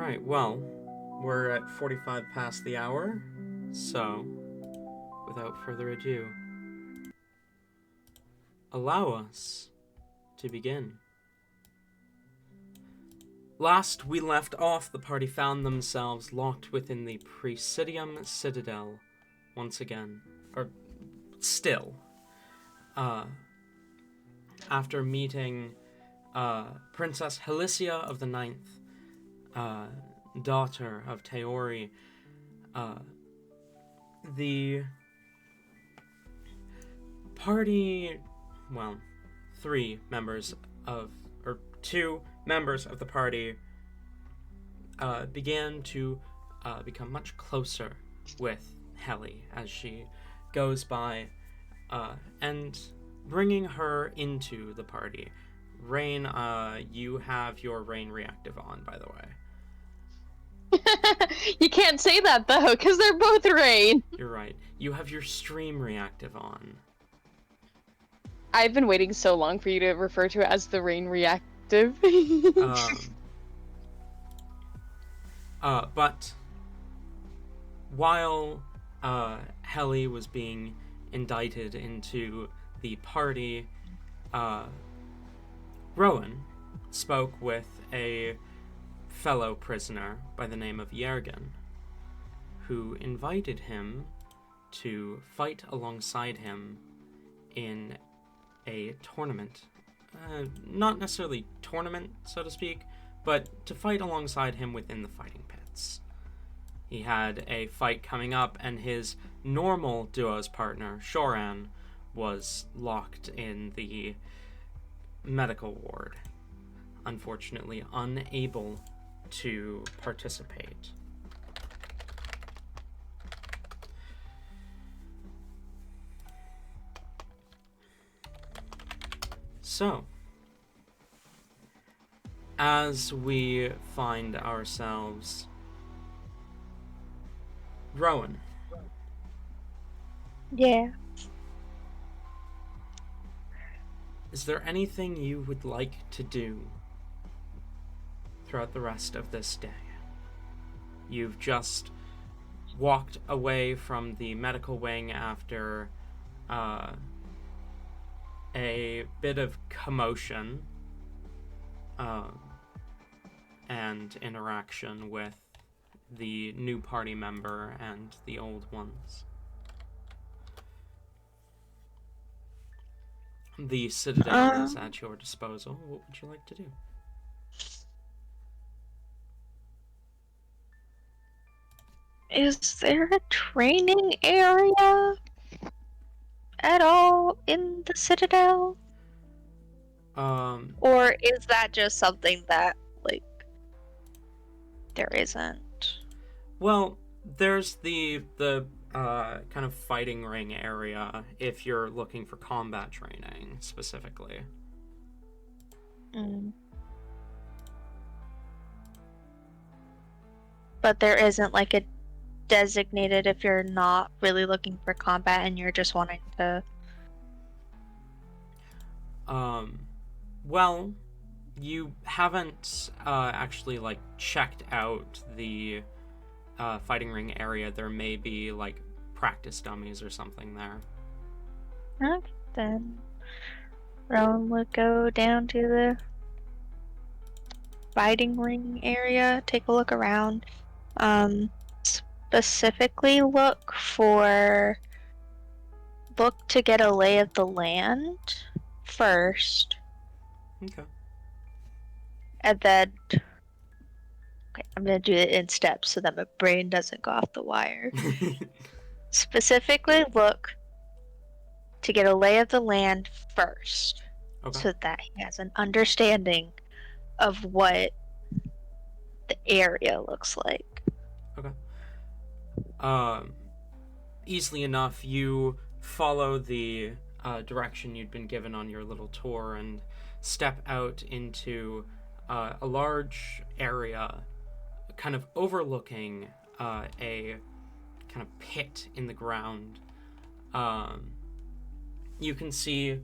Alright, well, we're at 45 past the hour, so, without further ado, allow us to begin. Last we left off, the party found themselves locked within the Praesidium Citadel once again. Or, still. After meeting Princess Helicia of the Ninth, daughter of Teori, the party, well, two members of the party began to become much closer with Heli as she goes by, and bringing her into the party. Rain, you have your rain reactive on, by the way. You can't say that, though, because they're both rain. You're right. You have your stream reactive on. I've been waiting so long for you to refer to it as the rain reactive. But while Heli was being indicted into the party, Rowan spoke with a fellow prisoner by the name of Yergen, who invited him to fight alongside him in a tournament. Not necessarily tournament, so to speak, but to fight alongside him within the fighting pits. He had a fight coming up, and his normal duo's partner, Shoran, was locked in the medical ward, unfortunately unable to participate. So, as we find ourselves, Rowan. Yeah. Is there anything you would like to do throughout the rest of this day? You've just walked away from the medical wing after a bit of commotion and interaction with the new party member and the old ones. The Citadel is at your disposal. What would you like to do? Is there a training area at all in the Citadel? Or is that just something that, like, there isn't? Well, there's the kind of fighting ring area if you're looking for combat training specifically. But there isn't like a designated if you're not really looking for combat and you're just wanting to... Well, you haven't actually like checked out the fighting ring area. There may be like practice dummies or something there. Okay, then Rowan would go down to the fighting ring area, take a look around. Specifically look to get a lay of the land first. Okay. And then, okay, I'm gonna do it in steps so that my brain doesn't go off the wire. Specifically look to get a lay of the land first, Okay. so that he has an understanding of what the area looks like. Okay. Easily enough, you follow the direction you'd been given on your little tour and step out into a large area kind of overlooking a kind of pit in the ground. You can see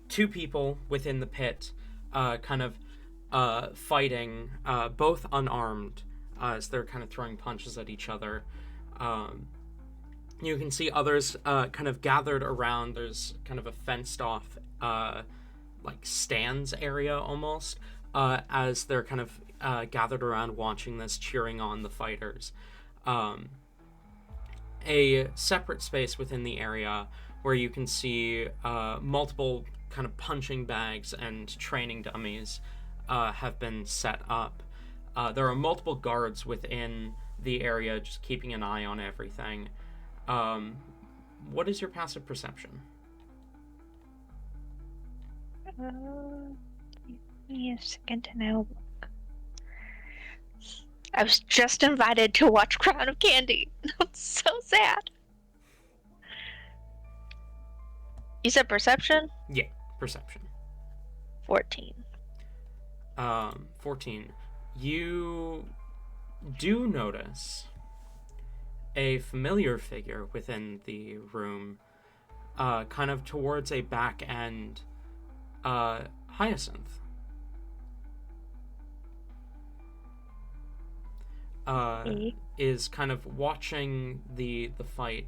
two people within the pit kind of fighting, both unarmed, as they're kind of throwing punches at each other. You can see others kind of gathered around. There's kind of a fenced off like stands area almost, as they're kind of gathered around watching this, cheering on the fighters. A separate space within the area where you can see multiple kind of punching bags and training dummies have been set up. There are multiple guards within the area just keeping an eye on everything. What is your passive perception? Give me a second to know. I was just invited to watch Crown of Candy. I'm so sad. You said perception? Yeah, perception. 14. 14. You do notice a familiar figure within the room, kind of towards a back end. Hyacinth. Is kind of watching the fight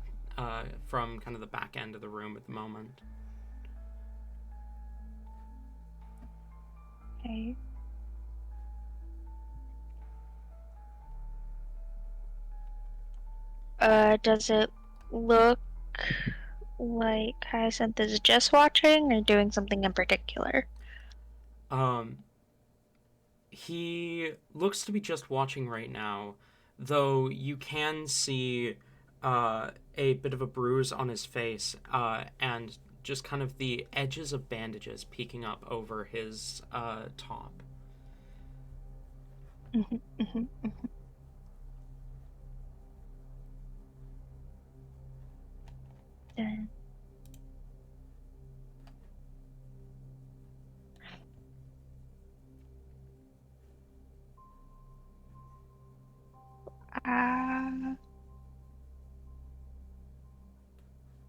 from kind of the back end of the room at the moment. Okay. Does it look like Hyacinth is just watching or doing something in particular? He looks to be just watching right now, though you can see a bit of a bruise on his face, and just kind of the edges of bandages peeking up over his top.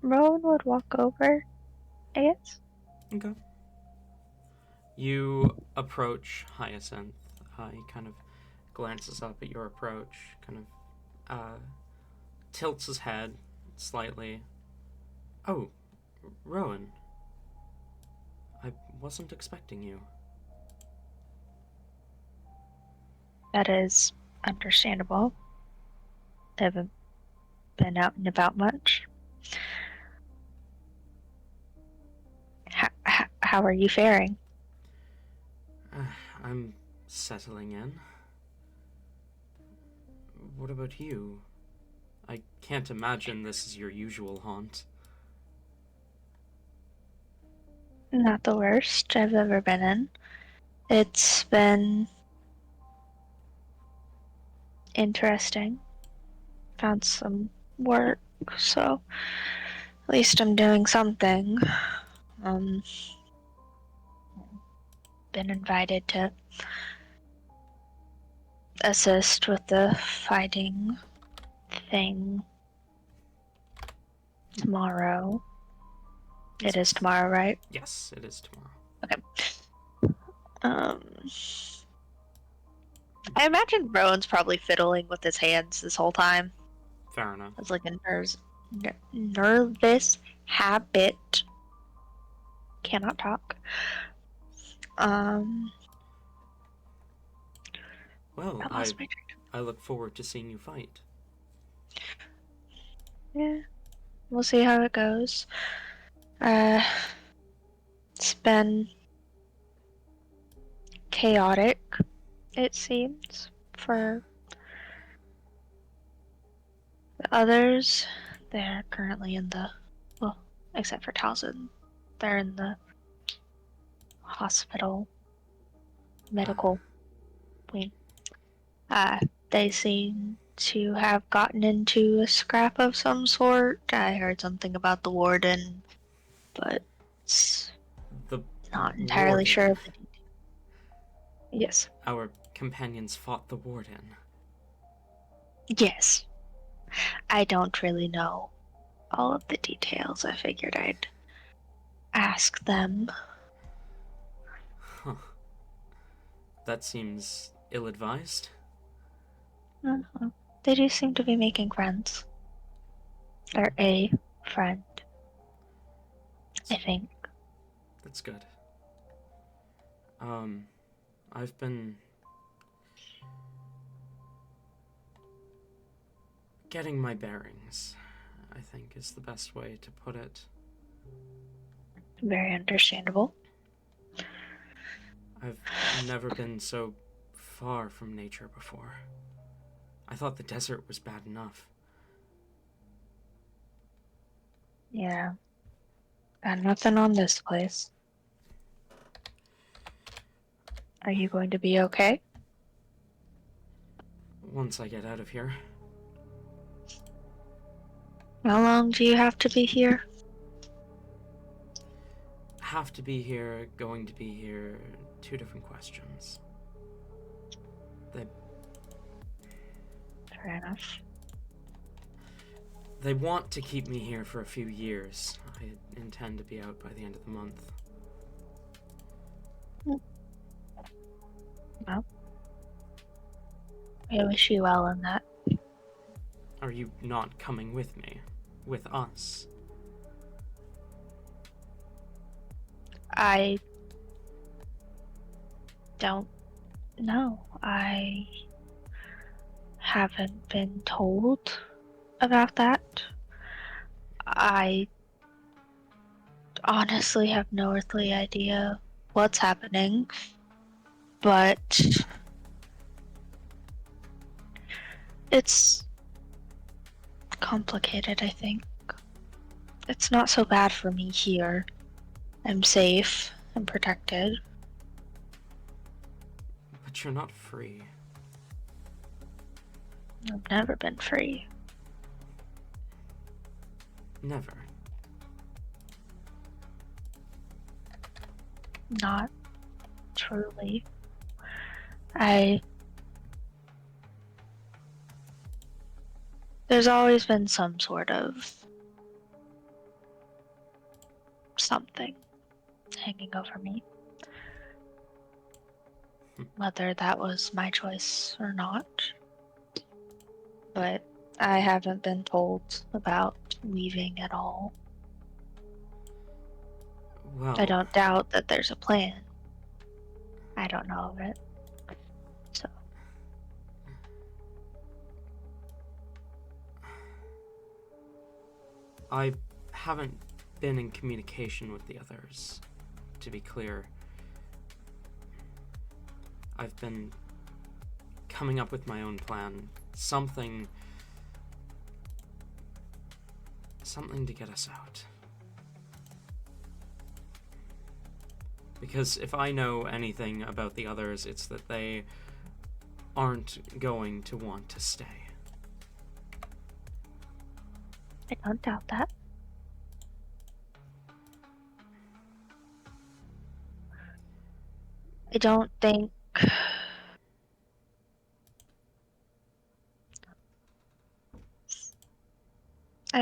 Rowan would walk over, I guess. Okay. You approach Hyacinth. He kind of glances up at your approach, kind of tilts his head slightly. Oh, Rowan. I wasn't expecting you. That is understandable. I haven't been out and about much. How are you faring? I'm settling in. What about you? I can't imagine this is your usual haunt. Not the worst I've ever been in. It's been interesting. Found some work, so at least I'm doing something. Been invited to assist with the fighting thing tomorrow. It is tomorrow, right? Yes, it is tomorrow. Okay. I imagine Rowan's probably fiddling with his hands this whole time. Fair enough. It's like a nervous habit. Cannot talk. Well, I lost my train. I look forward to seeing you fight. Yeah, we'll see how it goes. It's been chaotic, it seems, for the others. They're currently in the, well, except for Towson, they're in the hospital medical wing. They seem to have gotten into a scrap of some sort. I heard something about the warden, but it's not entirely warden. sure of the details. Yes. Our companions fought the warden. Yes. I don't really know all of the details. I figured I'd ask them. Huh. That seems ill-advised. Uh-huh. They do seem to be making friends. Or a friend, I think. That's good. I've been getting my bearings, I think is the best way to put it. Very understandable. I've never been so far from nature before. I thought the desert was bad enough. Yeah. Got nothing on this place. Are you going to be okay? Once I get out of here. How long do you have to be here? Have to be here, going to be here, two different questions. Fair enough. They want to keep me here for a few years. I intend to be out by the end of the month. Well, I wish you well in that. Are you not coming with me? With us? I don't know. I haven't been told about that. I honestly have no earthly idea what's happening, but it's complicated, I think. It's not so bad for me here. I'm safe and protected. But you're not free. I've never been free. Never. Not truly. There's always been some sort of something hanging over me. Whether that was my choice or not. But I haven't been told about leaving at all. Well, I don't doubt that there's a plan. I don't know of it. So, I haven't been in communication with the others, to be clear. I've been coming up with my own plan. Something to get us out. Because if I know anything about the others, it's that they aren't going to want to stay. I don't doubt that. I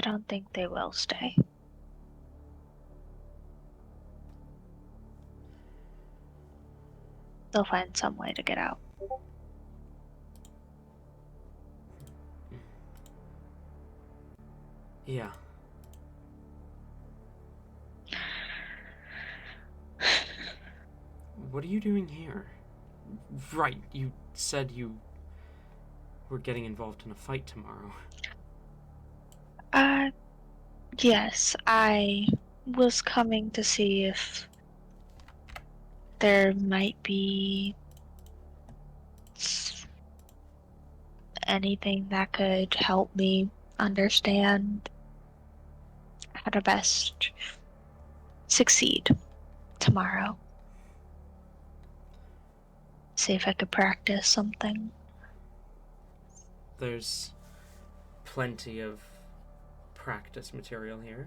don't think they will stay. They'll find some way to get out. Yeah. What are you doing here? Right, you said you were getting involved in a fight tomorrow. Yes, I was coming to see if there might be anything that could help me understand how to best succeed tomorrow. See if I could practice something. There's plenty of practice material here.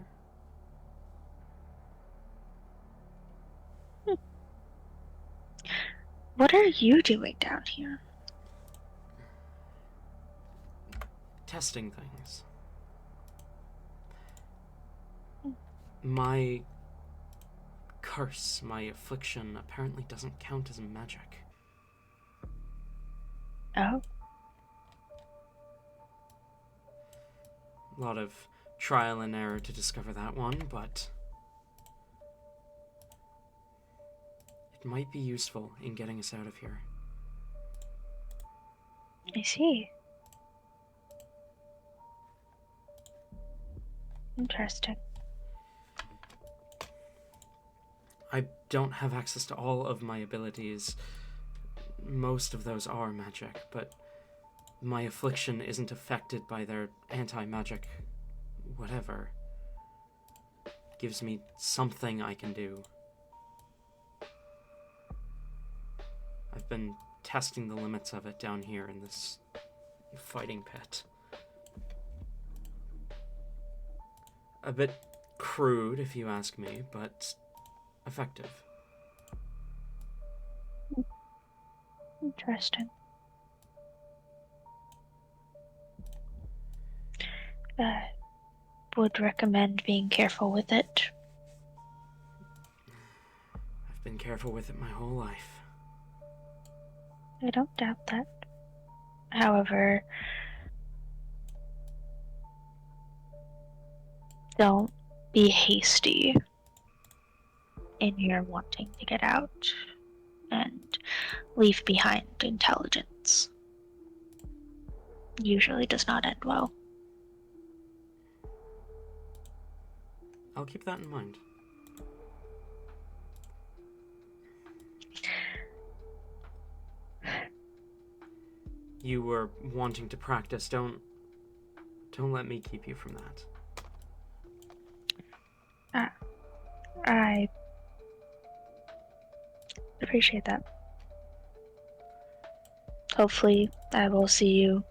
What are you doing down here? Testing things. My curse, my affliction, apparently doesn't count as magic. Oh, A lot of trial and error to discover that one, but it might be useful in getting us out of here. I see. Interesting. I don't have access to all of my abilities. Most of those are magic, but my affliction isn't affected by their anti-magic whatever. Gives me something I can do. I've been testing the limits of it down here in this fighting pit. A bit crude, if you ask me, but effective. Interesting. Would recommend being careful with it. I've been careful with it my whole life. I don't doubt that. However, don't be hasty in your wanting to get out and leave behind intelligence. Usually does not end well. I'll keep that in mind. You were wanting to practice. Don't let me keep you from that. I appreciate that. Hopefully, I will see you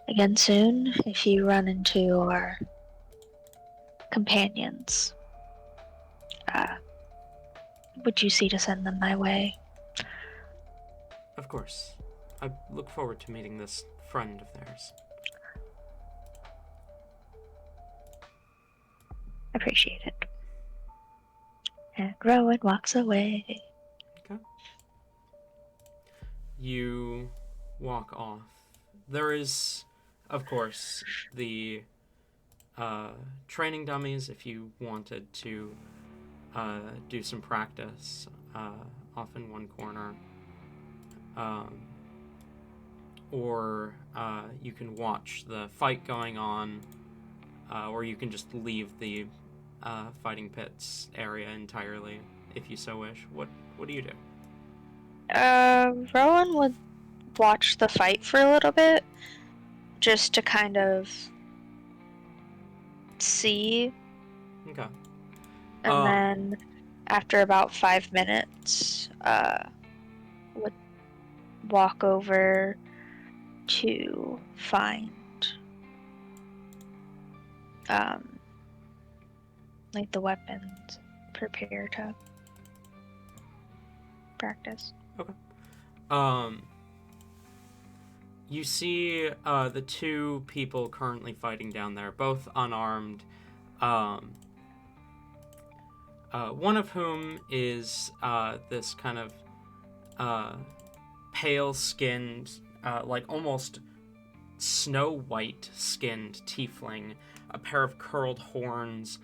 again soon if you run into your companions. Would you see to send them my way? Of course. I look forward to meeting this friend of theirs. Appreciate it. And Rowan walks away. Okay. You walk off. There is, of course, the training dummies if you wanted to do some practice off in one corner. Or you can watch the fight going on, or you can just leave the fighting pits area entirely if you so wish. What do you do? Rowan would watch the fight for a little bit, just to kind of see. Okay. And then after about 5 minutes, would walk over to find like the weapons, prepare to practice. You see the two people currently fighting down there, both unarmed. One of whom is this kind of pale-skinned, like almost snow white-skinned tiefling, a pair of curled horns,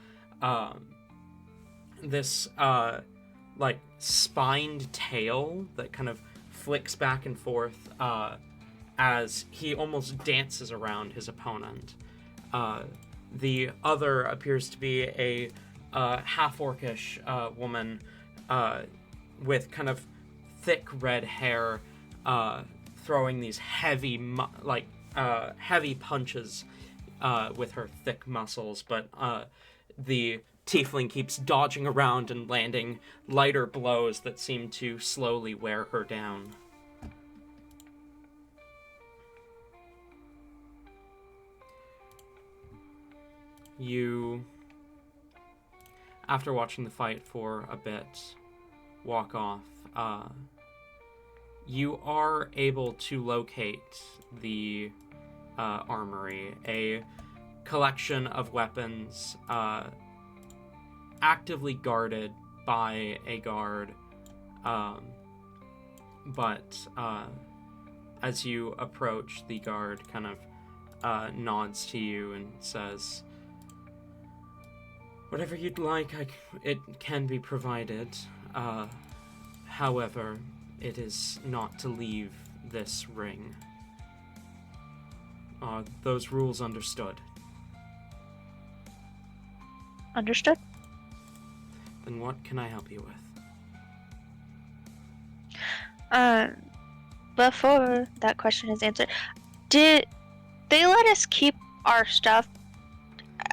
this like spined tail that kind of flicks back and forth as he almost dances around his opponent. The other appears to be a half-orcish woman with kind of thick red hair, throwing these heavy, heavy punches with her thick muscles, but the tiefling keeps dodging around and landing lighter blows that seem to slowly wear her down. You, after watching the fight for a bit, walk off. You are able to locate the armory, a collection of weapons actively guarded by a guard, but as you approach, the guard kind of nods to you and says, "Whatever you'd like, it can be provided. However, it is not to leave this ring. Are those rules understood?" Understood? Then what can I help you with? Before that question is answered, did they let us keep our stuff?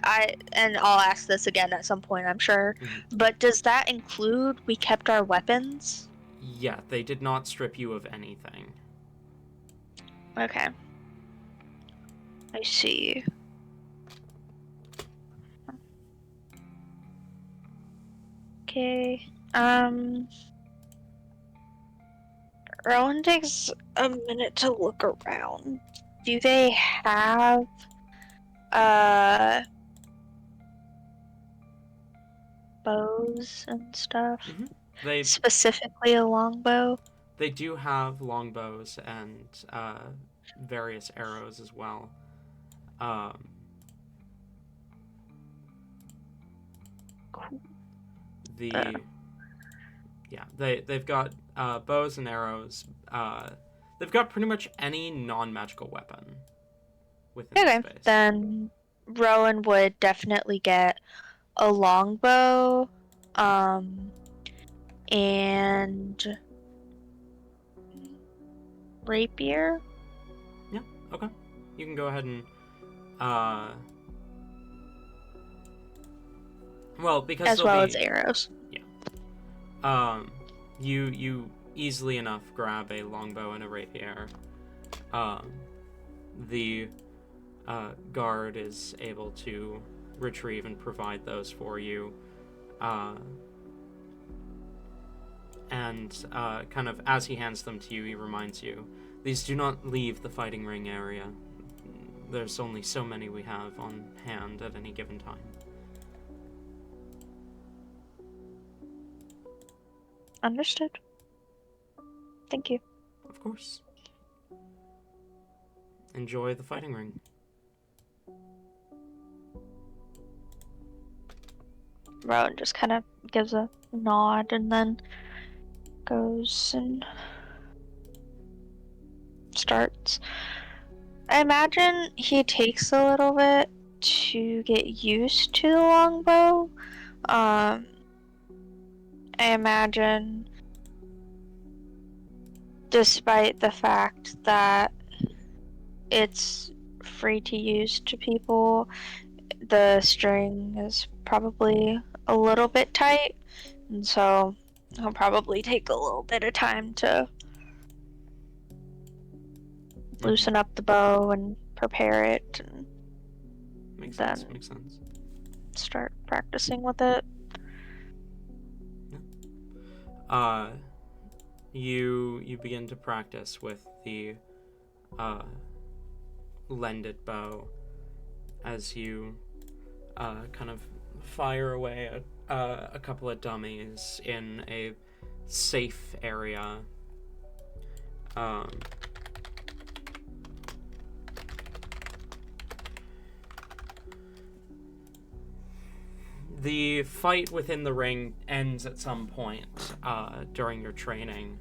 And I'll ask this again at some point, I'm sure. Mm-hmm. But does that include we kept our weapons? Yeah, they did not strip you of anything. Okay. I see. Okay. Rowan takes a minute to look around. Do they have bows and stuff? Mm-hmm. Specifically a longbow? They do have longbows and various arrows as well. Cool. They've got bows and arrows. They've got pretty much any non-magical weapon within the space. Then Rowan would definitely get a longbow, and rapier. Yeah. Okay. You can go ahead and well, because as well as arrows. Yeah. You easily enough grab a longbow and a rapier. The guard is able to retrieve and provide those for you. And kind of as he hands them to you, he reminds you, these do not leave the fighting ring area. There's only so many we have on hand at any given time. Understood. Thank you. Of course. Enjoy the fighting ring. Rowan just kind of gives a nod and then goes and starts. I imagine he takes a little bit to get used to the longbow. I imagine, despite the fact that it's free to use to people, the string is probably a little bit tight, and so he'll probably take a little bit of time to loosen up the bow and prepare it, and Makes then sense. start practicing with it. You begin to practice with the lended bow as you kind of fire away a couple of dummies in a safe area. The fight within the ring ends at some point during your training,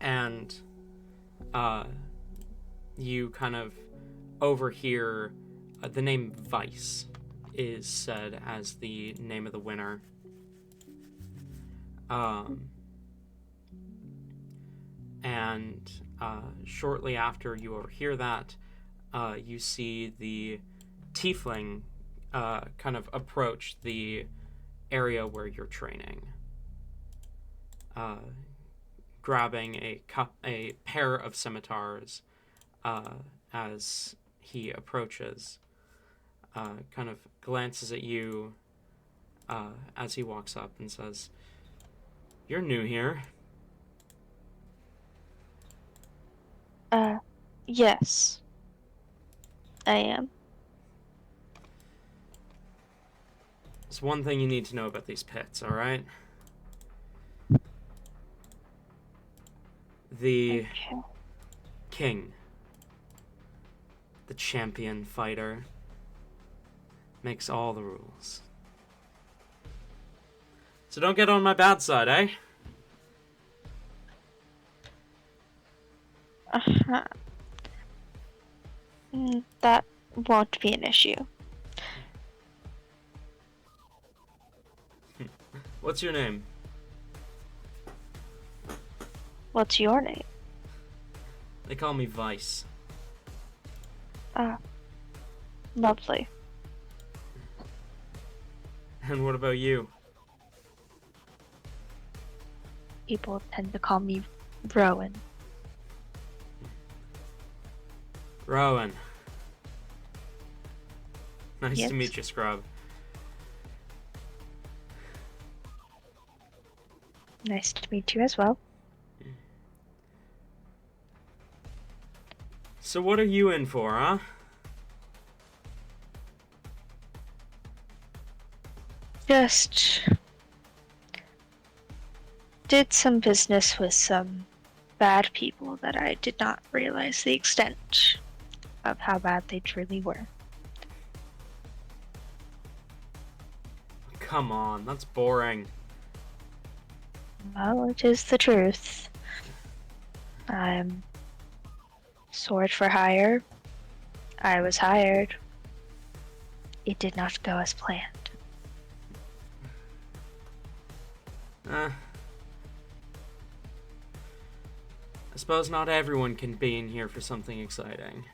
and you kind of overhear the name Vice is said as the name of the winner. And shortly after you overhear that, you see the tiefling kind of approach the area where you're training, grabbing a pair of scimitars as he approaches, kind of glances at you as he walks up and says, "You're new here." Yes, I am. There's one thing you need to know about these pits, all right? The Okay. king, the champion fighter, makes all the rules. So don't get on my bad side, eh? Uh-huh. That won't be an issue. What's your name? What's your name? They call me Vice. Ah, lovely. And what about you? People tend to call me Rowan. Rowan. Nice Yes. to meet you, Scrub. Nice to meet you as well. So what are you in for, huh? Just did some business with some bad people that I did not realize the extent of how bad they truly were. Come on, that's boring. Well, it is the truth. I'm sword for hire. I was hired. It did not go as planned. I suppose not everyone can be in here for something exciting.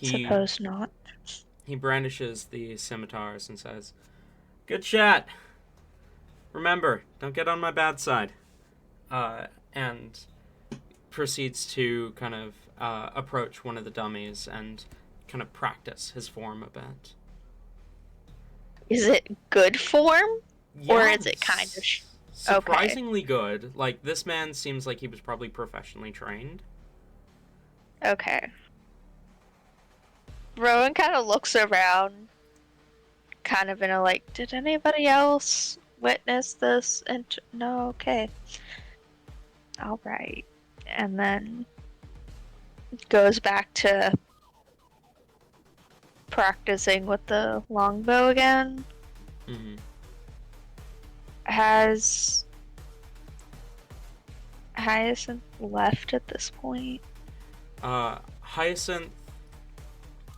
Suppose not. He brandishes the scimitars and says, "Good shot. Remember, don't get on my bad side." And proceeds to kind of approach one of the dummies and kind of practice his form a bit. Is it good form? Or is it Yes. kind of surprisingly good? Like, this man seems like he was probably professionally trained. Okay. Rowan kind of looks around, kind of in a like, did anybody else witness this? And no, okay. All right. And then goes back to practicing with the longbow again. Mm-hmm. Has Hyacinth left at this point? Hyacinth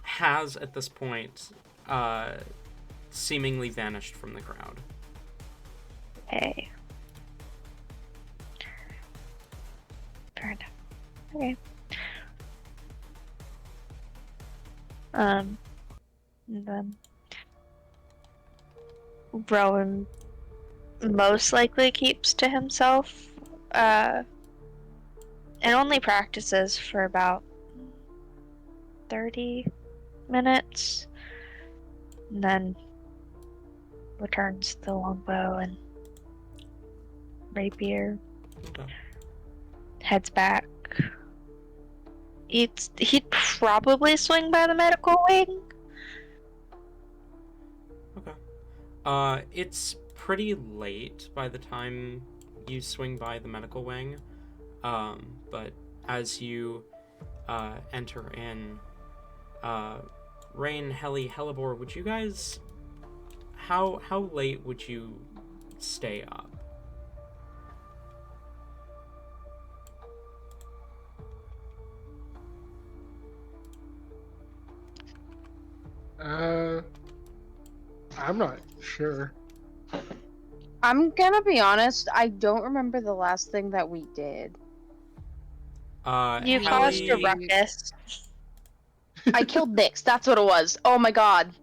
has, at this point, seemingly vanished from the crowd. Okay. Fair enough. Okay. And then Rowan most likely keeps to himself, and only practices for about 30 minutes, and then returns the longbow and rapier, Okay. heads back. He'd probably swing by the medical wing. Okay. It's pretty late by the time you swing by the medical wing. But as you enter in, Rain, Heli, Hellebore, would you guys... How late would you stay up? I'm not sure. I'm gonna be honest, I don't remember the last thing that we did. You caused a ruckus. I killed Nyx, that's what it was. Oh my god.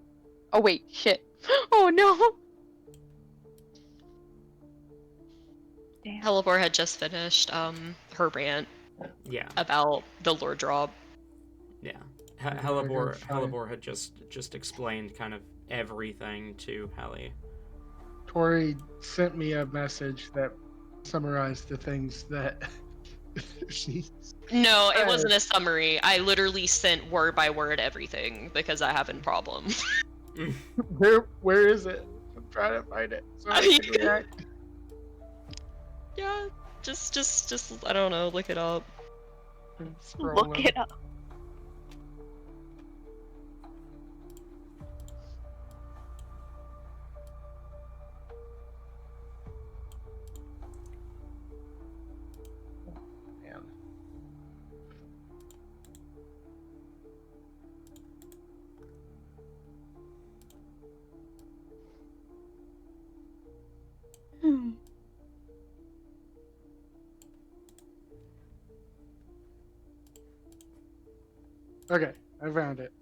Oh wait, shit. Oh no! Damn. Hellebore had just finished her rant Yeah. about the lore drop. Yeah. Okay, Hellebore fine. had just explained kind of everything to Heli. Tori sent me a message that summarized the things that she. No, it Hey. wasn't a summary. I literally sent word by word everything because I have a problem. Where is it? I'm trying to find it. So I can react. Yeah. Just I don't know, look it up. Look it up. Man. Hmm. Okay, I found it.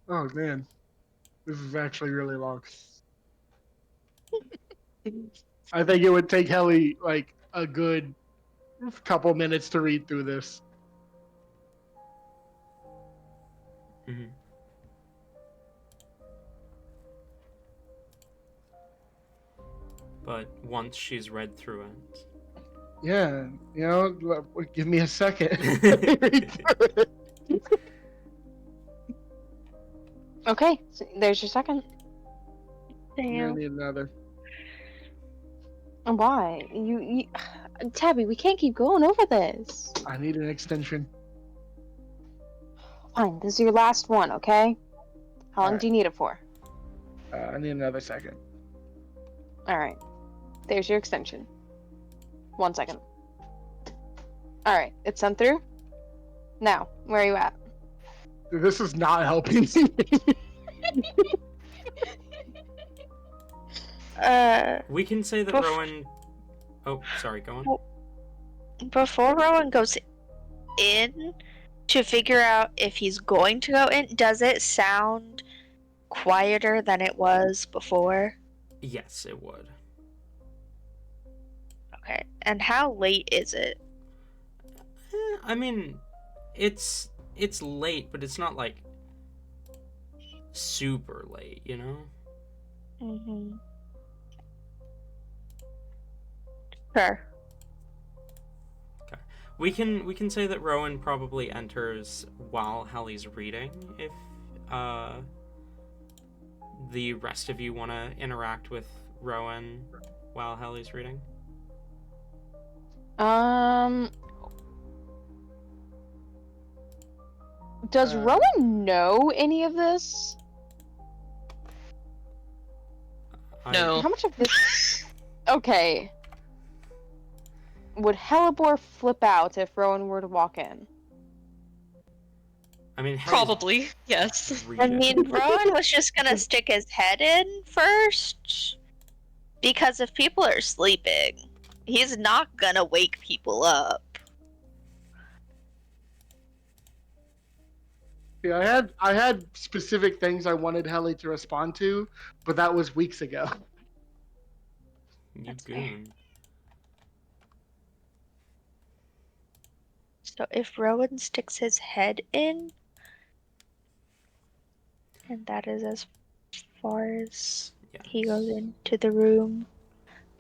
Oh man, this is actually really long. I think it would take Helly like a good couple minutes to read through this. Mhm. But once she's read through it, Yeah, give me a second. Let me read through it. Okay, so there's your second. I'm gonna Damn. need another. Why? Tabby, we can't keep going over this. I need an extension. Fine, this is your last one, okay? How long Alright. do you need it for? I need another second. Alright. There's your extension. 1 second. Alright, it's sent through. Now, where are you at? This is not helping me. we can say that Bef- Rowan. Oh, sorry. Go on. Before Rowan goes in to figure out if he's going to go in, does it sound quieter than it was before? Yes, it would. Okay. And how late is it? I mean, it's late, but it's not like super late, you know? Mm-hmm. Sure. We can say that Rowan probably enters while Hallie's reading, if the rest of you want to interact with Rowan while Hallie's reading. Does Rowan know any of this? No. How much of this? Okay. Would Hellebore flip out if Rowan were to walk in? I mean, Hallie's Probably, yes. I reading. mean, Rowan was just gonna stick his head in first. Because if people are sleeping, he's not gonna wake people up. Yeah, I had specific things I wanted Helly to respond to, but that was weeks ago. You That's fair. goon. So if Rowan sticks his head in, and that is as far as he goes Yes. into the room,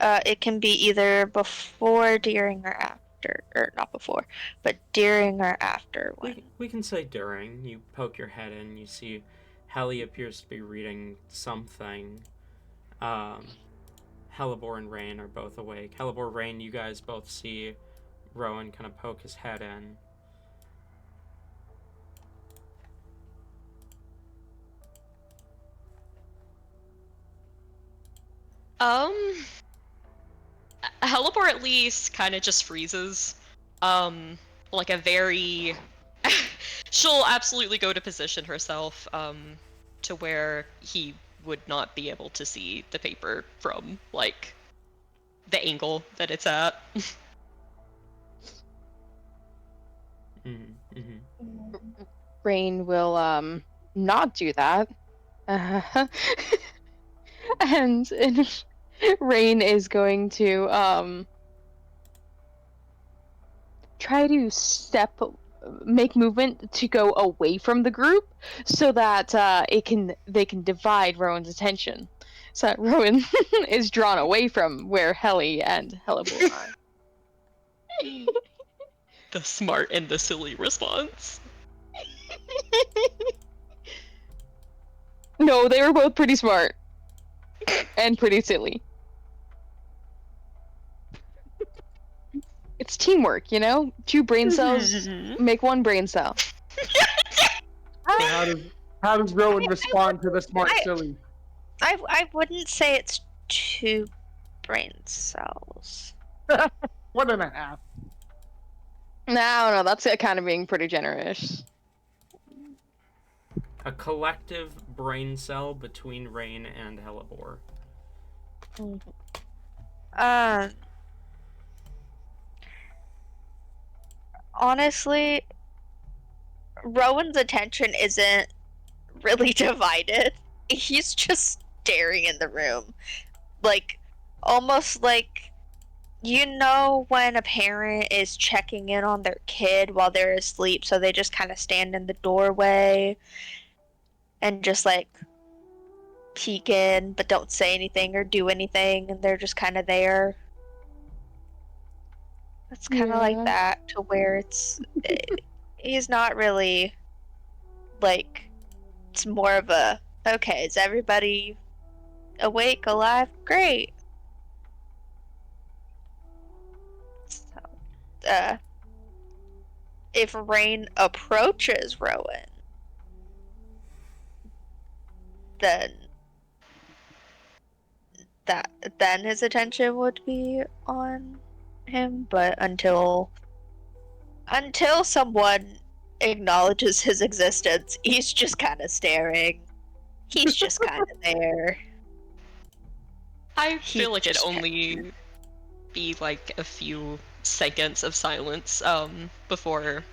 it can be either before, during, or after. Or not before, but during or after when. We can say during. You poke your head in, you see Hallie appears to be reading something. Hellebore and Rain are both awake. Hellebore, Rain, you guys both see Rowan kind of poke his head in. Hellebore at least kind of just freezes. Like a very... She'll absolutely go to position herself, to where he would not be able to see the paper from, like, the angle that it's at. Mm-hmm, mm-hmm. Rain will not do that. And Rain is going to try to make movement to go away from the group so that they can divide Rowan's attention. So that Rowan is drawn away from where Helly and Hellebore are. The smart and the silly response. No, they were both pretty smart. And pretty silly. It's teamwork, you know? 2 brain cells make 1 brain cell. So how does Rowan respond to the smart silly? I wouldn't say it's 2 brain cells. 1.5. No, that's kind of being pretty generous. A collective brain cell between Rain and Hellebore. Honestly, Rowan's attention isn't really divided. He's just staring in the room. Like, almost like, you know when a parent is checking in on their kid while they're asleep, so they just kind of stand in the doorway and just, like, peek in, but don't say anything or do anything, and they're just kind of there. It's kind of like that, to where he's not really, like, it's more of a, okay, is everybody awake, alive? Great. So, if Rain approaches Rowan, then his attention would be on him, but until someone acknowledges his existence, he's just kind of staring. He's just kind of there. I feel like it'd only be like a few seconds of silence before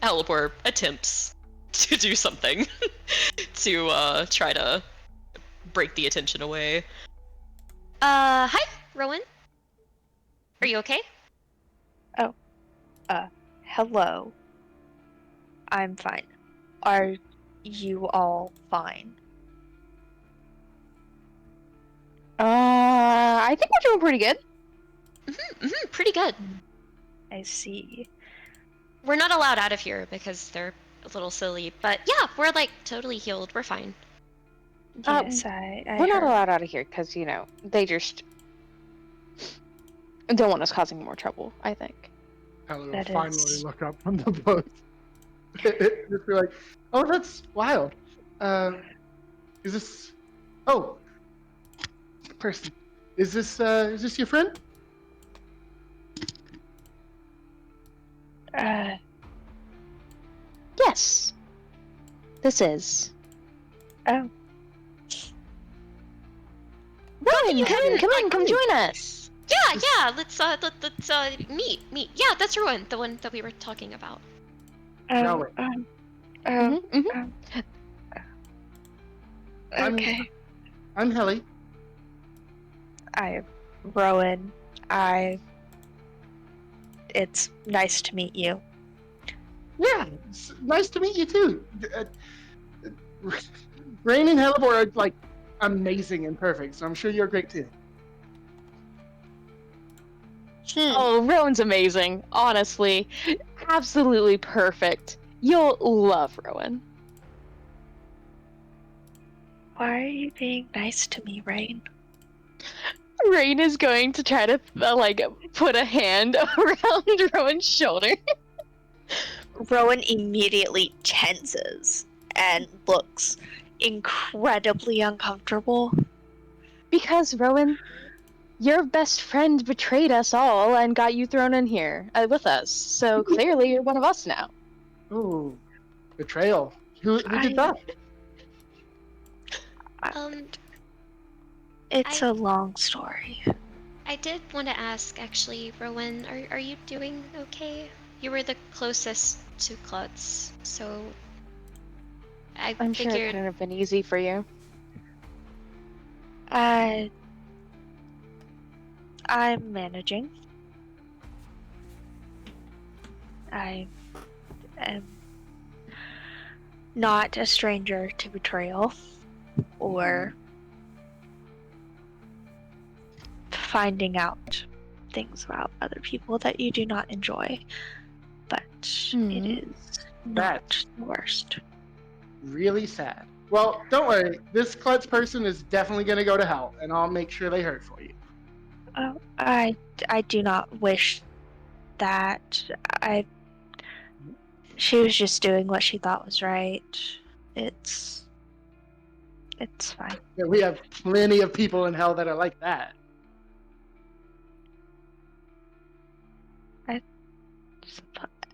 Hellebore attempts to do something to try to break the attention away. Hi, Rowan. Are you okay? Hello. I'm fine. Are you all fine? I think we're doing pretty good. Pretty good. I see. We're not allowed out of here because they're a little silly, but yeah, we're like totally healed. We're fine. Yes, We're not allowed out of here because, you know, they just don't want us causing more trouble, I think. Tyler will That finally is- look up from the book. Just be like, oh, that's wild. Is this... Oh. Person. Is this your friend? Yes. This is. Oh. Rowan, come join us. Yeah. Let's meet. Yeah, that's Rowan, the one that we were talking about. No. Okay. I'm Helly. Rowan, it's nice to meet you. Yeah, it's nice to meet you too. Rain and Hellebore are like amazing and perfect, so I'm sure you're great too. Oh, Rowan's amazing. Honestly, absolutely perfect. You'll love Rowan. Why are you being nice to me, Rain? Rain is going to try to put a hand around Rowan's shoulder. Rowan immediately tenses and looks incredibly uncomfortable. Because, Rowan, your best friend betrayed us all and got you thrown in here with us. So clearly you're one of us now. Ooh, betrayal. Who did that? It's a long story. I did want to ask, actually, Rowan, are you doing okay? You were the closest to Klutz, so I'm sure it couldn't have been easy for you. I'm managing. I am not a stranger to betrayal or finding out things about other people that you do not enjoy, but it is not the worst. Really sad. Well, don't worry. This Klutz person is definitely going to go to hell, and I'll make sure they hurt for you. I do not wish that. She was just doing what she thought was right. It's fine. Yeah, we have plenty of people in hell that are like that.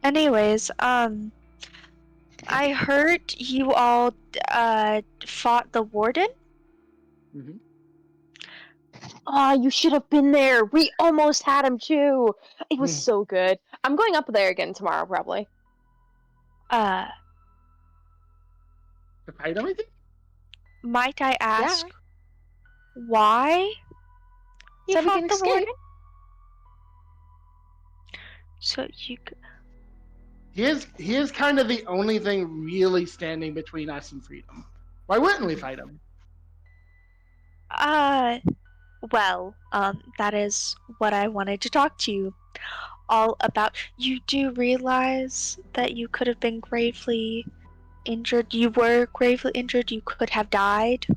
Anyways, I heard you all fought the warden. Mm-hmm. Oh, you should have been there. We almost had him too. It was Mm. so good. I'm going up there again tomorrow, probably. Uh, To fight him, I think? might I ask Yeah. why you So we fought can the escape. warden? So you. He is kind of the only thing really standing between us and freedom. Why wouldn't we fight him? Well, that is what I wanted to talk to you all about. You do realize that you could have been gravely injured. You were gravely injured. You could have died.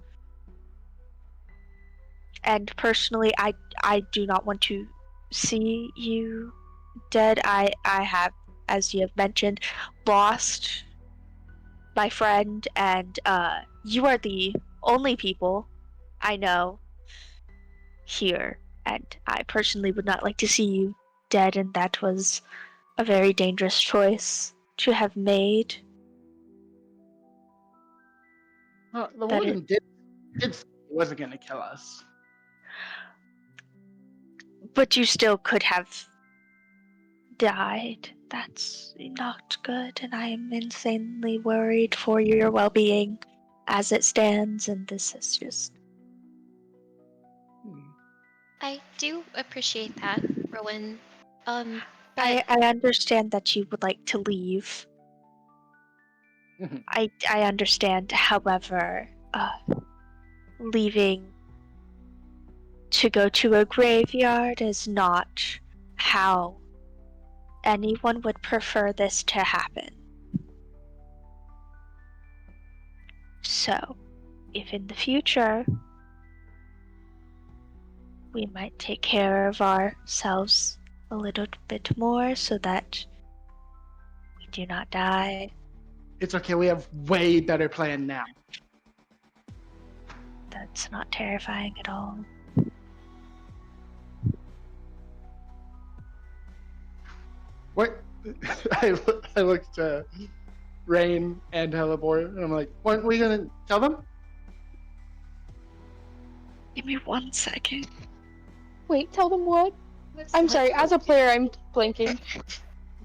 And personally, I do not want to see you dead. I have, as you have mentioned, lost my friend, and you are the only people I know here, and I personally would not like to see you dead, and that was a very dangerous choice to have made. Well, the That warden did say he wasn't going to kill us. But you still could have died. That's not good, and I am insanely worried for your well-being as it stands, and this is just... I do appreciate that, Rowan. But I understand that you would like to leave. I understand, however, leaving to go to a graveyard is not how anyone would prefer this to happen. So, if in the future we might take care of ourselves a little bit more so that we do not die. It's okay, we have way better plan now. That's not terrifying at all. What? I looked to Rain and Hellebore, and I'm like, weren't we going to tell them? Give me 1 second. Wait, tell them what? I'm sorry. As a player, I'm blanking.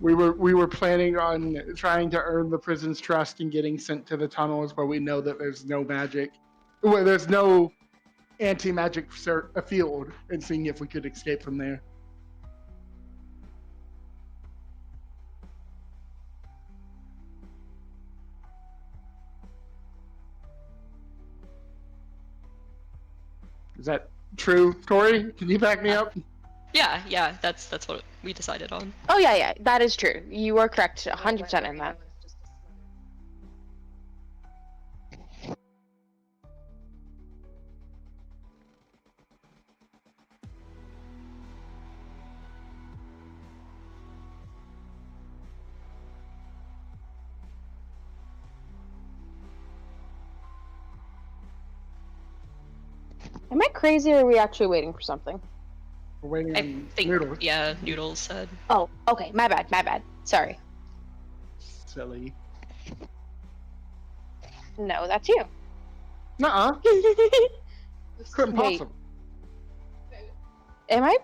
We were planning on trying to earn the prison's trust and getting sent to the tunnels where we know that there's no magic, where there's no anti-magic field, and seeing if we could escape from there. Is that true, Tori? Can you back me up? Yeah, that's what we decided on. Oh yeah, that is true. You are correct, 100% in that. Am I crazy, or are we actually waiting for something? We're waiting I on think, Noodles. yeah, Noodles said. Oh, okay. My bad. Sorry. Silly. No, that's you. Nuh-uh. Couldn't Wait. possible. Am I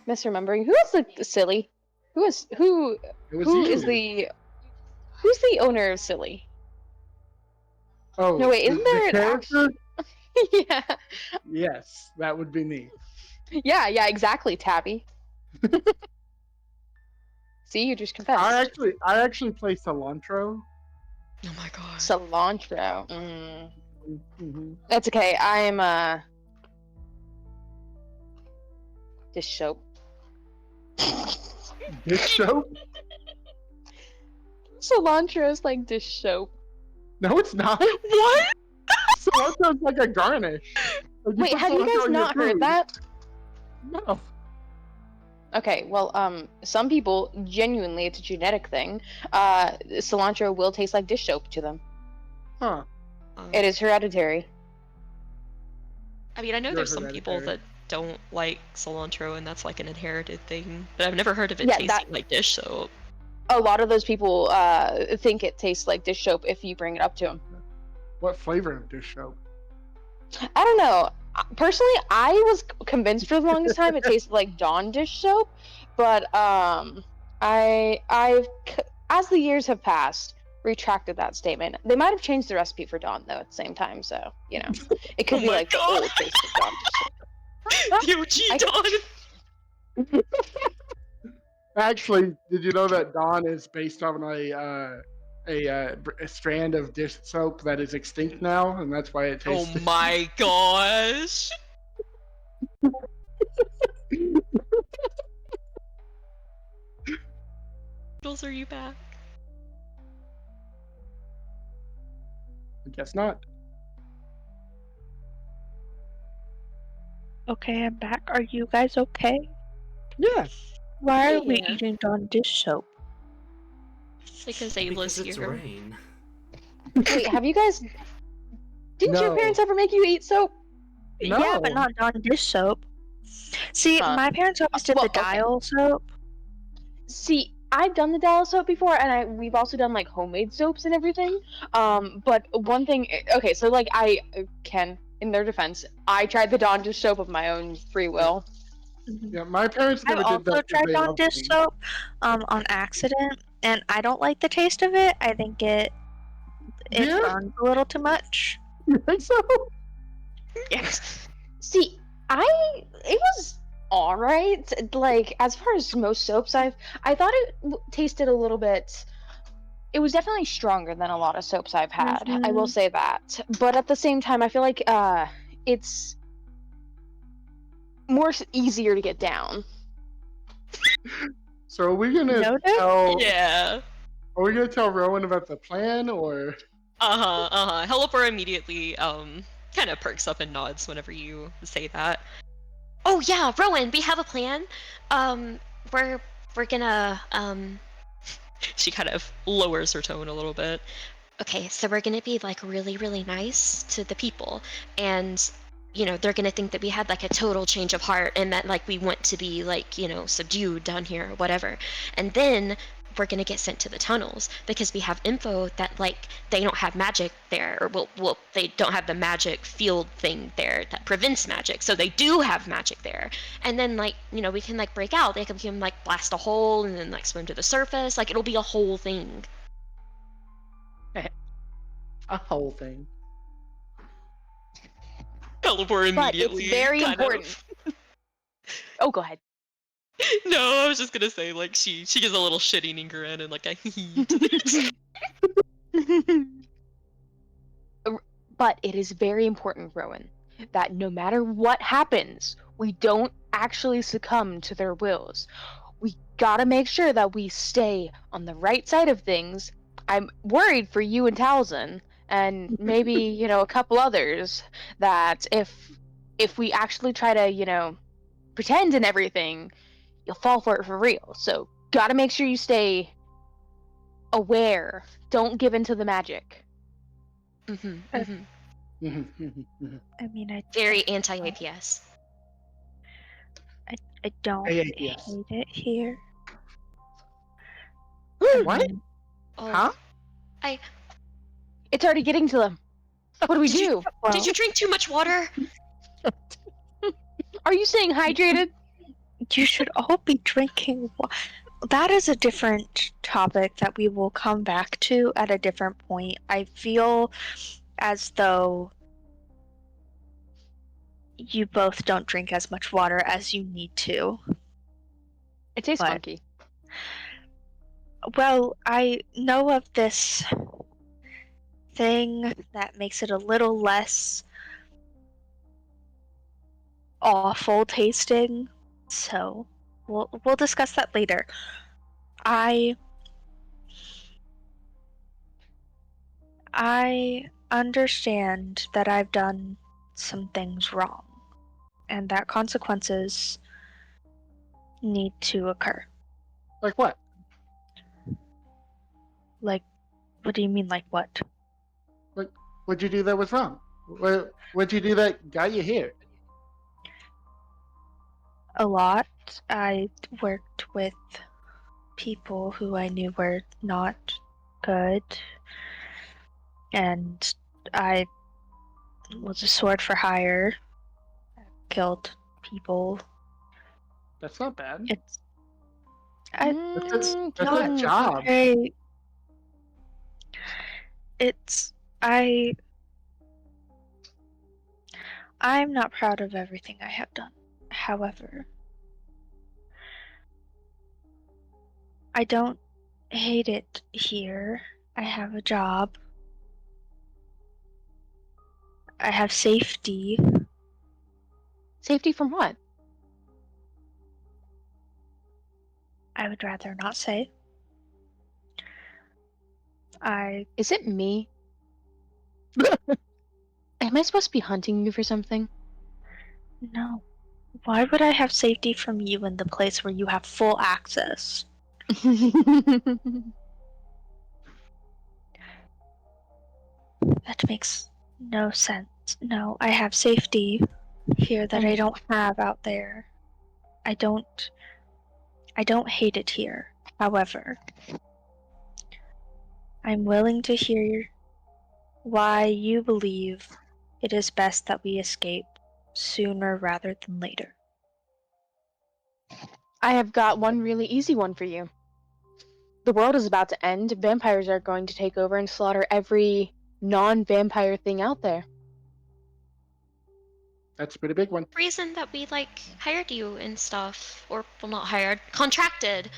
misremembering? Who is the silly? It was Who's you. the owner of Silly? Oh, No, wait, isn't the there an character? Yeah. Yes, that would be me. Yeah, exactly, Tabby. See, you just confessed. I actually play cilantro. Oh my god. Cilantro. Mm-hmm. That's okay. I'm dish soap. Dish soap? Cilantro is like dish soap. No, it's not. What? Cilantro's like a garnish. Like Wait, put have you cilantro guys in your not heard food. that? No. Okay, well, some people, genuinely, it's a genetic thing. Cilantro will taste like dish soap to them. Huh. It is hereditary. I mean, I know You're there's some people hereditary. that don't like cilantro, and that's like an inherited thing. But I've never heard of it Yeah, tasting like dish soap. a lot of those people think it tastes like dish soap if you bring it up to them. What flavor of dish soap? I don't know. Personally, I was convinced for the longest time it tasted like Dawn dish soap, but I've as the years have passed, retracted that statement. They might have changed the recipe for Dawn though at the same time, so it could Oh be my like the God. old taste of Dawn dish soap. The OG I- Dawn. Actually, did you know that Dawn is based on a strand of dish soap that is extinct now, and that's why it Oh tastes. my gosh. Noodles, are you back? I guess not. Okay, I'm back. Are you guys okay? Yeah. Why are we Yeah. eating Dawn dish soap? Because Ayla's Because it's here. rain. Wait, have you guys? Didn't your No. parents ever make you eat soap? Yeah, but No. not Dawn dish soap. See, Huh. my parents always did Well, the okay. dial soap. See, I've done the dial soap before, and we've also done like homemade soaps and everything. But one thing, okay, so like I can, in their defense, I tried the Dawn dish soap of my own free will. Mhm. Yeah, my parents I've never did that also 'cause tried they Dawn loved dish me. soap, on accident, and I don't like the taste of it. I think it Yeah? burns a little too much. You think so? Yes. See, it was all right. Like as far as most soaps, I thought it tasted a little bit. It was definitely stronger than a lot of soaps I've had. I will Mhm. say that. But at the same time, I feel like it's more easier to get down. So are we gonna Noted? tell? Yeah. Are we gonna tell Rowan about the plan, or? Helipper immediately kind of perks up and nods whenever you say that. Oh yeah, Rowan, we have a plan. Um, we're gonna She kind of lowers her tone a little bit. okay, so we're gonna be like really, really nice to the people, and they're gonna think that we had like a total change of heart and that like we want to be like subdued down here or whatever, and then we're gonna get sent to the tunnels because we have info that like they don't have magic there, or well they don't have the magic field thing there that prevents magic, so they do have magic there, and then like we can like break out, they can like blast a hole and then like swim to the surface, like it'll be a whole thing. A whole thing. Helipper But it's immediately very kind important. of. Oh, go ahead. No, I was just gonna say like she gives a little shit eating grin and like a hee to this. But it is very important, Rowan, that no matter what happens, we don't actually succumb to their wills. We gotta make sure that we stay on the right side of things. I'm worried for you and Talzin, and maybe, a couple others, that if we actually try to, pretend and everything, you'll fall for it for real. So gotta make sure you stay aware. Don't give in to the magic. I mean, Very anti-APS. I don't AAPS. hate it here. What? Oh, Huh? It's already getting to them. What do we Did you- do? Well, Did you drink too much water? Are you staying hydrated? you should all be drinking that is a different topic that we will come back to at a different point. I feel as though you both don't drink as much water as you need to. It tastes What? funky. Well, I know of this thing that makes it a little less awful tasting, so we'll discuss that later. I understand that I've done some things wrong, and that consequences need to occur. Like what? Like, what do you mean, like what? What'd you do that was wrong? What'd you do that got you here? A lot. I worked with people who I knew were not good, and I was a sword for hire. Killed people. That's not bad. It's That's not a job. very. It's I'm not proud of everything I have done. However, I don't hate it here. I have a job. I have safety. Safety from what? I would rather not say. Is it me? Am I supposed to be hunting you for something? No. Why would I have safety from you in the place where you have full access? That makes no sense. No, I have safety here that I don't have out there. I don't hate it here. However, I'm willing to hear why you believe it is best that we escape sooner rather than later. I have got one really easy one for you. The world is about to end. Vampires are going to take over and slaughter every non-vampire thing out there. That's a pretty big one. Reason that we like hired you and stuff, or well, not hired, contracted.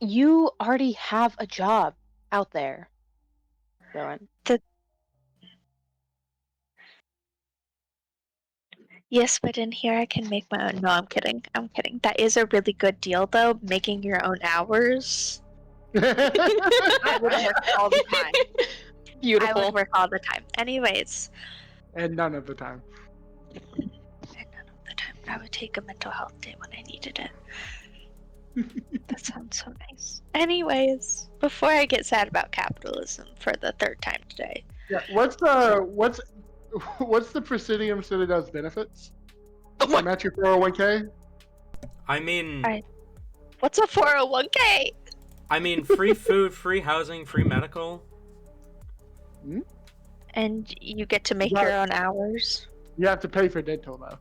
You already have a job out there, Rowan. Yes, but in here I can make my own. No, I'm kidding. I'm kidding. That is a really good deal, though. Making your own hours. I would work all the time. Beautiful. I would work all the time. Anyways. And none of the time. And none of the time. I would take a mental health day when I needed it. That sounds so nice. Anyways, before I get sad about capitalism for the third time today. Yeah. What's the Praesidium Citadel's benefits? I match your 401k. I mean, What's a 401k? I mean, free food, free housing, free medical. And you get to make your own hours. You have to pay for dental though.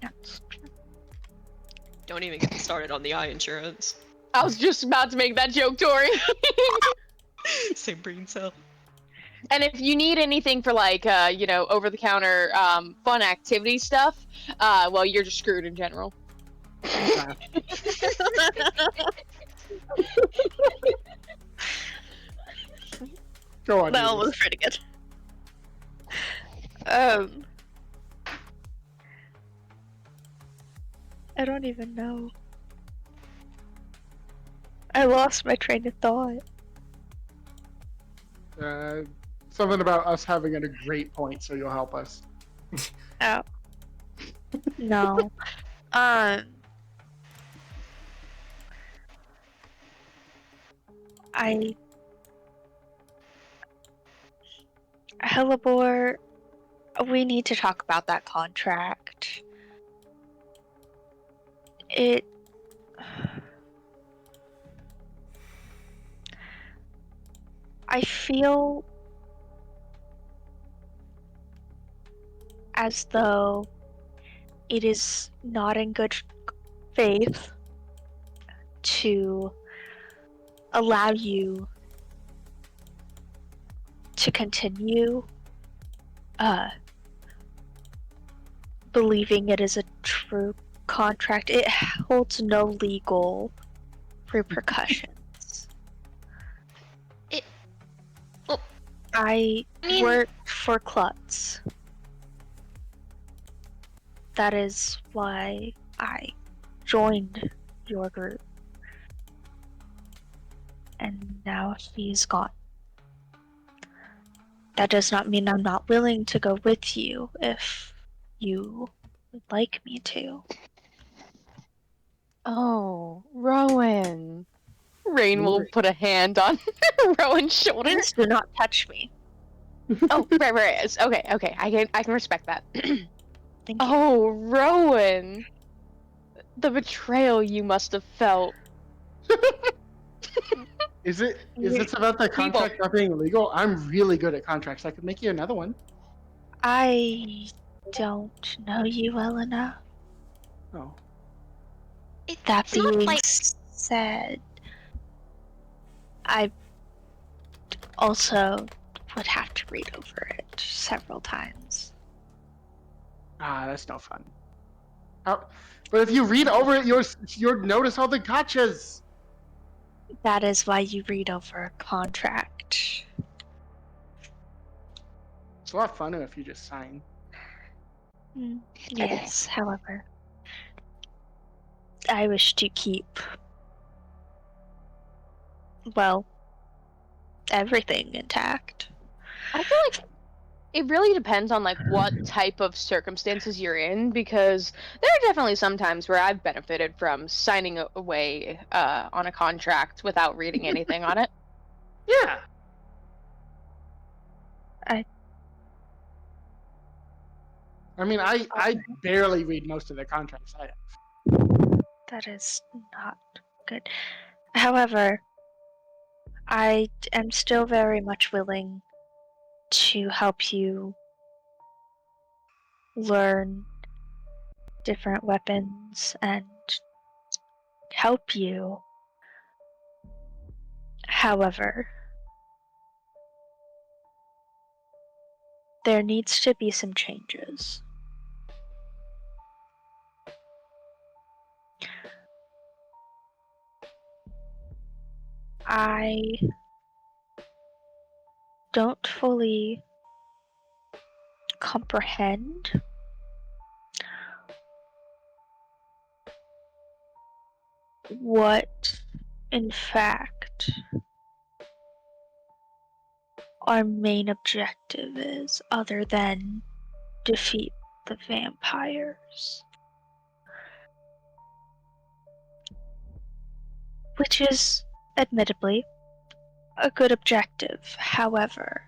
That's true. Don't even get me started on the eye insurance. I was just about to make that joke, Tori. Same brain cell. And if you need anything for like, over-the-counter fun activity stuff, well, you're just screwed in general. Go on. That one Azius. was pretty good. I don't even know. I lost my train of thought. Something about us having a great point, so you'll help us. Oh. No. Hellebore, we need to talk about that contract. I feel as though it is not in good faith to allow you to continue believing it is a true contract. It holds no legal repercussions. I work for Klutz. That is why I joined your group. And now she's gone. That does not mean I'm not willing to go with you if you would like me to. Oh, Rowan. Rain will put a hand on Rowan's shoulder. Please do not touch me. Oh, right. Okay. I can respect that. Thank you. Oh, Rowan. The betrayal you must have felt. Is this about the contract not being legal? I'm really good at contracts. I could make you another one. I don't know you well enough. Oh. That It's not being like said, I also would have to read over it several times. Ah, that's no fun. But if you read over it, you'll notice all the gotchas. That is why you read over a contract. It's a lot funner if you just sign. Yes, however, I wish to keep, well, everything intact. I feel like it really depends on like what type of circumstances you're in, because there are definitely some times where I've benefited from signing away on a contract without reading anything on it. Yeah. I mean, I barely read most of the contracts I have. That is not good. However, I am still very much willing to help you learn different weapons and help you. However, there needs to be some changes. I don't fully comprehend what, in fact, our main objective is, other than defeat the vampires. Which is, admittedly, a good objective. However,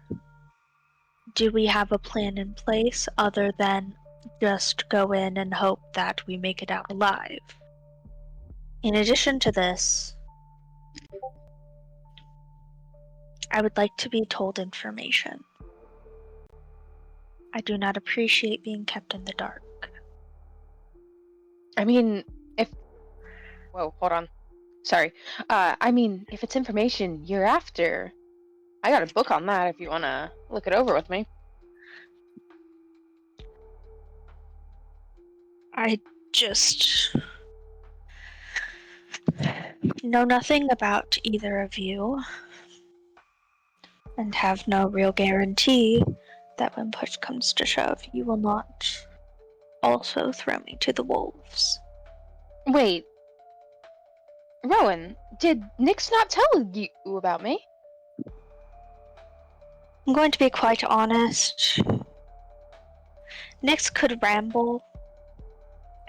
do we have a plan in place other than just go in and hope that we make it out alive? In addition to this, I would like to be told information. I do not appreciate being kept in the dark. I mean, whoa, hold on. Sorry. I mean, if it's information you're after, I got a book on that if you want to look it over with me. I just know nothing about either of you and have no real guarantee that when push comes to shove, you will not also throw me to the wolves. Wait. Rowan, did Nyx not tell you about me? I'm going to be quite honest. Nyx could ramble,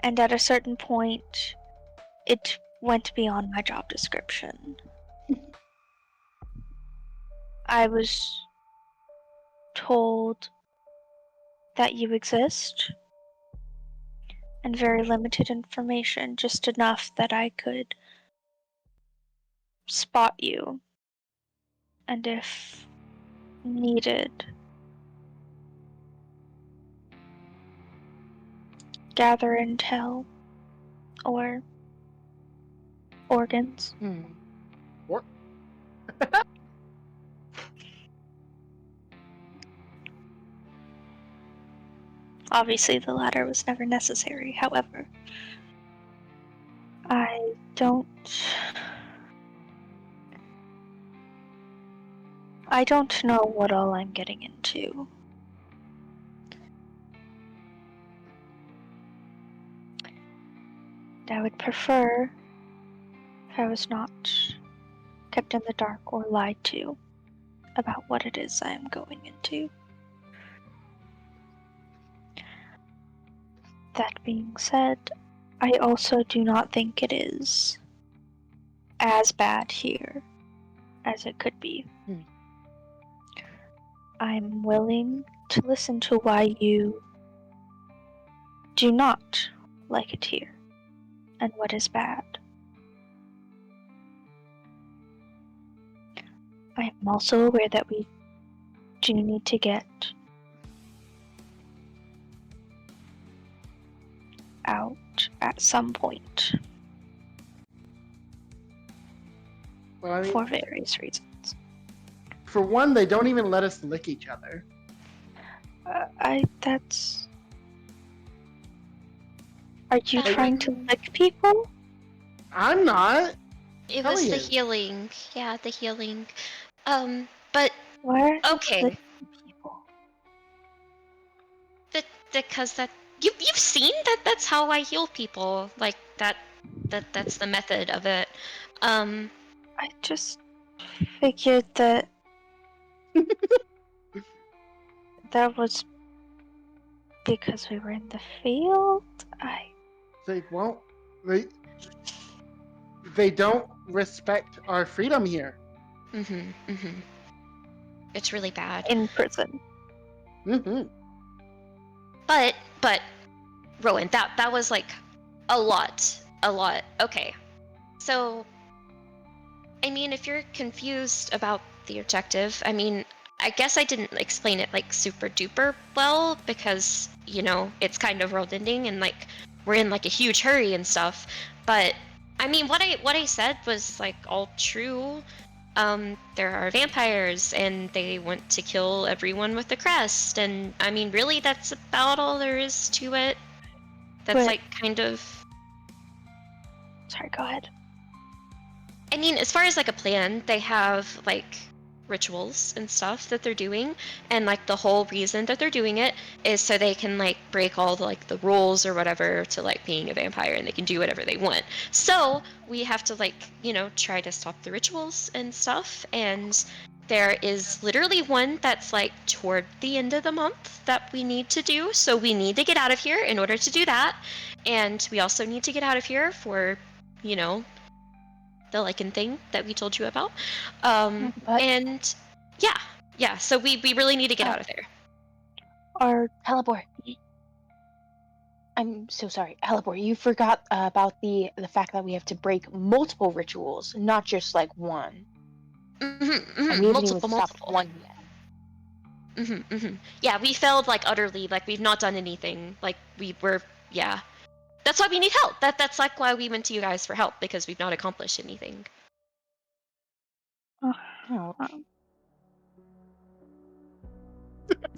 and at a certain point, it went beyond my job description. I was told that you exist, and very limited information, just enough that I could spot you, and if needed, gather intel or organs. What? Obviously, the latter was never necessary. However, I don't know what all I'm getting into. I would prefer if I was not kept in the dark or lied to about what it is I am going into. That being said, I also do not think it is as bad here as it could be. I'm willing to listen to why you do not like it here and what is bad. I am also aware that we do need to get out at some point Well, I mean, for various reasons. for one, they don't even let us lick each other. That's. Are you That trying to one- lick people? I'm not. It Hell was the yes. healing. Yeah, the healing. But Why are you okay. licking people? Because that you've seen that's how I heal people. Like that's the method of it. I just figured that that was because we were in the field. They won't. They don't respect our freedom here. It's really bad. In prison. But Rowan, that was like a lot. Okay. So I mean, if you're confused about the objective, I mean, I guess I didn't explain it like super duper well because, you know, it's kind of world ending and like we're in like a huge hurry and stuff. But I mean, what I said was like all true. There are vampires and they want to kill everyone with the crest, and I mean, really, that's about all there is to it. That's But- like kind of. Sorry, go ahead. I mean, as far as like a plan, they have like rituals and stuff that they're doing, and like the whole reason that they're doing it is so they can like break all the like the rules or whatever to like being a vampire, and they can do whatever they want. So we have to like, you know, try to stop the rituals and stuff, and there is literally one that's like toward the end of the month that we need to do, so we need to get out of here in order to do that, and we also need to get out of here for, you know, the lichen thing that we told you about. But- And yeah, so we really need to get out of there. Are Halibor, I'm so sorry. Halibor, you forgot about the fact that we have to break multiple rituals, not just like one. And we haven't even stopped one yet. Yeah, we failed like utterly. Like we've not done anything. Like we were, yeah. That's why we need help. That's like why we went to you guys for help, because we've not accomplished anything. Oh.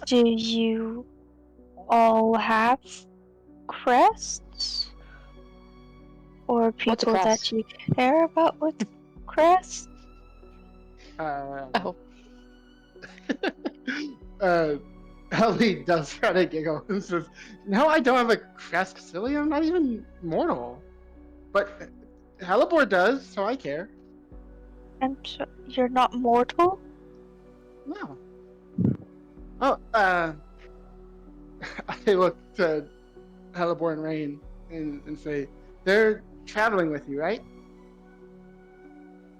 do you all have crests? Or What's a people that crest? you care about with crests? Oh. Ellie does try to giggle and says, "No, I don't have a crest, silly. I'm not even mortal. But Halibor does, so I care. And so you're not mortal? No. Oh, I look to Halibor and Rain and say, they're traveling with you, right?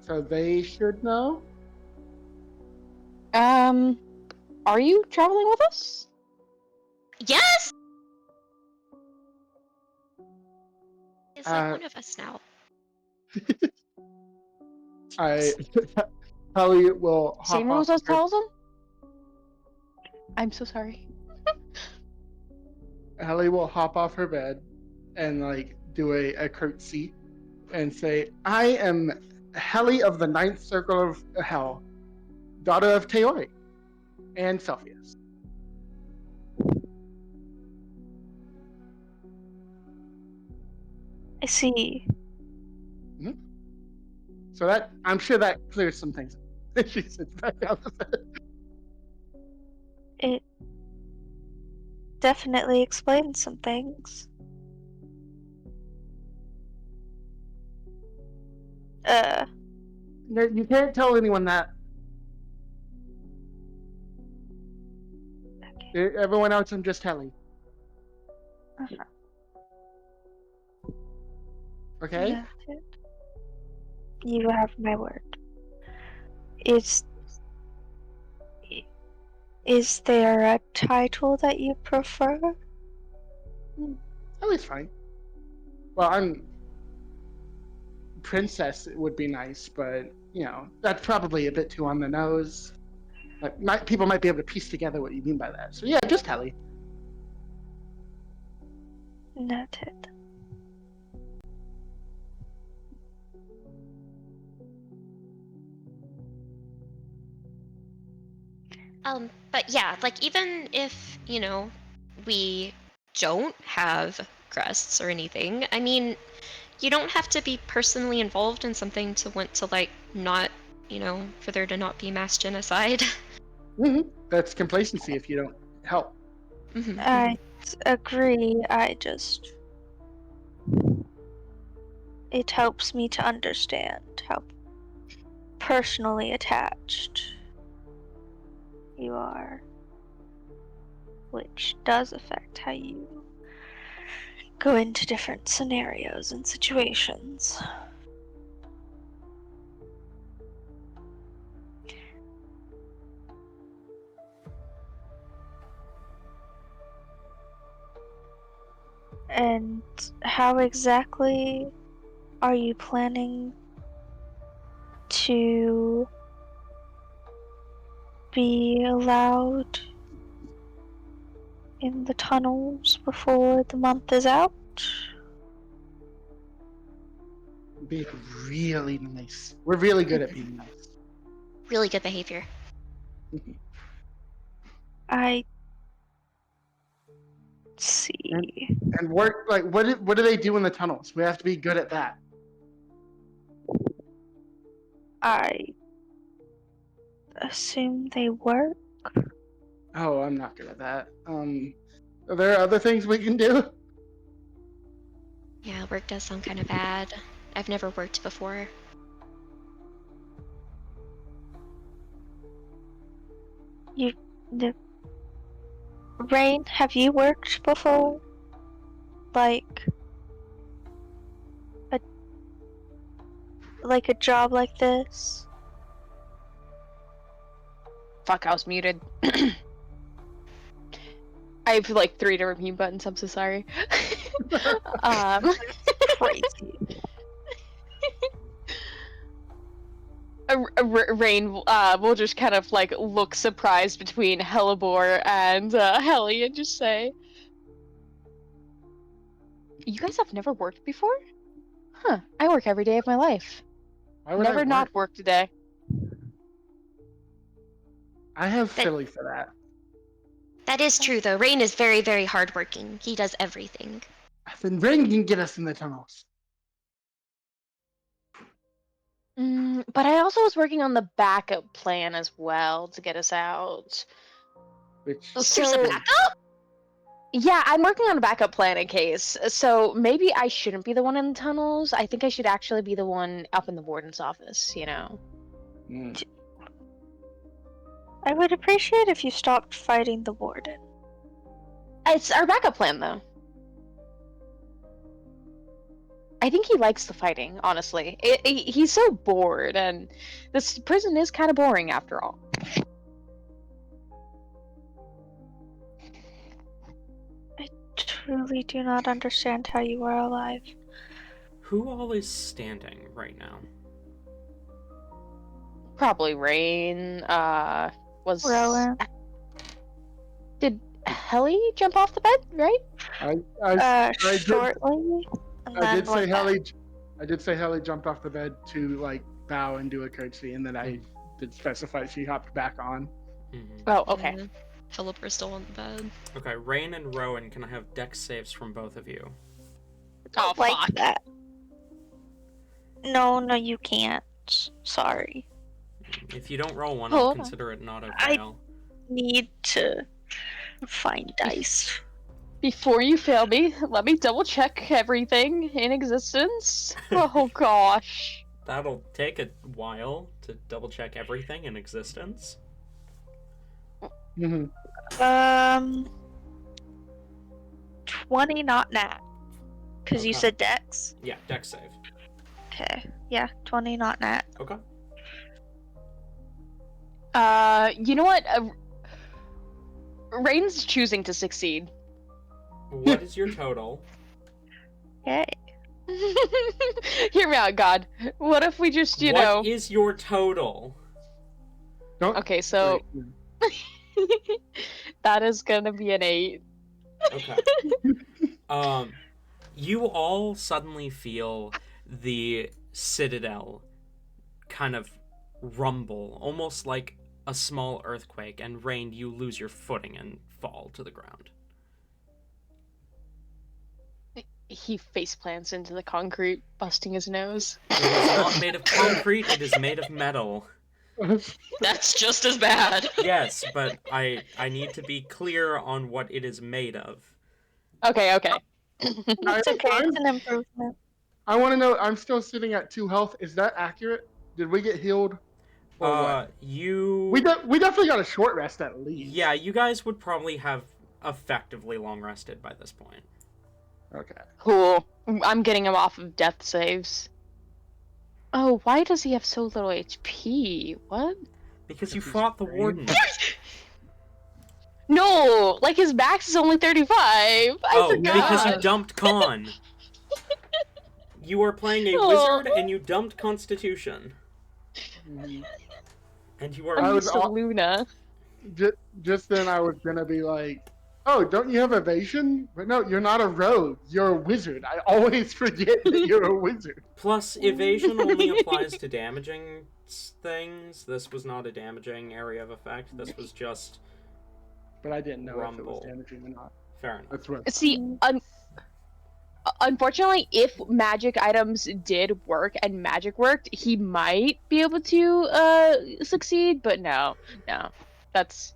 So they should know? Are you traveling with us? Yes. It's like Uh, one of us now. Hallie will hop Same rules off as her, tells them? I'm so sorry. Hallie will hop off her bed and like do a curtsy and say, I am Helly of the Ninth Circle of Hell, daughter of Teori and Celsius. I see. So that, I'm sure that clears some things up. She sits back on the bed. It definitely explains some things. No, you can't tell anyone that. Okay. Everyone else, I'm just Helly. Uh-huh. Okay. Noted. You have my word. Is there a title that you prefer? Oh, it's fine. Well, I'm princess. It would be nice, but that's probably a bit too on the nose. Like, people might be able to piece together what you mean by that. So yeah, just Helly. Noted. But yeah, like even if, we don't have crests or anything, I mean, you don't have to be personally involved in something to want to like not, for there to not be mass genocide. That's complacency if you don't help. Mhm. I agree. It helps me to understand how personally attached you are, which does affect how you go into different scenarios and situations. And how exactly are you planning to be allowed in the tunnels before the month is out? Be really nice. We're really good at being nice. Really good behavior. I see. And work like what do they do in the tunnels? We have to be good at that. I assume they work. Oh, I'm not good at that. Are there other things we can do? Yeah, work does sound kind of bad. I've never worked before. The Rain, have you worked before? Like a a job like this? Fuck, I was muted. I have like 3 different mute buttons. I'm so sorry. um, Crazy. Rain will just kind of like look surprised between Hellebore and Helly and just say, "You guys have never worked before? Huh? I work every day of my life. Why would I Never work? not worked a day." I have That- Philly for that. That is true, though. Rain is very, very hardworking. He does everything. Then Ring can get us in the tunnels. But I also was working on the backup plan as well to get us out. Which There's a So backup? yeah, I'm working on a backup plan in case. So maybe I shouldn't be the one in the tunnels. I think I should actually be the one up in the warden's office, mm, I would appreciate if you stopped fighting the warden. It's our backup plan, though. I think he likes the fighting, honestly. He's so bored, and this prison is kind of boring after all. I truly do not understand how you are alive. Who all is standing right now? Probably Rain, was... Rowan. Did Helly jump off the bed, right? I Shortly, and I then did say went back. Helly. I did say Helly jumped off the bed to like bow and do a curtsy, and then I did specify she hopped back on. Mhm. Oh, okay. Yeah. Philipper's still on the bed. Okay, Rain and Rowan, can I have dex saves from both of you? Oh, Like fuck. that. No, you can't. Sorry. If you don't roll one, I'll Hold on. consider it not a I- fail. Need to find dice. Before you fail me, let me double check everything in existence. Oh gosh. That'll take a while to double check everything in existence. Mm-hmm. 20 not nat. Because you Okay. said Dex. Yeah, dex save. Okay. Yeah, 20, not nat. Okay. You know what? Rain's choosing to succeed. What is your total? Yay. Hear me out, God. What if we just, What is your total? Don't. Okay, so that is gonna be an 8. Okay. You all suddenly feel the citadel kind of rumble, almost like a small earthquake, and Rain, you lose your footing and fall to the ground. He face plants into the concrete, busting his nose. It is not made of concrete, it is made of metal. That's just as bad. Yes, but I need to be clear on what it is made of. Okay. It's okay, it's an improvement. I want to know. I'm still sitting at 2 health. Is that accurate? Did we get healed? Or what? We definitely got a short rest at least. Yeah, you guys would probably have effectively long rested by this point. Okay. Cool. I'm getting him off of death saves. Oh, why does he have so little HP? What? Because you fought the warden. No, like his max is only 35. I forgot. Because you dumped con. You are playing a wizard and you dumped Constitution. Mhm. And you are... I'm I was used to all- Luna. Just then I was gonna be like, oh, don't you have evasion? But no, you're not a rogue. You're a wizard. I always forget that you're a wizard. Plus, evasion only applies to damaging things. This was not a damaging area of effect. This was just... But I didn't know if it was Rumble. damaging or not. Fair enough. That's right. See, unfortunately, if magic items did work and magic worked, he might be able to succeed. But no, that's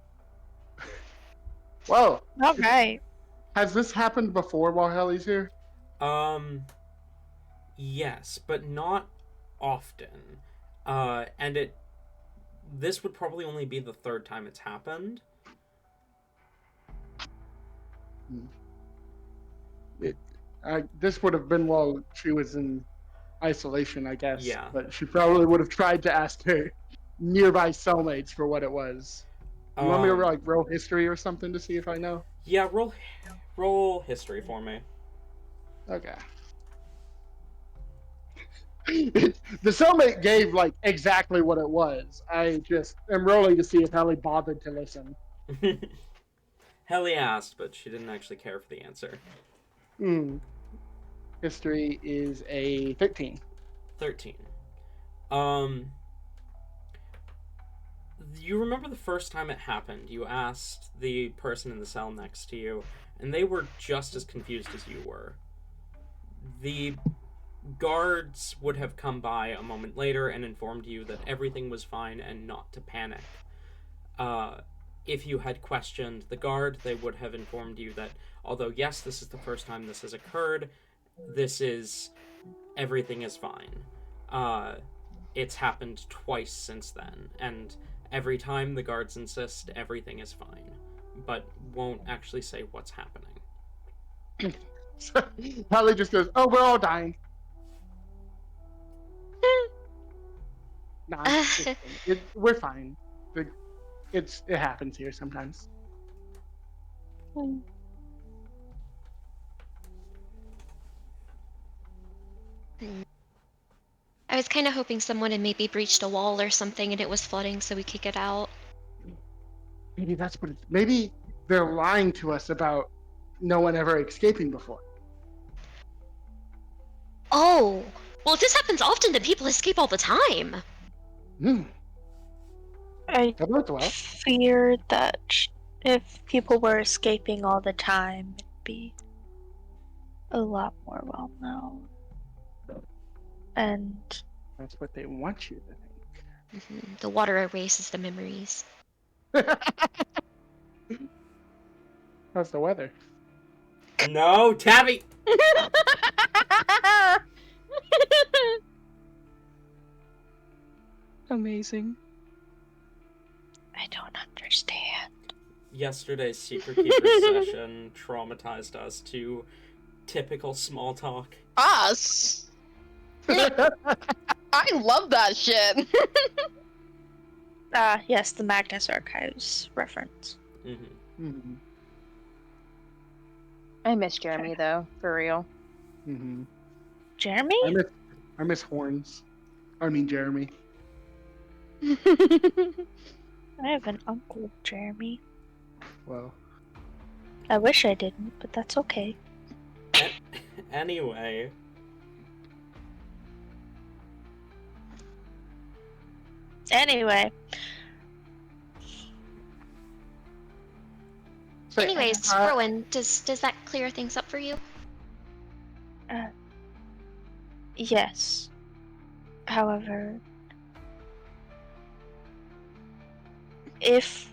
Whoa. Alright. Has this happened before while Helly's here? Yes, but not often. And this would probably only be the 3rd time it's happened. This would have been while she was in isolation, I guess. Yeah. But she probably would have tried to ask her nearby cellmates for what it was. You want me to like roll history or something to see if I know? Yeah, roll history for me. Okay. The cellmate gave like exactly what it was. I just am rolling to see if Helly bothered to listen. Helly asked, but she didn't actually care for the answer. History is a 13. 13. You remember the first time it happened, you asked the person in the cell next to you, and they were just as confused as you were. The guards would have come by a moment later and informed you that everything was fine and not to panic. If you had questioned the guard, they would have informed you that, although yes, this is the first time this has occurred, everything is fine. It's happened twice since then, and every time the guards insist everything is fine, but won't actually say what's happening. Helly just goes, "Oh, we're all dying." Nah, we're fine. It happens here sometimes. I was kind of hoping someone had maybe breached a wall or something and it was flooding so we could get out. Maybe that's what it's. Maybe they're lying to us about no one ever escaping before. Oh! Well, if this happens often, then people escape all the time. I That worked well. fear that if people were escaping all the time, it'd be a lot more well known. And That's what they want you to think. The water erases the memories. How's the weather? No, Tabby! amazing. I don't understand. Yesterday's Secret Keeper session traumatized us to Typical small talk. Us? I love that shit. Yes, the Magnus Archives reference. Mm-hmm. Mm-hmm. I miss Jeremy though, for real. Mm-hmm. Jeremy? I miss horns. I mean Jeremy. I have an uncle, Jeremy. Well, I wish I didn't, but that's okay. Anyway. Anyway, so, Anyways, Rowan, does that clear things up for you? yes. However, if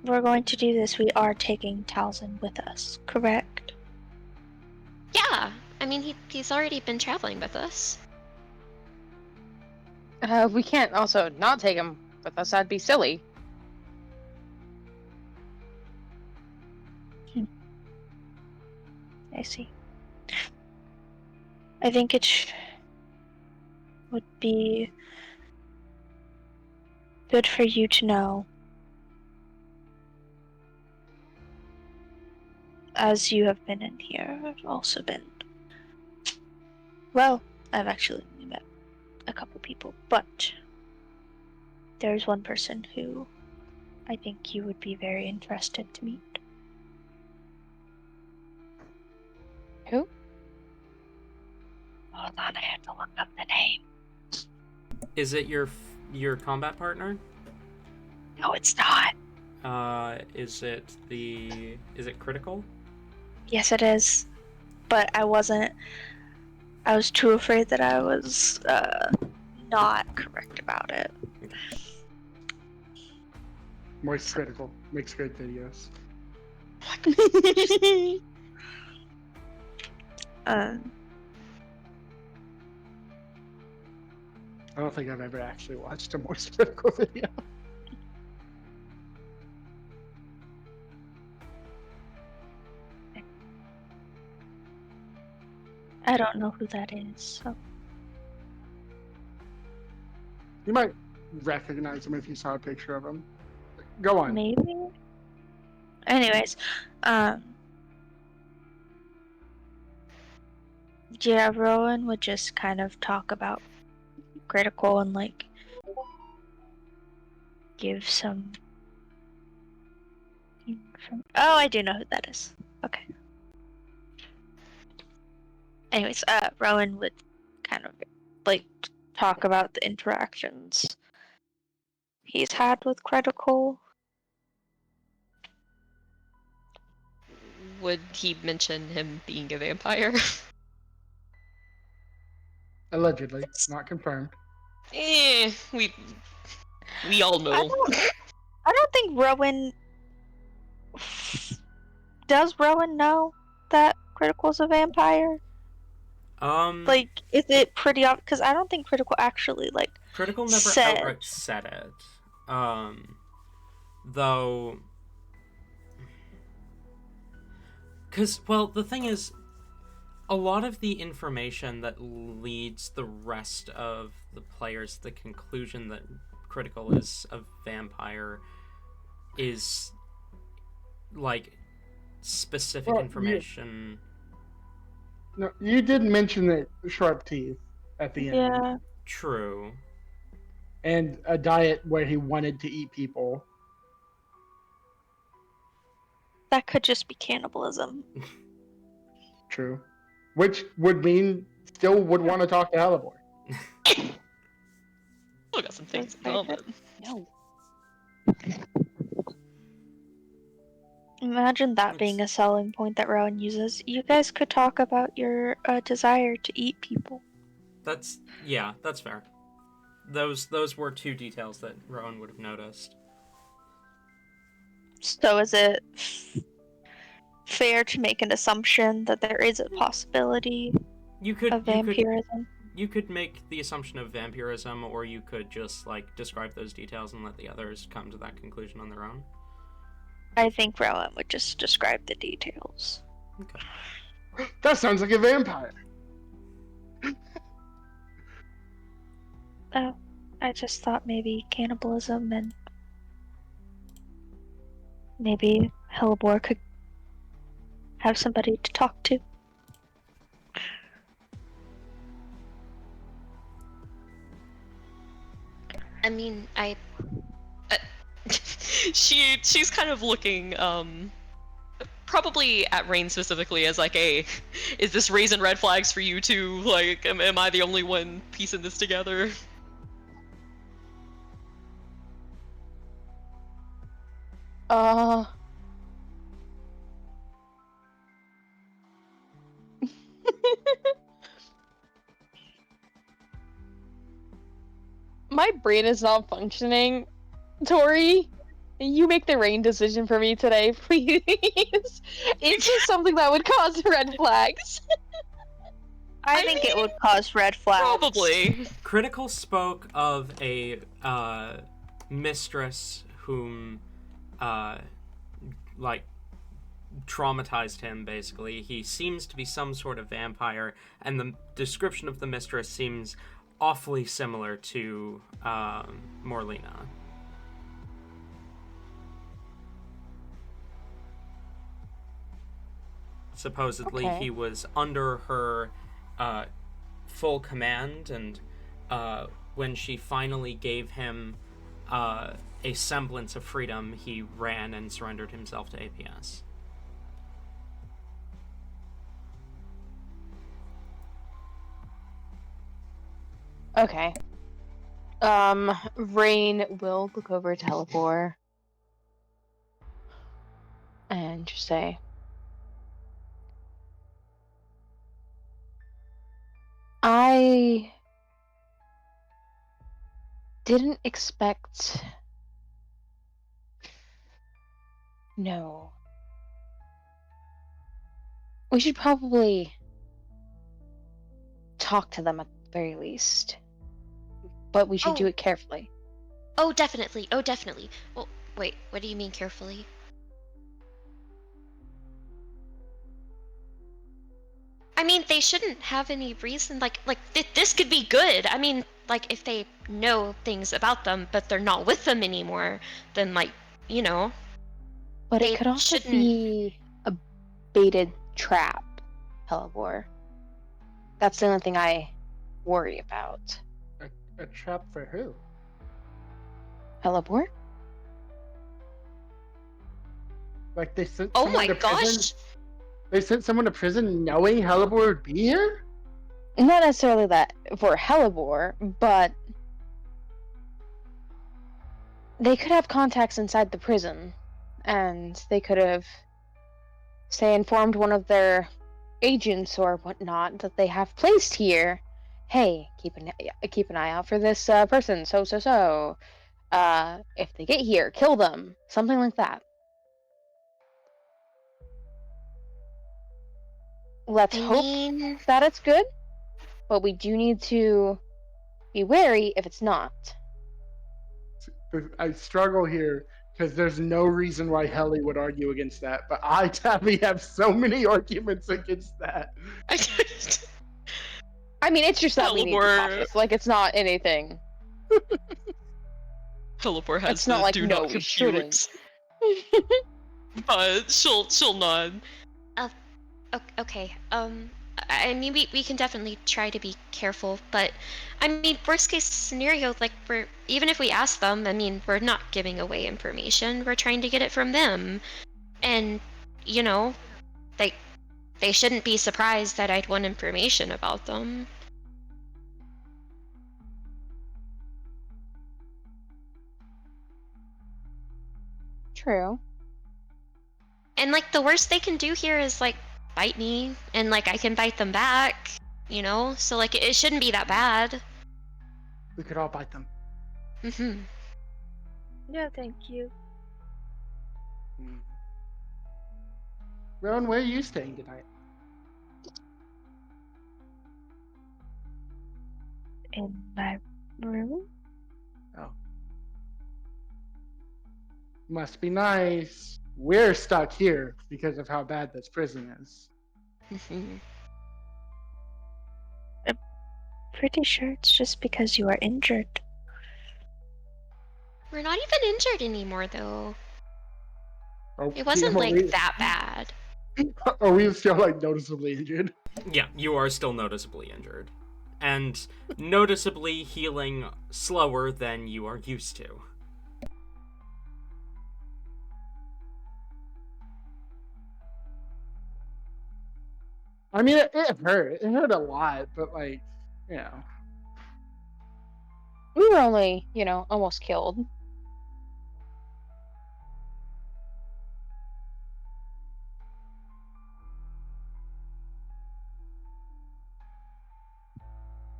we're going to do this, we are taking Talzin with us, correct? Yeah. I mean, he's already been traveling with us. We can't also not take him with us. That'd be silly. I see. I think it would be good for you to know, as you have been in here, I've also been. Well, I've actually only met a couple people, but there's one person who I think you would be very interested to meet. Who? Hold on, I have to look up the name. Is it your combat partner? No, it's not. Is it critical? Yes, it is. But I wasn't. I was too afraid that I was not correct about it. Moist Critical makes great videos. I don't think I've ever actually watched a Moist Critical video. I don't know who that is, so. You might recognize him if you saw a picture of him. Go on. Maybe? Anyways, yeah, Rowan would just kind of talk about critical and like give some Oh, I do know who that is. Okay. Anyways, Rowan would kind of like talk about the interactions he's had with critical. Would he mention him being a vampire? Allegedly, not confirmed. We all know. I don't think Rowan. Does Rowan know that Critical's a vampire? Like, is it pretty obvious? Because I don't think Critical actually, like, Critical never said... outright said it. Though... Because, well, the thing is, a lot of the information that leads the rest of the players to the conclusion that Critical is a vampire is, like, specific information... No, you did mention the sharp teeth at the end. Yeah. True. And a diet where he wanted to eat people. That could just be cannibalism. True. Which would mean still would want to talk to Halibor. We got some things in common. No. Imagine that being a selling point that Rowan uses. You guys could talk about your desire to eat people. That's fair. Those were two details that Rowan would have noticed. So is it fair to make an assumption that there is a possibility of vampirism? You could make the assumption of vampirism, or you could just, like, describe those details and let the others come to that conclusion on their own. I think Rowan would just describe the details. Okay. That sounds like a vampire. Oh, I just thought maybe cannibalism and maybe Hellebore could have somebody to talk to. I mean, I she's kind of looking probably at Rain specifically as like a, is this raising red flags for you too? Like, am I the only one piecing this together? My brain is not functioning. Tori, you make the rain decision for me today, please. It's just something that would cause red flags. I think it would cause red flags. Probably. Critical spoke of a mistress whom, like, traumatized him, basically. He seems to be some sort of vampire, and the description of the mistress seems awfully similar to Morlina. Supposedly Okay. he was under her full command, and when she finally gave him a semblance of freedom, he ran and surrendered himself to APS. Okay. Rain will look over to Hellebore and just say, I didn't expect. No. We should probably talk to them at the very least. But we should do Oh. it carefully. Oh, definitely. Oh, definitely. Well, wait. What do you mean carefully? I mean, they shouldn't have any reason. Like this could be good. I mean, like if they know things about them, but they're not with them anymore, then like, you know. But They it could also shouldn't- be a baited trap, Hellebore. That's the only thing I worry about. A trap for who? Hellebore? Like they sent Oh someone my to prison? gosh. They sent someone to prison knowing Hellebore would be here? Not necessarily that for Hellebore, but they could have contacts inside the prison, and they could have, say, informed one of their agents or whatnot that they have placed here. Hey, keep an eye out for this person. So. If they get here, kill them. Something like that. Let's hope that it's good, but we do need to be wary if it's not. I struggle here because there's no reason why Helly would argue against that, but I, Tabby, have so many arguments against that. I mean, it's just that we need to be Hellebore- cautious. Like, it's not anything. Hellebore has It's the not like, do no, not we compute, shouldn't. but she'll nod. Okay. I mean, we can definitely try to be careful, but I mean, worst case scenario, like even if we ask them, I mean, we're not giving away information. We're trying to get it from them, and you know, they shouldn't be surprised that I'd want information about them. True. And like the worst they can do here is like bite me, and like I can bite them back, you know? So like it shouldn't be that bad. We could all bite them. Mm-hmm. No, thank you. Rowan, where are you staying tonight? In my room? Oh. Must be nice. We're stuck here because of how bad this prison is. Mhm. Pretty sure it's just because you are injured. We're not even injured anymore, though. Oh, It wasn't are like that bad. are we still like noticeably injured? Yeah, you are still noticeably injured. And noticeably healing slower than you are used to. I mean, it hurt. It hurt a lot, but like, you know. We were only, almost killed.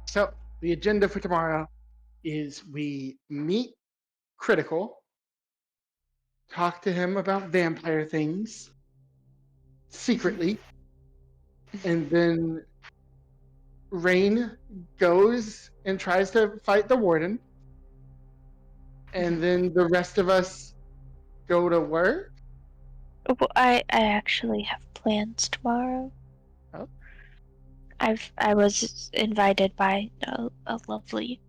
So the agenda for tomorrow is we meet Critical, talk to him about vampire things secretly, and then Rain goes and tries to fight the warden, and then the rest of us go to work. Well, I actually have plans tomorrow. Oh. I was invited by a lovely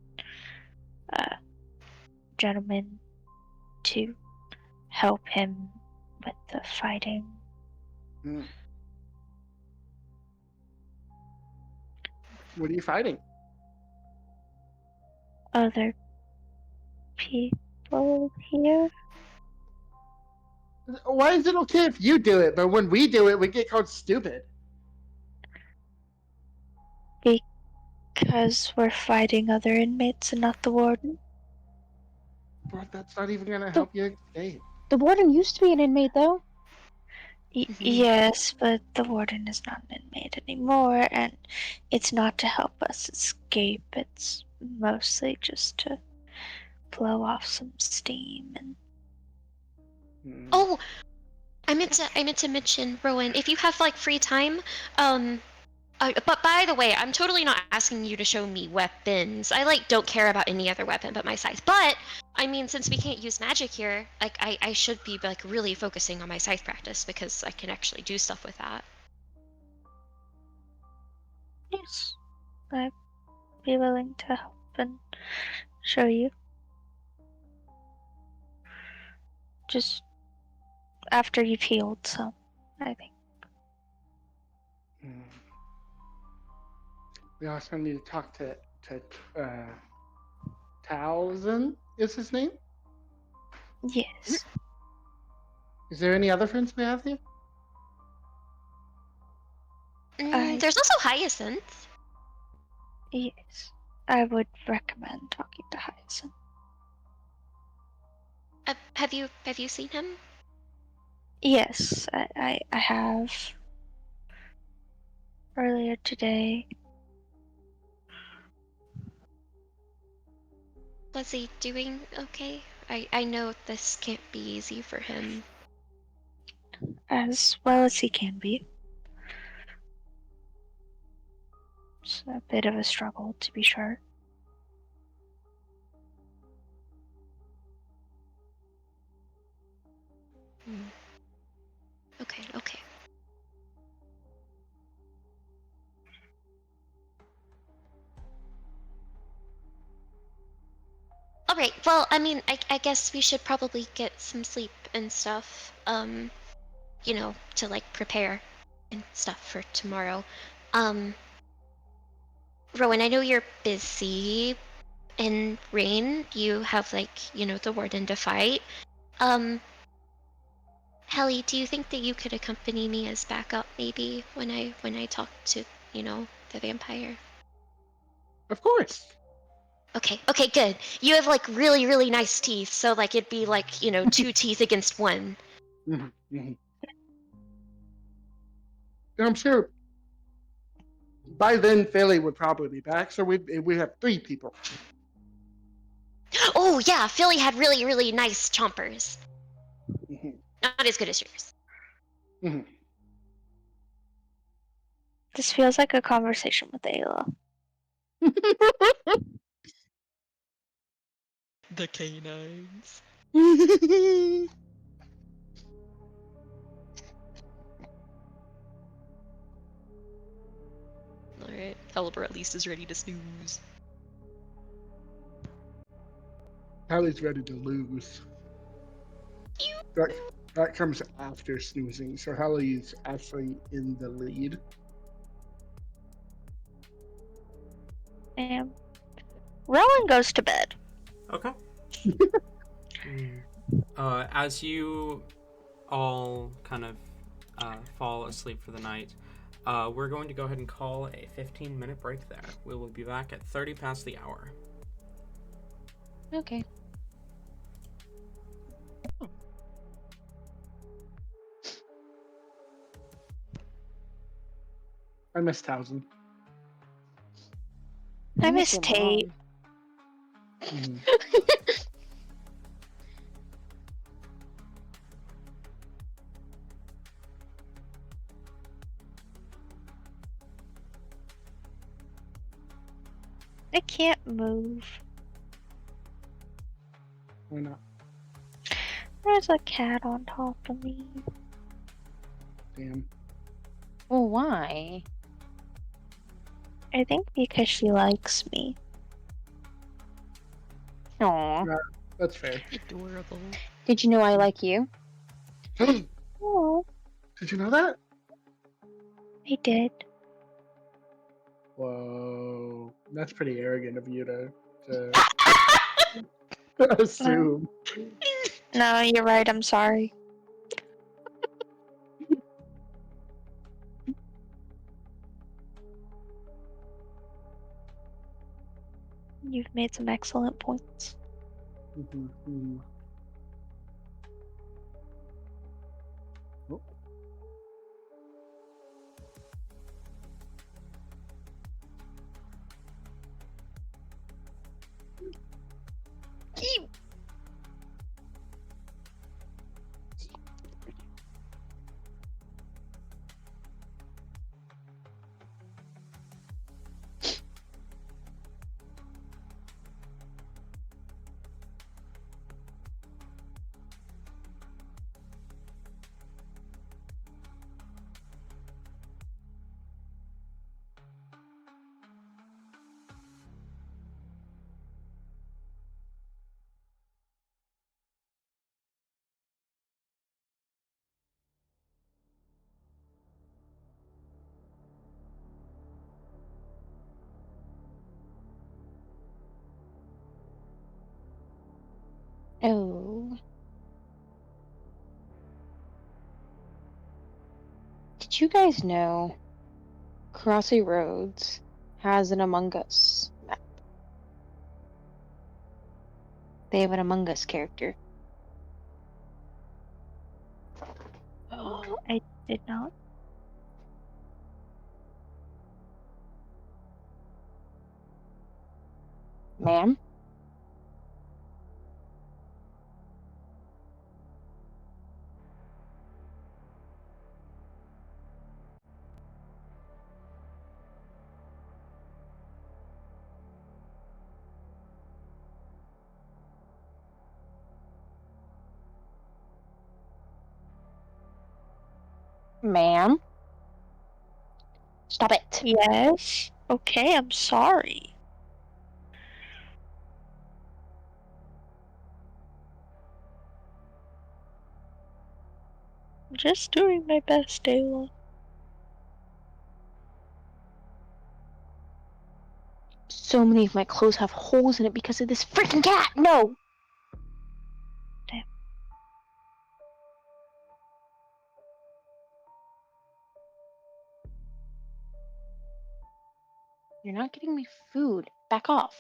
gentleman to help him with the fighting. Hmm. What are you fighting? Other people here. Why is it okay if you do it, but when we do it, we get called stupid? Because we're fighting other inmates and not the warden. But that's not even gonna The- help you escape. The warden used to be an inmate, though. Yes, but the warden is not an inmate anymore, and it's not to help us escape. It's mostly just to blow off some steam and. Hmm. Oh, I meant to mention, Rowan, if you have like free time, but by the way, I'm totally not asking you to show me weapons. I like don't care about any other weapon but my scythe. But I mean, since we can't use magic here, like I should be like really focusing on my scythe practice because I can actually do stuff with that. Yes, I'd be willing to help and show you. Just after you've healed some, I think. Hmm. We also need to talk to Towson is his name. Yes, Is there any other friends we have here? I There's also Hyacinth. yes, I would recommend talking to Hyacinth. Have you seen him? Yes, I have earlier today. Was he doing okay? I know this can't be easy for him. As well as he can be. It's a bit of a struggle, to be sure. Okay. All right. Well, I mean, I guess we should probably get some sleep and stuff. To like prepare and stuff for tomorrow. Um, Rowan, I know you're busy in Rain. You have the warden to fight. Helly, do you think that you could accompany me as backup maybe when I talk to, the vampire? Of course. Okay, good. You have like really, really nice teeth, so like it'd be like, two teeth against one. Mhm, mhm. And I'm sure by then Philly would probably be back, so we have 3 people. Oh yeah, Philly had really, really nice chompers. Mhm, Not as good as yours. mhm. This feels like a conversation with Ayla. The canines. Alright, Helper at least is ready to snooze. Hallie's ready to lose. That comes after snoozing, so Hallie's actually in the lead. And Rowan goes to bed. Okay. As you all kind of fall asleep for the night, we're going to go ahead and call a 15-minute break there. We will be back at 30 past the hour. Okay. I miss Towson. I miss your Tate. mom. I can't move. Why not? There's a cat on top of me. Damn. Well, why? I think because she likes me. Aw. That's fair. Adorable. Did you know I like you? Did Oh, you know that? I did. Whoa. That's pretty arrogant of you to assume. No, you're right. I'm sorry. You've made some excellent points. Mhm, mhm. Oh. Oh. Did you guys know Crossy Roads has an Among Us map? They have an Among Us character. Oh, I did not. Ma'am? Ma'am? Stop it. Yes. Okay, I'm sorry. I'm just doing my best, Ayla. So many of my clothes have holes in it because of this freaking cat! No! Damn. You're not getting me food. Back off.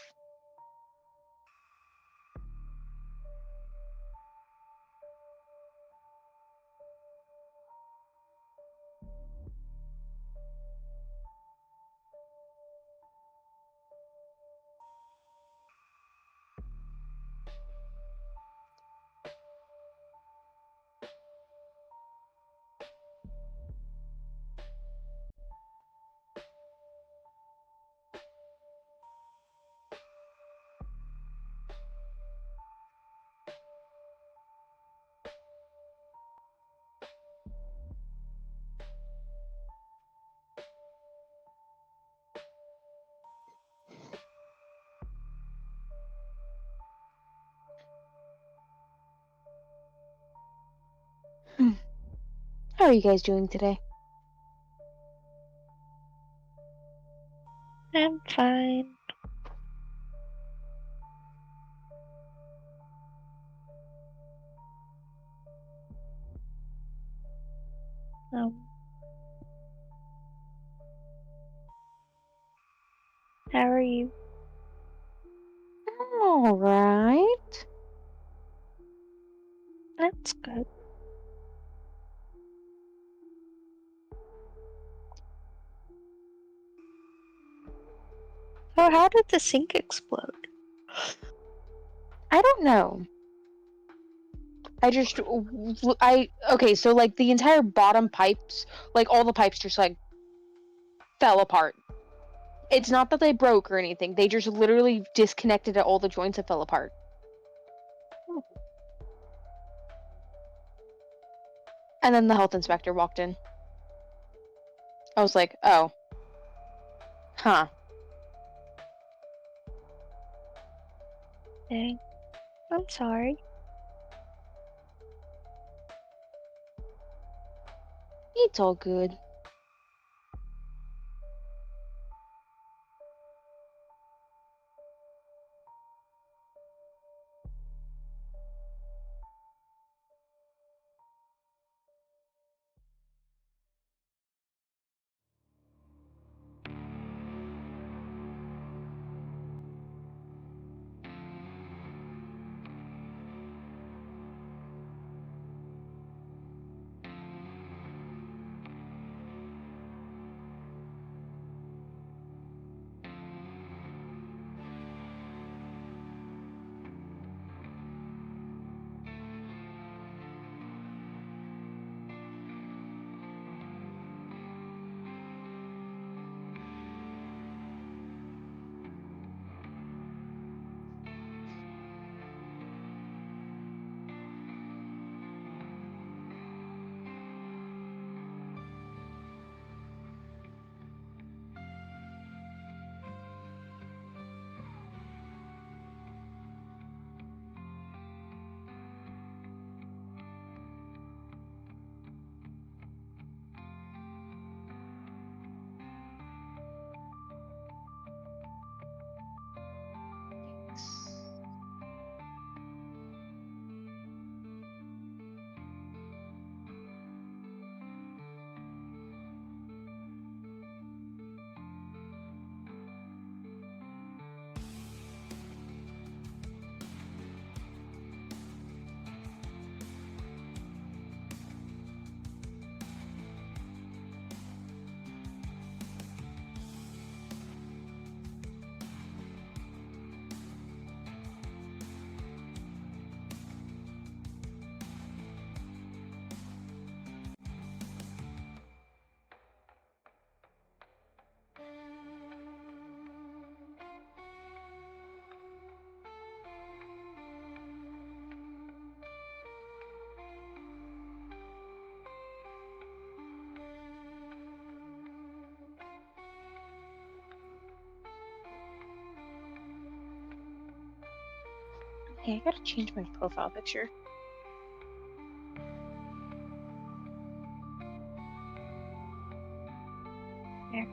How are you guys doing today? I'm fine. Um, how are you? All right. That's good. So how did the sink explode? I don't know. Okay, so like the entire bottom pipes, like all the pipes just like fell apart. It's not that they broke or anything. They just literally disconnected at all the joints and fell apart. And then the health inspector walked in. I was like, oh. Huh. Dang. I'm sorry. It's all good. Hey, I gotta change my profile picture. There.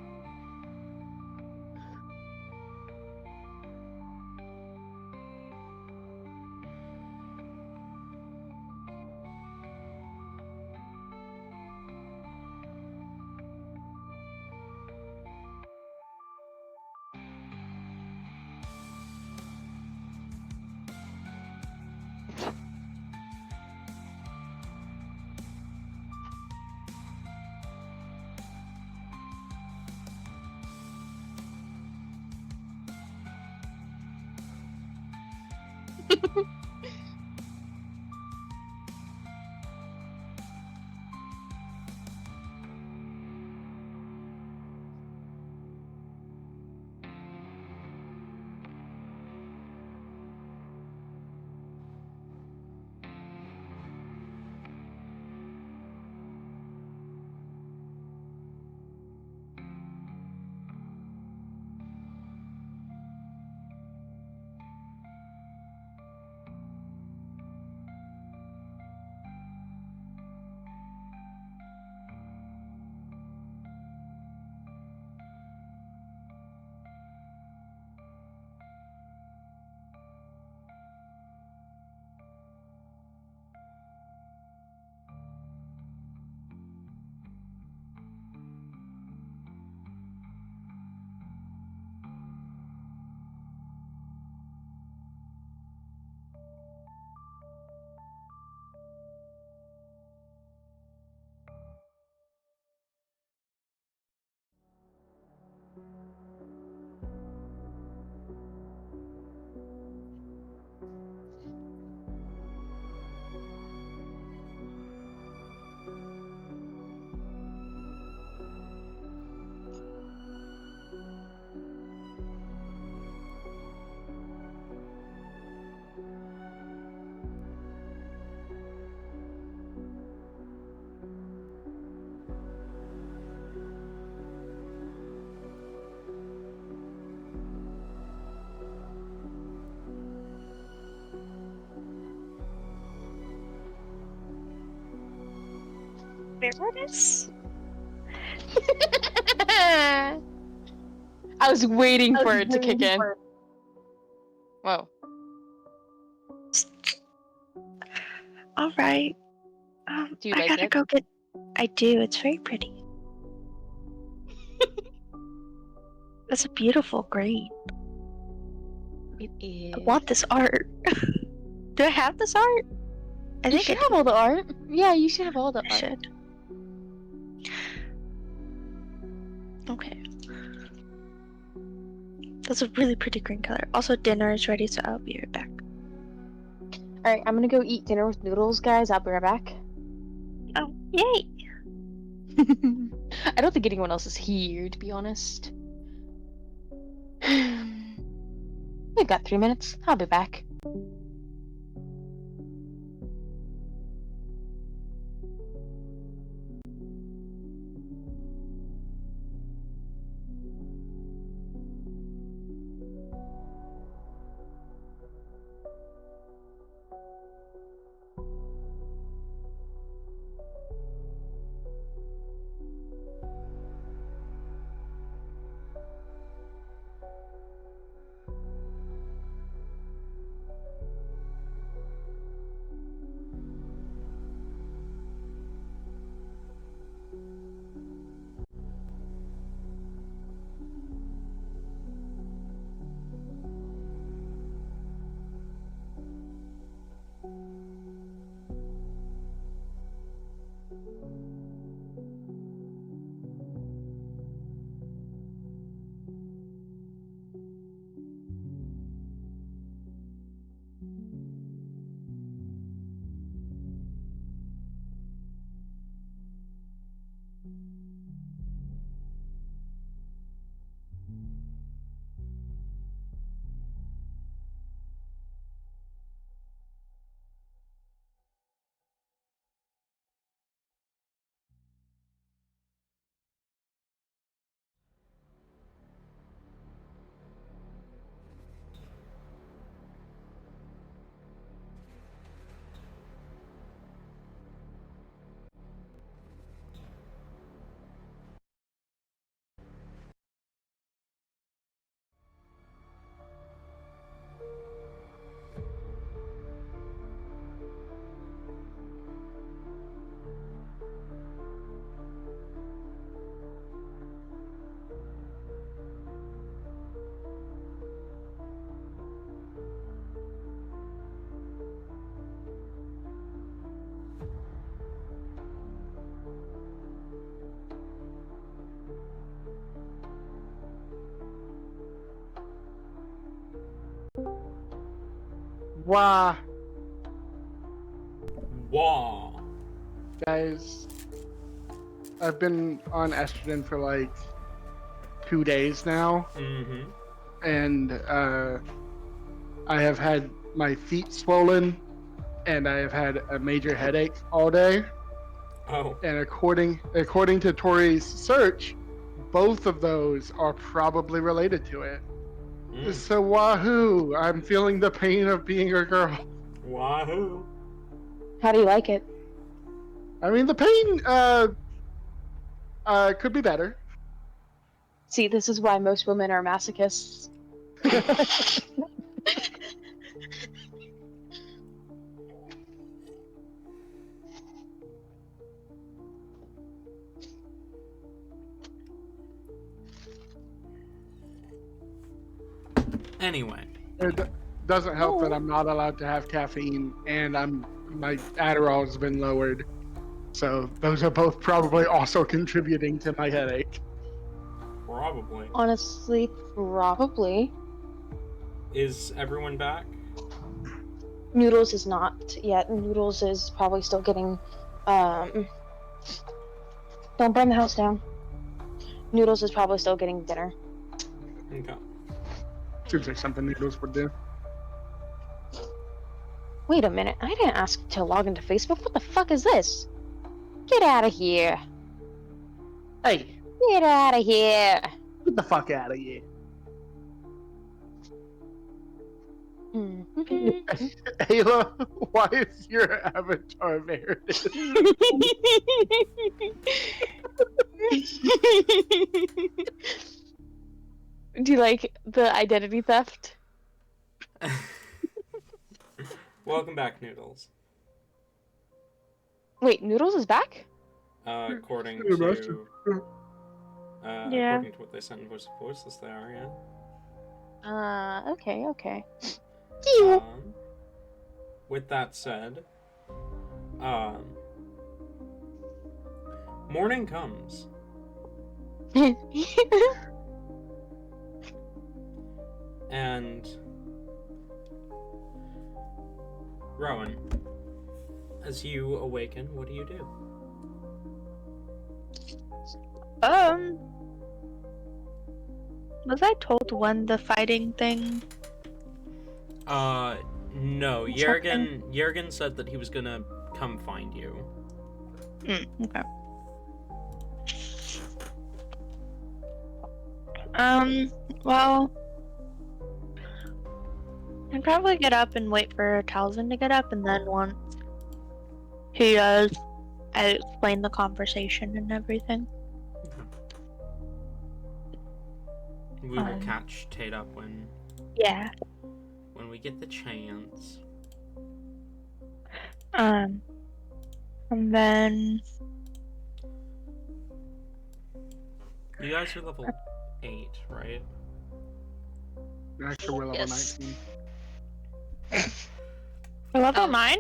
Meredith? I was waiting for it to kick in. Whoa. Alright. Do you I like gotta it? go get. I do, it's very pretty. It's a beautiful green. It is. I want this art. Do I have this art? I You think I should have all the art. Yeah, you should have all the I art. should. Okay. That's a really pretty green color. Also, dinner is ready, so I'll be right back. Alright, I'm gonna go eat dinner with noodles, guys. I'll be right back. Oh, yay! I don't think anyone else is here, to be honest. We've got 3 minutes. I'll be back. Wow, Wah. guys, I've been on estrogen for like 2 days now, Mm-hmm. and I have had my feet swollen, and I have had a major headache all day. Oh. And according to Tori's search, both of those are probably related to it. Mm. So wahoo! I'm feeling the pain of being a girl. Wahoo. How do you like it? I mean, the pain could be better. See, this is why most women are masochists. Anyway. It doesn't help that I'm not allowed to have caffeine, and my Adderall has been lowered. So those are both probably also contributing to my headache. Probably. Honestly, probably. Is everyone back? Noodles is not yet. Noodles is probably still getting, don't burn the house down. Noodles is probably still getting dinner. Okay. Seems like something Noodles would do. Wait a minute, I didn't ask to log into Facebook. What the fuck is this? Get out of here. Hey, Get out of here. get the fuck out of here. Ayla, why is your avatar Meredith? Do you like the identity theft? Welcome back, Noodles. Wait, Noodles is back? According Yeah, to Yeah. according to what they sent in voiceless, they are, yeah. Okay. With that said, morning comes. And Rowan, as you awaken, what do you do? Was I told when the fighting thing? No. Something? Jurgen said that he was gonna come find you. Okay. Well, I'd probably get up and wait for Talzin to get up, and then once he does, I explain the conversation and everything. We will catch Tate up when we get the chance. And then You guys are level 8, right? Actually, we're level Yes. 19. we're level Oh. 9.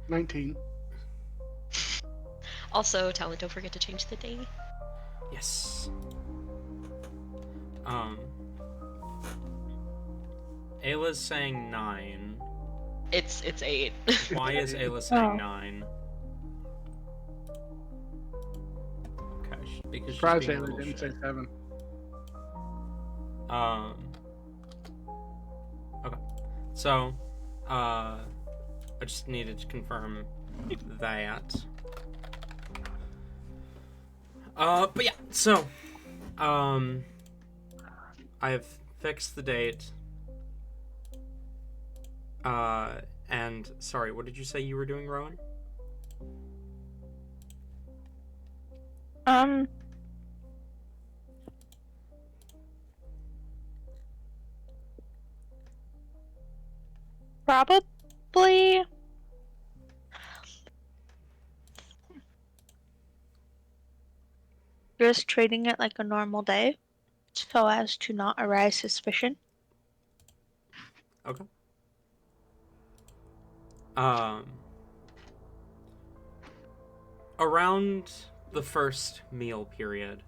19. Also, Talon, don't forget to change the day. Yes. Ayla's saying 9. It's 8. Why is Ayla saying Oh. 9? Okay, because she's Surprised being a Ayla little didn't say shit. 7. Okay. So, I just needed to confirm that. But yeah, so, I've fixed the date. And, sorry, what did you say you were doing, Rowan? Probably just treating it like a normal day so as to not arise suspicion. Okay. Around the first meal period,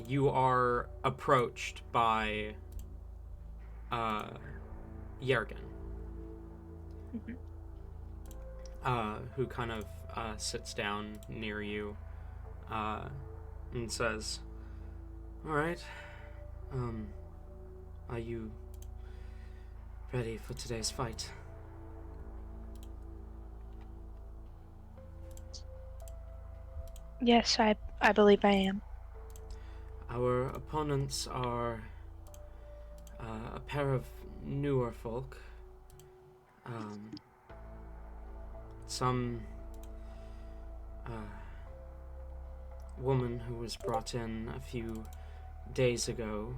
you are approached by Yergin, who kind of sits down near you and says, "All right, are you ready for today's fight?" Yes, I believe I am. Our opponents are a pair of newer folk. Some woman who was brought in a few days ago,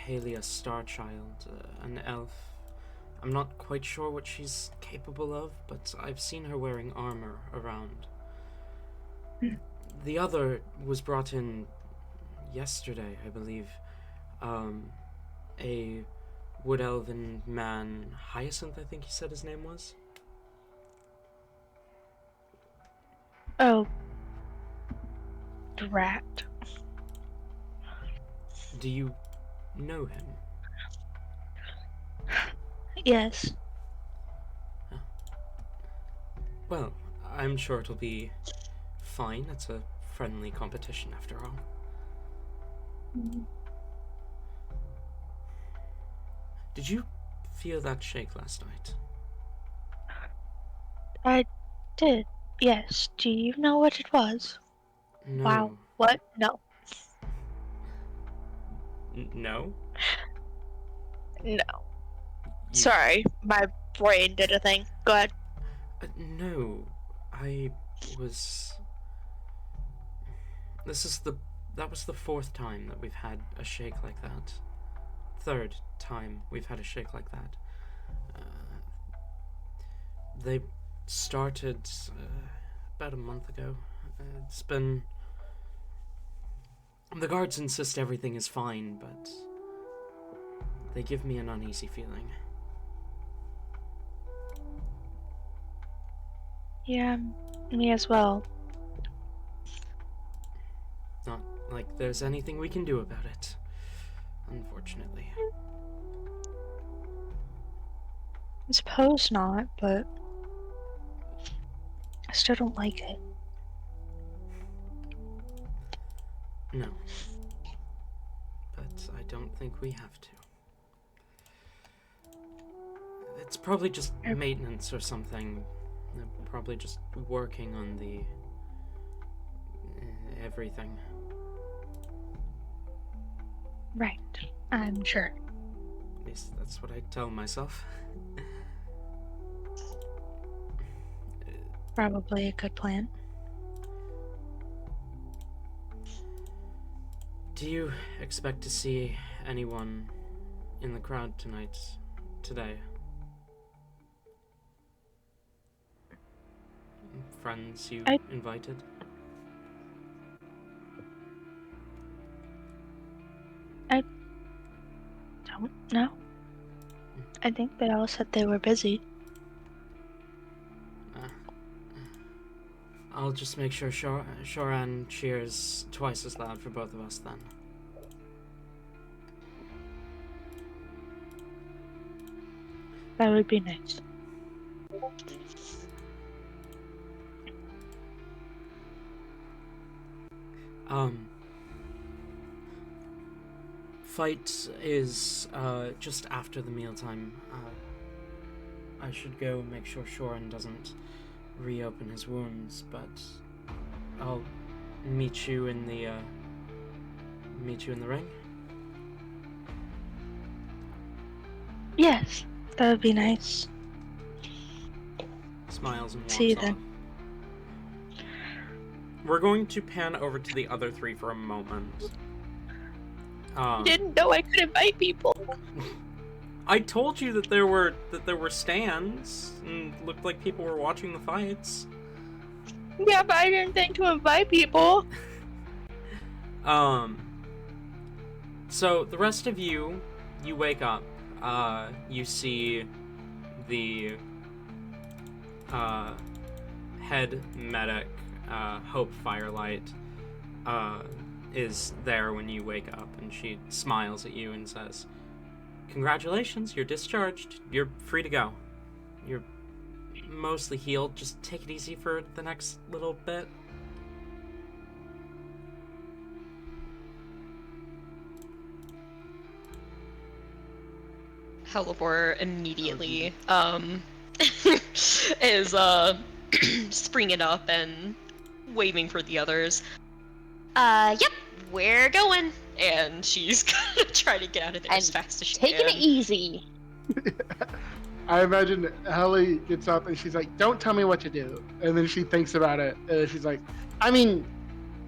Halia Starchild, an elf. I'm not quite sure what she's capable of, but I've seen her wearing armor around. The other was brought in yesterday, I believe. A wood elven man, Hyacinth, I think he said his name was. Oh, drat. Do you know him? Yes. Well, I'm sure it'll be fine. It's a friendly competition after all. Did you feel that shake last night? I did. Yes. Do you know what it was? No. Wow. What? No. No? No. You- Sorry, my brain did a thing. Go ahead. No. I was... That was the 4th time that we've had a shake like that. 3rd time we've had a shake like that. They started about a month ago. It's been... The guards insist everything is fine, but they give me an uneasy feeling. Yeah, me as well. Not like there's anything we can do about it, unfortunately. I suppose not, but I still don't like it. No. But I don't think we have to. It's probably just maintenance or something. They're probably just working on the... everything. Right, I'm sure. At least that's what I tell myself. Probably a good plan. Do you expect to see anyone in the crowd today? Friends you invited? I don't know. I think they all said they were busy. I'll just make sure Shoran cheers twice as loud for both of us then. That would be nice. Fight is just after the mealtime. I should go make sure Shoran doesn't reopen his wounds, but I'll meet you in the ring. Yes, that would be nice. Smiles and walks See you off. then. We're going to pan over to the other 3 for a moment. Didn't know I could invite people. I told you that there were stands and looked like people were watching the fights. Yeah, but I didn't think to invite people. So the rest of you wake up. You see the head medic, Hope Firelight, is there when you wake up, and she smiles at you and says, "Congratulations, you're discharged. You're free to go. You're mostly healed. Just take it easy for the next little bit." Heliport immediately is springing up and waving for the others. Yep, we're going. And she's gonna try to get out of there as fast as she can. Taking it easy. I imagine Helly gets up and she's like, "Don't tell me what to do." And then she thinks about it, and she's like, "I mean,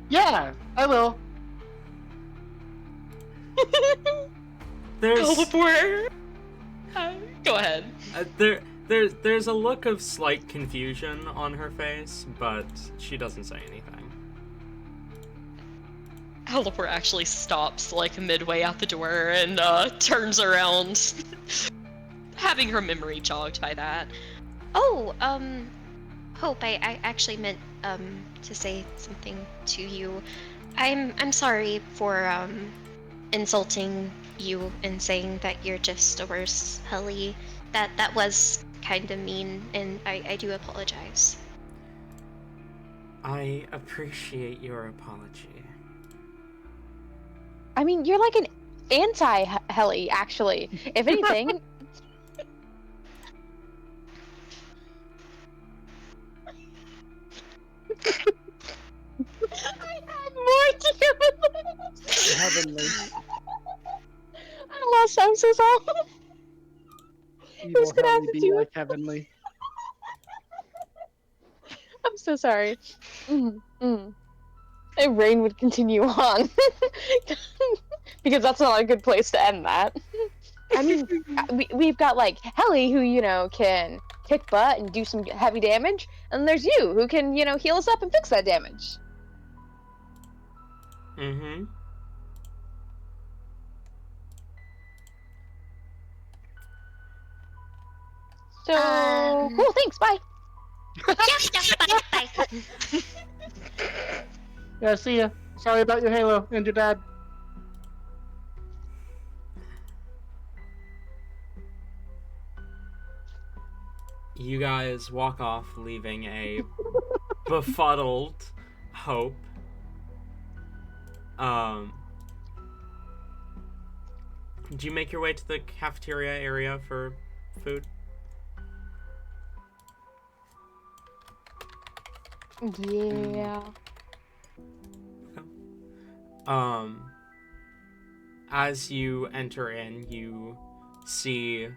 yeah, I will." There's Heliport. Go ahead. there's a look of slight confusion on her face, but she doesn't say anything. Heliport actually stops like midway out the door and turns around, having her memory jogged by that. Oh, Hope, I actually meant to say something to you. I'm sorry for insulting you and saying that you're just a worse Helly. That was kind of mean, and I do apologize. I appreciate your apology. I mean, you're like an anti-Helly, actually. If anything... I had more to do with this. Heavenly. last time, so sorry. Evil gonna have Helly to be do like it? heavenly. I'm so sorry. And Rain would continue on. Because that's not a good place to end that. I mean, we've got like Helly, who, can kick butt and do some heavy damage, and there's you, who can, heal us up and fix that damage. Mm-hmm. So, cool, thanks, bye. Bye. Yeah, see ya. Sorry about your Halo and your dad. You guys walk off, leaving a befuddled Hope. Do you make your way to the cafeteria area for food? Yeah. As you enter in, you see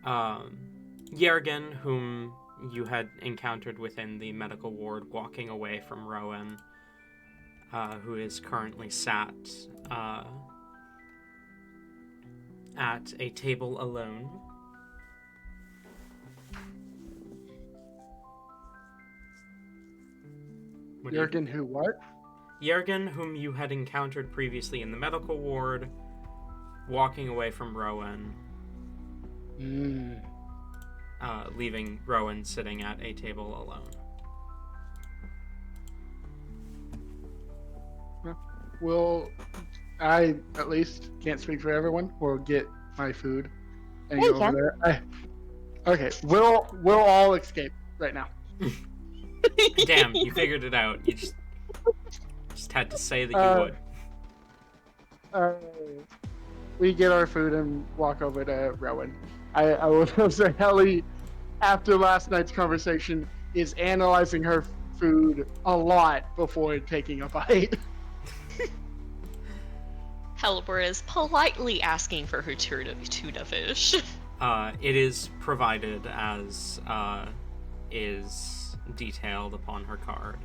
Yergin, whom you had encountered within the medical ward, walking away from Rowan, who is currently sat at a table alone. Jurgen, who what? Yergin, whom you had encountered previously in the medical ward, walking away from Rowan, leaving Rowan sitting at a table alone. Will I, at least, can't speak for everyone, will get my food and Yeah, go you over there. Okay, we'll all escape right now. Damn, you figured it out. You just had to say that you would. We get our food and walk over to Rowan. I will say Helly, after last night's conversation, is analyzing her food a lot before taking a bite. Helibor is politely asking for her tuna fish. It is provided as is detailed upon her card.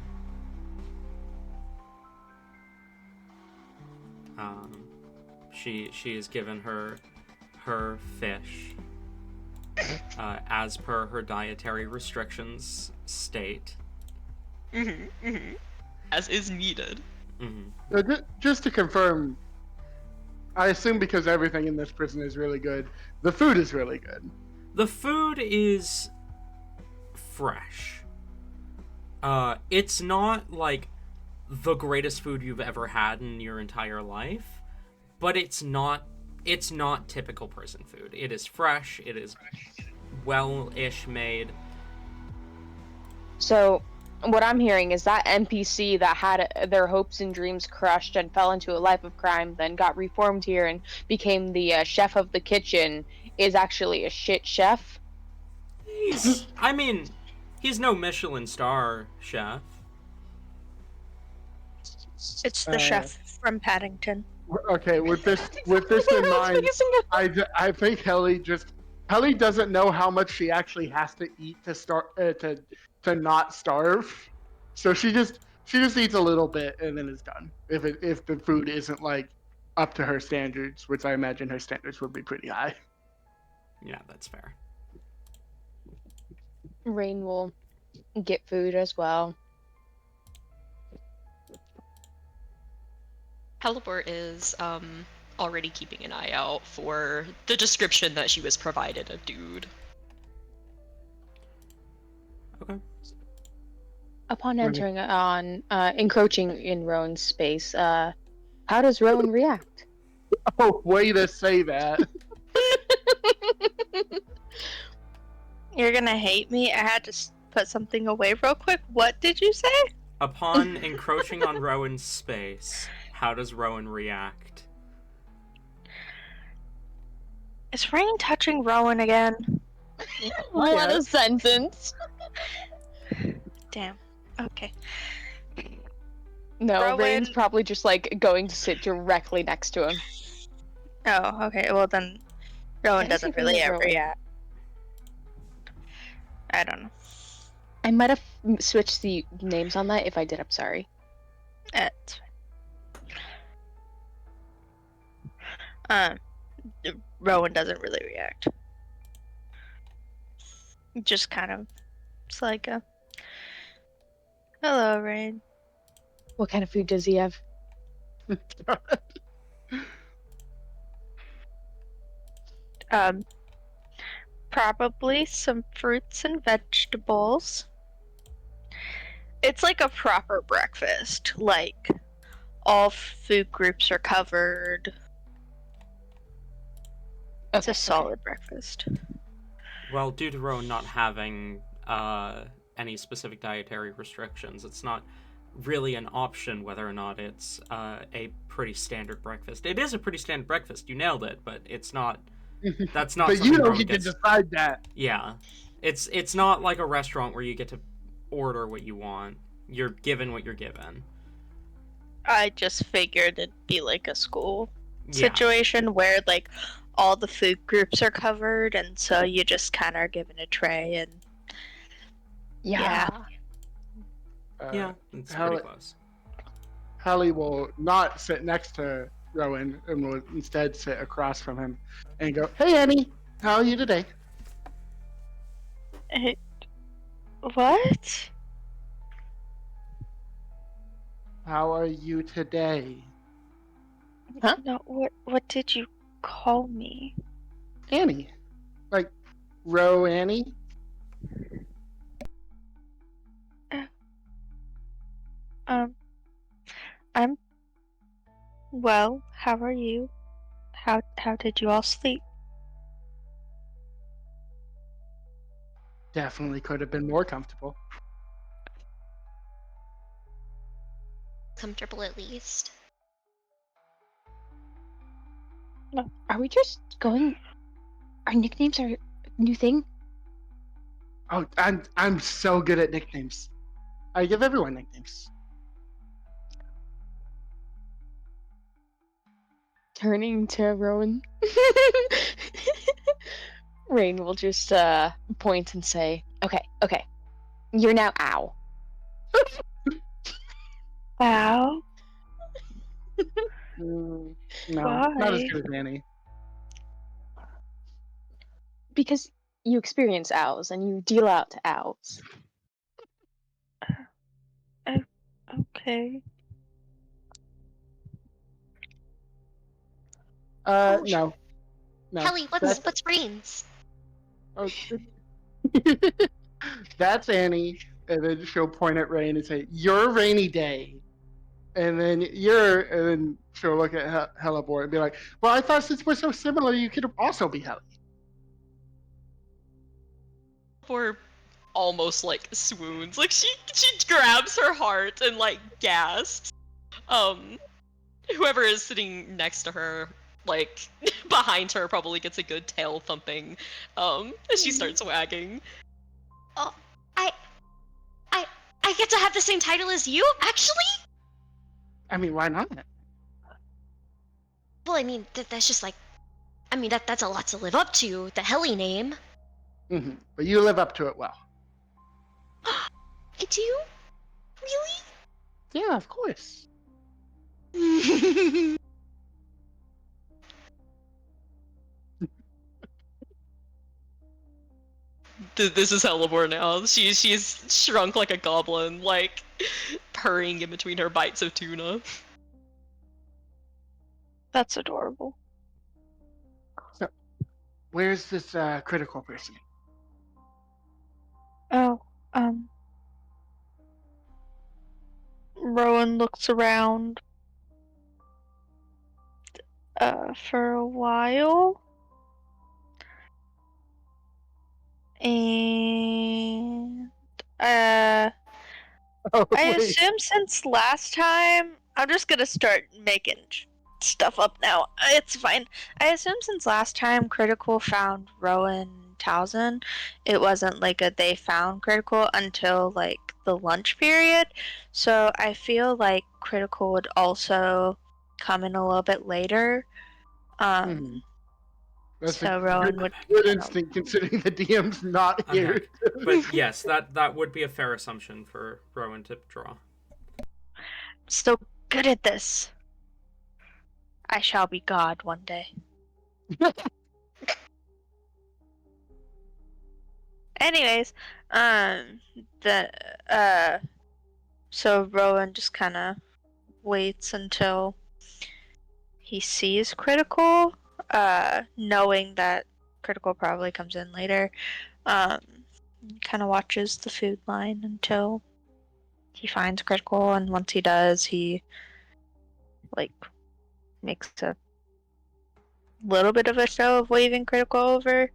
She is given her fish as per her dietary restrictions state. As is needed. Just to confirm, I assume because everything in this prison is really good, the food is really good. The food is fresh. It's not like the greatest food you've ever had in your entire life, but it's not typical prison food. It is fresh, it is well-ish made. So, what I'm hearing is that NPC that had their hopes and dreams crushed and fell into a life of crime, then got reformed here and became the chef of the kitchen, is actually a shit chef. He's no Michelin star chef. It's the chef from Paddington. Okay, with this in mind, I think Helly doesn't know how much she actually has to eat to not starve, so she just eats a little bit and then is done. If the food isn't like up to her standards, which I imagine her standards would be pretty high. Yeah, that's fair. Rain will get food as well. Helibor is already keeping an eye out for the description that she was provided of Dude. Okay. Upon entering encroaching in Rowan's space, how does Rowan react? Oh, way to say that. You're gonna hate me. I had to put something away real quick. What did you say? Upon encroaching on Rowan's space, how does Rowan react? Is Rain touching Rowan again? What a sentence! Damn. Okay. No, Rowan- Rain's probably just like going to sit directly next to him. Oh, okay. Well then, Rowan That is doesn't the thing really with ever Rowan. react. I don't know. I might have switched the names on that. If I did, I'm sorry. It's fine. Rowan doesn't really react. Just kind of, it's like a, hello, Rain. What kind of food does he have? Probably some fruits and vegetables. It's like a proper breakfast. Like, all food groups are covered. It's a solid breakfast. Well, due to Rowan not having any specific dietary restrictions, it's not really an option whether or not it's a pretty standard breakfast. It is a pretty standard breakfast. You nailed it, but it's not. That's not. But something you don't Rowan get to gets. decide that. Yeah, it's not like a restaurant where you get to order what you want. You're given what you're given. I just figured it'd be like a school Yeah. situation where, like, all the food groups are covered, and so you just kind of are given a tray and Yeah. Yeah, it's Hallie, pretty close. Hallie will not sit next to Rowan and will instead sit across from him and go, "Hey, Annie, how are you today?" What? How are you today? Huh? No, what did you call me? Annie. Like, Ro Annie? I'm well. How are you? How did you all sleep? Definitely could have been more comfortable. Comfortable at least. Are we just going? Our nicknames are a new thing? Oh, I'm so good at nicknames. I give everyone nicknames. Turning to Rowan. Rain will just point and say, okay. You're now Ow. Wow. No, Why? not as good as Annie. Because you experience owls and you deal out to owls. Okay. No. Helly, what's Rain's? Oh, that's Annie, and then she'll point at Rain and say, "Your rainy day," and then and then she'll look at Hellebore and be like, "Well, I thought since we're so similar, you could also be Helly." Or almost like swoons. Like she grabs her heart and like gasps. Whoever is sitting next to her, like behind her, probably gets a good tail thumping. As she starts wagging. Oh, I get to have the same title as you, actually? I mean, why not? Well, I mean, that's just like, I mean, that's a lot to live up to, the Helly name. Mm-hmm. But you live up to it well. I do? Really? Yeah, of course. This is Hellebore now. She's shrunk like a goblin, like purring in between her bites of tuna. That's adorable. So, where's this critical person? Oh, Rowan looks around for a while. And Oh, I wait. assume since last time, I'm just gonna start making stuff up now. It's fine. I assume since last time Critical found Rowan Towson, it wasn't like a they found Critical until like the lunch period. So I feel like Critical would also come in a little bit later. Mhm. That's So a Rowan would. good instinct considering the DM's not I'm here. back. But yes, that would be a fair assumption for Rowan to draw. So good at this. I shall be God one day. Anyways, the so Rowan just kind of waits until he sees Critical, knowing that Critical probably comes in later. Kind of watches the food line until he finds Critical, and once he does, he like makes a little bit of a show of waving Critical over,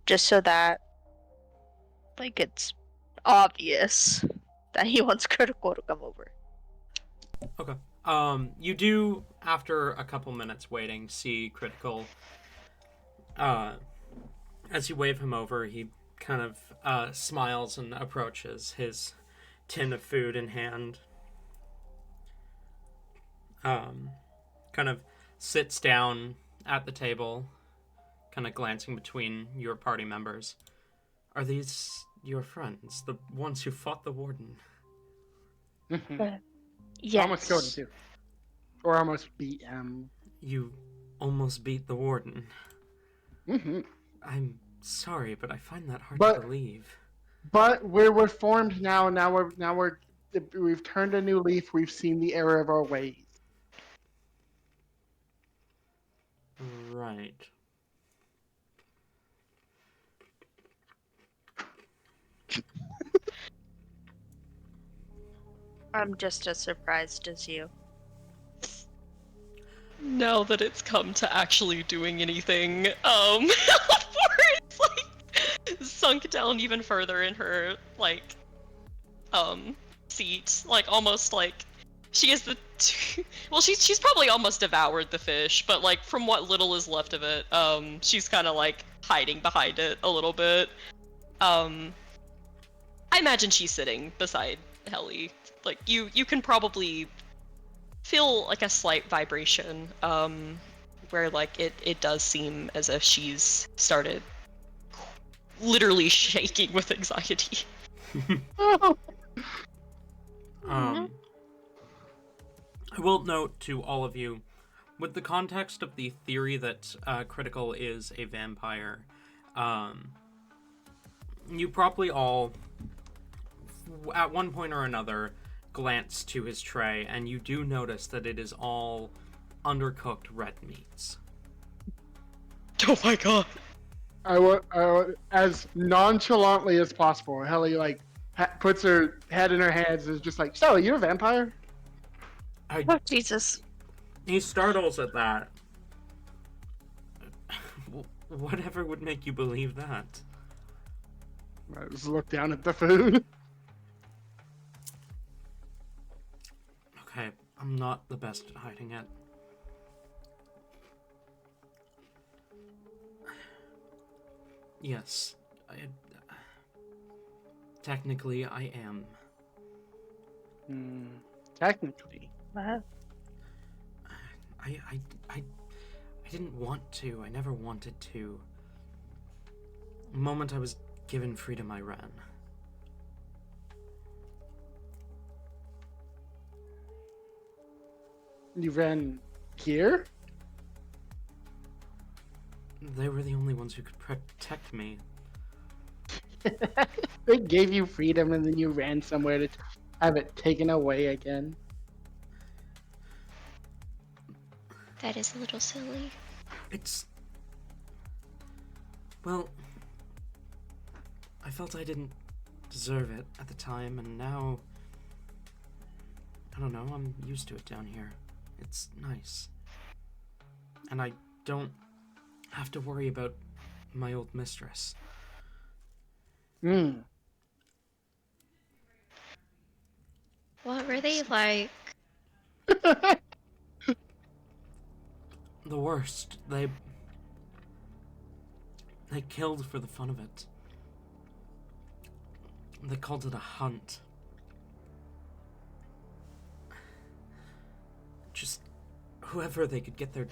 just so that like it's obvious that he wants Critical to come over. Okay. You do, after a couple minutes waiting, see Critical. As you wave him over, he kind of smiles and approaches, his tin of food in hand. Kind of sits down at the table, kind of glancing between your party members. Are these your friends, the ones who fought the warden? Yes. Almost killed him too. Or almost beat him. You almost beat the warden. Mm-hmm. I'm sorry, but I find that hard But- to believe. But we're reformed now. We've turned a new leaf. We've seen the error of our ways. Right. I'm just as surprised as you. Now that it's come to actually doing anything, Laura's like sunk down even further in her seat, like almost like she is the well, she's probably almost devoured the fish, but like from what little is left of it, she's kind of like hiding behind it a little bit. I imagine she's sitting beside Helly. Like you can probably feel like a slight vibration, where like it does seem as if she's started literally shaking with anxiety. I will note to all of you, with the context of the theory that Critical is a vampire, you probably all, at one point or another, glance to his tray, and you do notice that it is all undercooked red meats. Oh my god. I would, as nonchalantly as possible. Helly like puts her head in her hands and is just like, "So you're a vampire?" Oh Jesus! He startles at that. Whatever would make you believe that? I just look down at the food. Okay, I'm not the best at hiding it. Yes, technically I am. Technically. Wow. I didn't want to. I never wanted to. The moment I was given freedom, I ran. You ran here? They were the only ones who could protect me. They gave you freedom and then you ran somewhere to have it taken away again. That is a little silly. It's... Well... I felt I didn't deserve it at the time, and now... I don't know, I'm used to it down here. It's nice. And I don't have to worry about my old mistress. What were they like? The worst. They killed for the fun of it. They called it a hunt. Just whoever they could get their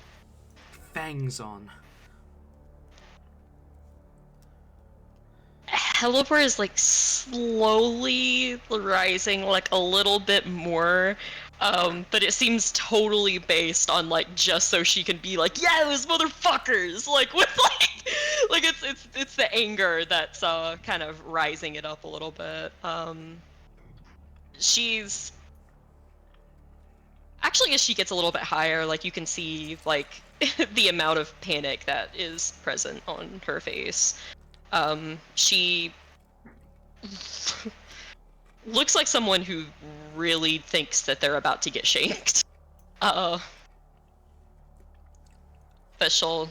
fangs on. Heliport is like slowly rising like a little bit more, but it seems totally based on like just so she can be like, yeah, those motherfuckers, like with like it's the anger that's kind of rising it up a little bit. She's actually, as she gets a little bit higher, like you can see like the amount of panic that is present on her face. She looks like someone who really thinks that they're about to get shanked. But she'll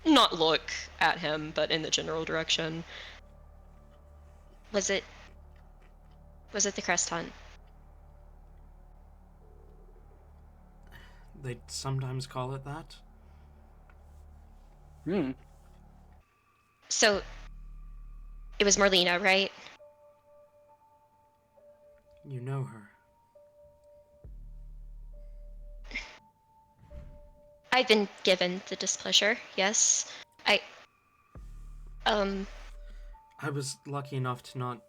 not look at him, but in the general direction. Was it the crest hunt? They sometimes call it that. So it was Merlina, right? You know her. I've been given the displeasure, yes. I was lucky enough to not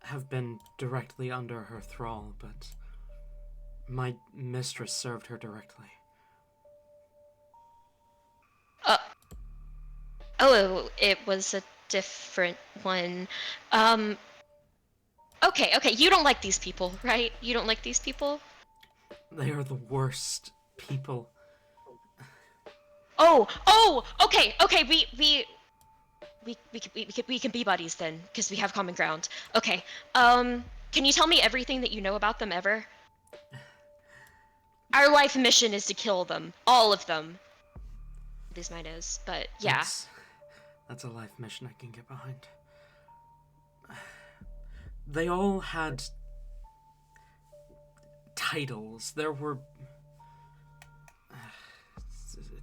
have been directly under her thrall, but my mistress served her directly. Oh, it was a different one. Okay, you don't like these people, right? You don't like these people? They are the worst people. Oh, okay, we can be buddies then, because we have common ground. Okay, can you tell me everything that you know about them ever? Our life mission is to kill them, all of them. At least mine is, but yeah. That's a life mission I can get behind. They all had titles. There were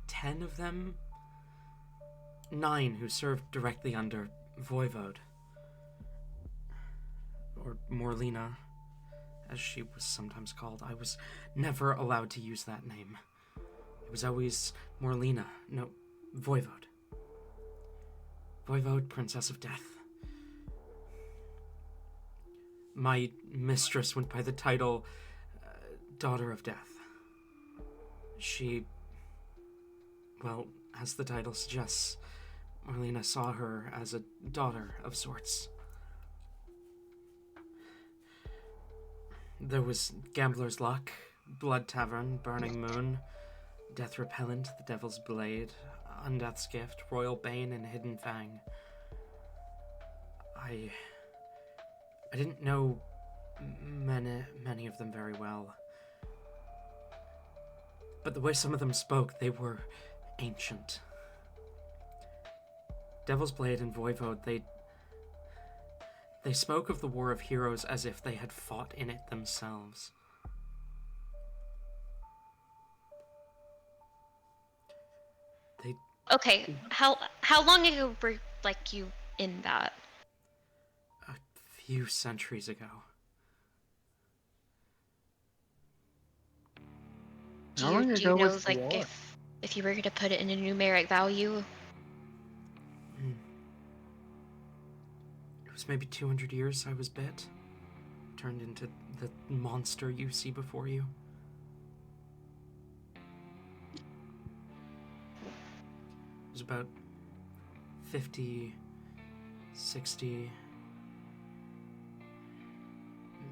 10 of them. 9 who served directly under Voivode. Or Morlina, as she was sometimes called. I was never allowed to use that name. It was always Morlina. No, Voivode. Voivode, Princess of Death. My mistress went by the title Daughter of Death. She, well, as the title suggests, Marlena saw her as a daughter of sorts. There was Gambler's Luck, Blood Tavern, Burning Moon, Death Repellent, The Devil's Blade, Undeath's Gift, Royal Bane, and Hidden Fang. I didn't know many of them very well. But the way some of them spoke, they were ancient. Devil's Blade and Voivode, they spoke of the War of Heroes as if they had fought in it themselves. Okay, how long ago were you in that? A few centuries ago. How long Do ago you know was the war? if you were to put it in a numeric value? It was maybe 200 years I was bit. Turned into the monster you see before you. It was about 50, 60,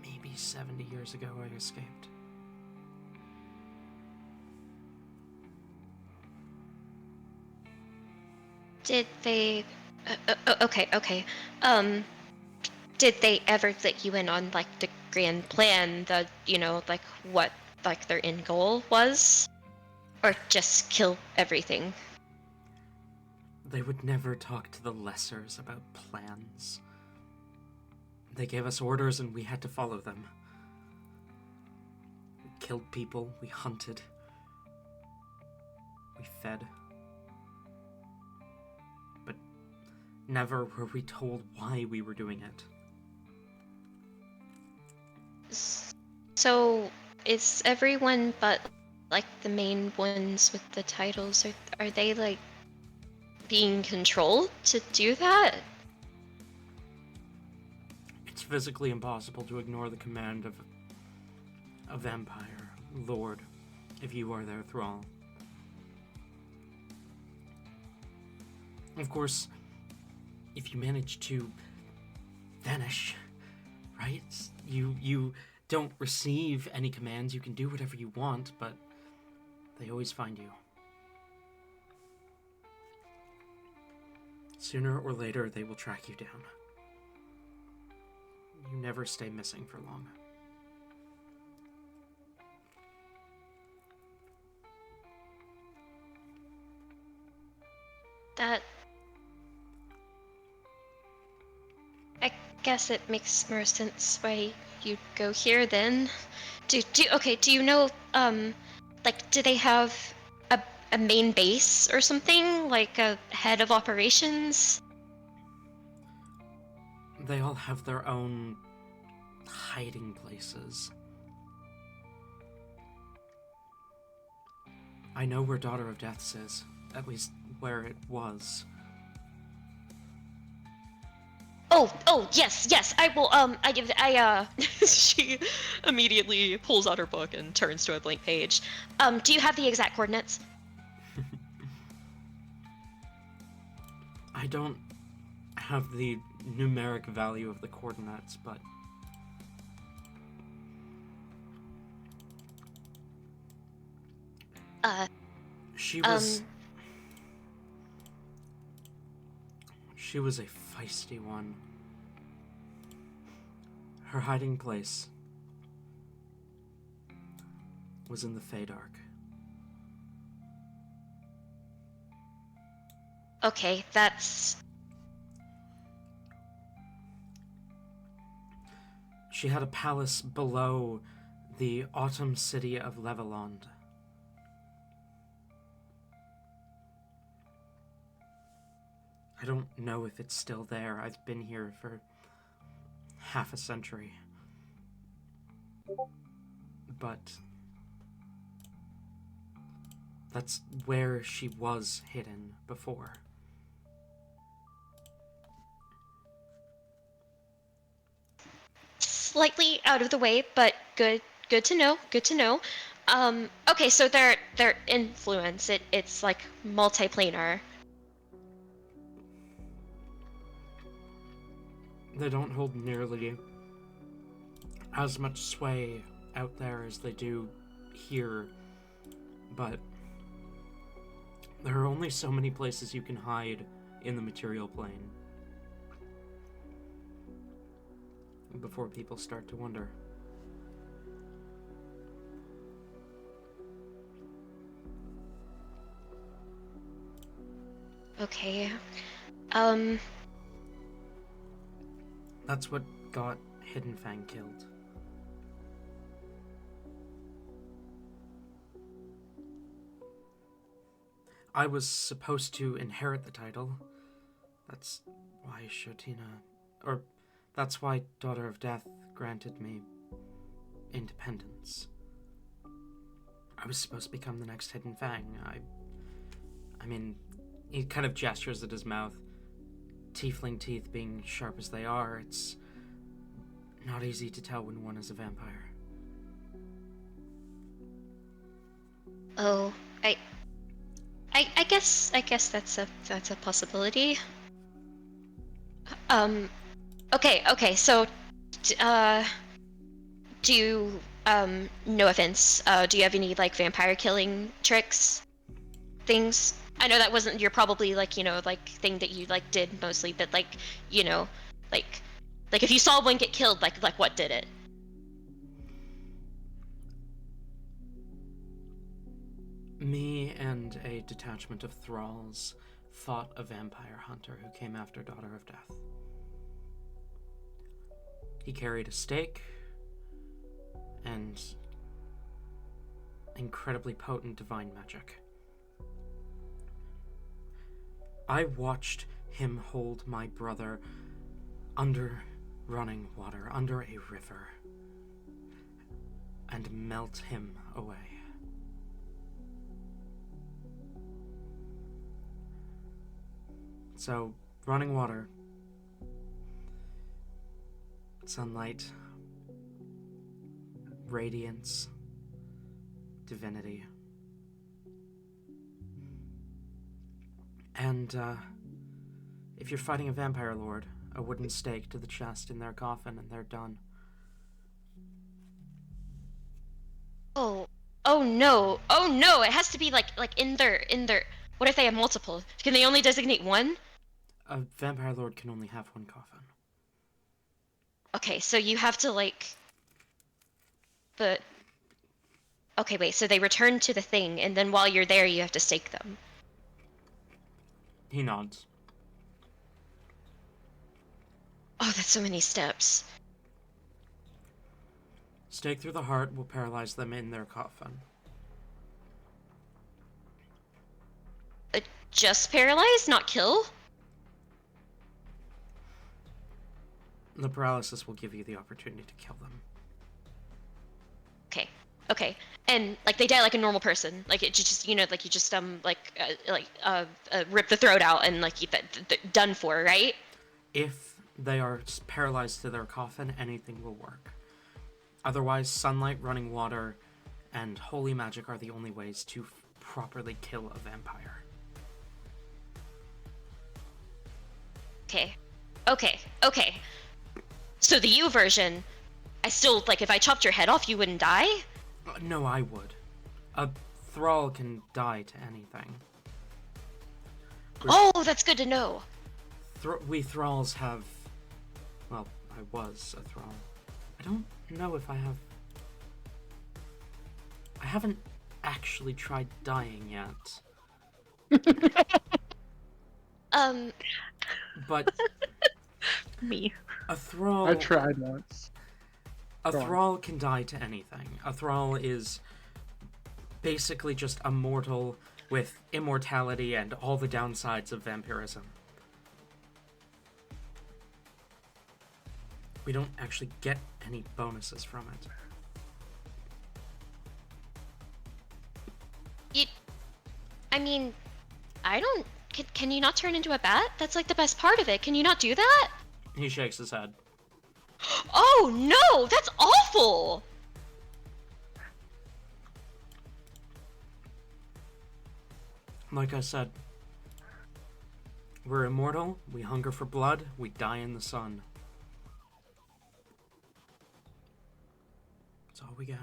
maybe 70 years ago I escaped. Did they... okay. Did they ever let you in on, the grand plan, what, their end goal was? Or just kill everything? They would never talk to the lessers about plans. They gave us orders and we had to follow them. We killed people, we hunted, we fed. But never were we told why we were doing it. So, is everyone but like the main ones with the titles, are they like being controlled to do that? It's physically impossible to ignore the command of a vampire lord if you are their thrall. Of course, if you manage to vanish, right? You don't receive any commands, you can do whatever you want, but they always find you. Sooner or later, they will track you down. You never stay missing for long. That... I guess it makes more sense why you'd go here then. Do you know, like, do they have a main base or something? Like a head of operations? They all have their own hiding places. I know where Daughter of Death's is, at least where it was. Oh, yes, I will, she immediately pulls out her book and turns to a blank page. Do you have the exact coordinates? I don't have the numeric value of the coordinates, but she was a feisty one. Her hiding place was in the Feydark. Okay, that's... She had a palace below the autumn city of Leveland. I don't know if it's still there. I've been here for half a century. But that's where she was hidden before. Slightly out of the way, but good to know. Okay, so their influence, it's like multiplanar. They don't hold nearly as much sway out there as they do here, but there are only so many places you can hide in the material plane before people start to wonder. Okay. That's what got Hidden Fang killed. I was supposed to inherit the title. That's why that's why Daughter of Death granted me independence. I was supposed to become the next Hidden Fang. I mean, he kind of gestures at his mouth. Tiefling teeth being sharp as they are, it's not easy to tell when one is a vampire. Oh, I guess that's a possibility. Okay, so do you, no offense, do you have any like vampire killing tricks things? I know that wasn't your probably like, like thing that you like did mostly, but like, like if you saw one get killed, like what did it? Me and a detachment of thralls fought a vampire hunter who came after Daughter of Death. He carried a stake and incredibly potent divine magic. I watched him hold my brother under running water, under a river, and melt him away. So, running water, sunlight, radiance, divinity. And, if you're fighting a vampire lord, a wooden stake to the chest in their coffin and they're done. Oh no. Oh no, it has to be like in their what if they have multiple? Can they only designate one? A vampire lord can only have one coffin. Okay, so you have to but okay, wait, so they return to the thing and then while you're there you have to stake them. He nods. Oh, that's so many steps. Stake through the heart will paralyze them in their coffin. Just paralyze, not kill? The paralysis will give you the opportunity to kill them. Okay. And like they die like a normal person. Like it just like you just rip the throat out and like done for, right? If they are paralyzed to their coffin, anything will work. Otherwise, sunlight, running water, and holy magic are the only ways to properly kill a vampire. Okay. So the U version, I still, like, if I chopped your head off, you wouldn't die? No, I would. A thrall can die to anything. Oh, that's good to know. We thralls have... Well, I was a thrall. I don't know if I have... I haven't actually tried dying yet. But... Me. A thrall... I tried once. A thrall can die to anything. A thrall is basically just a mortal with immortality and all the downsides of vampirism. We don't actually get any bonuses from it. I mean, I don't... Can you not turn into a bat? That's like the best part of it. Can you not do that? He shakes his head. Oh no, that's awful! Like I said, we're immortal, we hunger for blood, we die in the sun. That's all we got.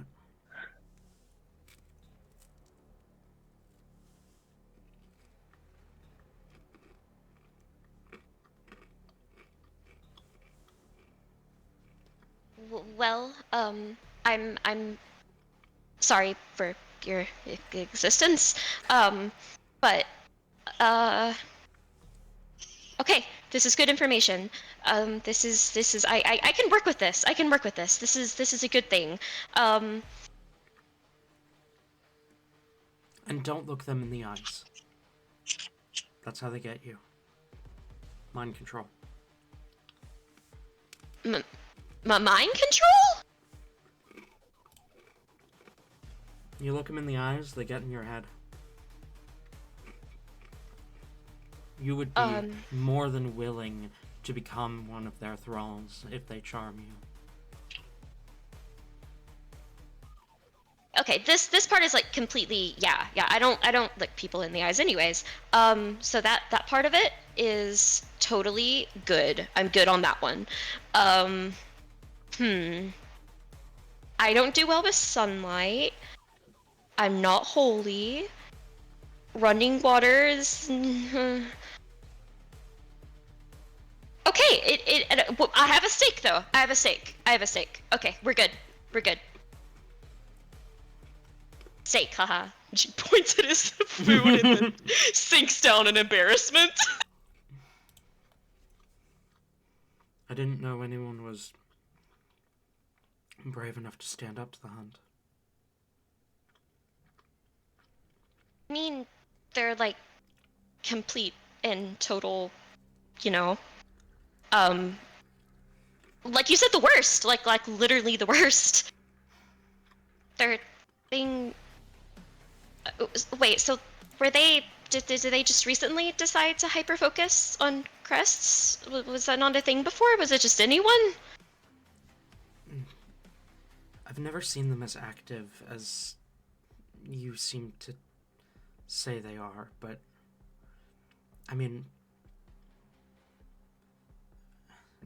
Well, I'm sorry for your existence, but, okay, this is good information. This is, I can work with this. I can work with this. This is a good thing. And don't look them in the eyes. That's how they get you. Mind control. Mind control? You look them in the eyes, they get in your head. You would be more than willing to become one of their thralls if they charm you. Okay, this part is like completely yeah. I don't look people in the eyes anyways. So that part of it is totally good. I'm good on that one. I don't do well with sunlight. I'm not holy. Running waters. Okay, I have a stake though. I have a stake. Okay, we're good. Stake, haha. She points at his food and then sinks down in embarrassment. I didn't know anyone was brave enough to stand up to the hunt. I mean, they're like complete and total, like you said, the worst. Like literally the worst. They're being. Wait, so were they did they just recently decide to hyper-focus on crests? Was that not a thing before? Was it just anyone? I've never seen them as active as you seem to say they are, but I mean,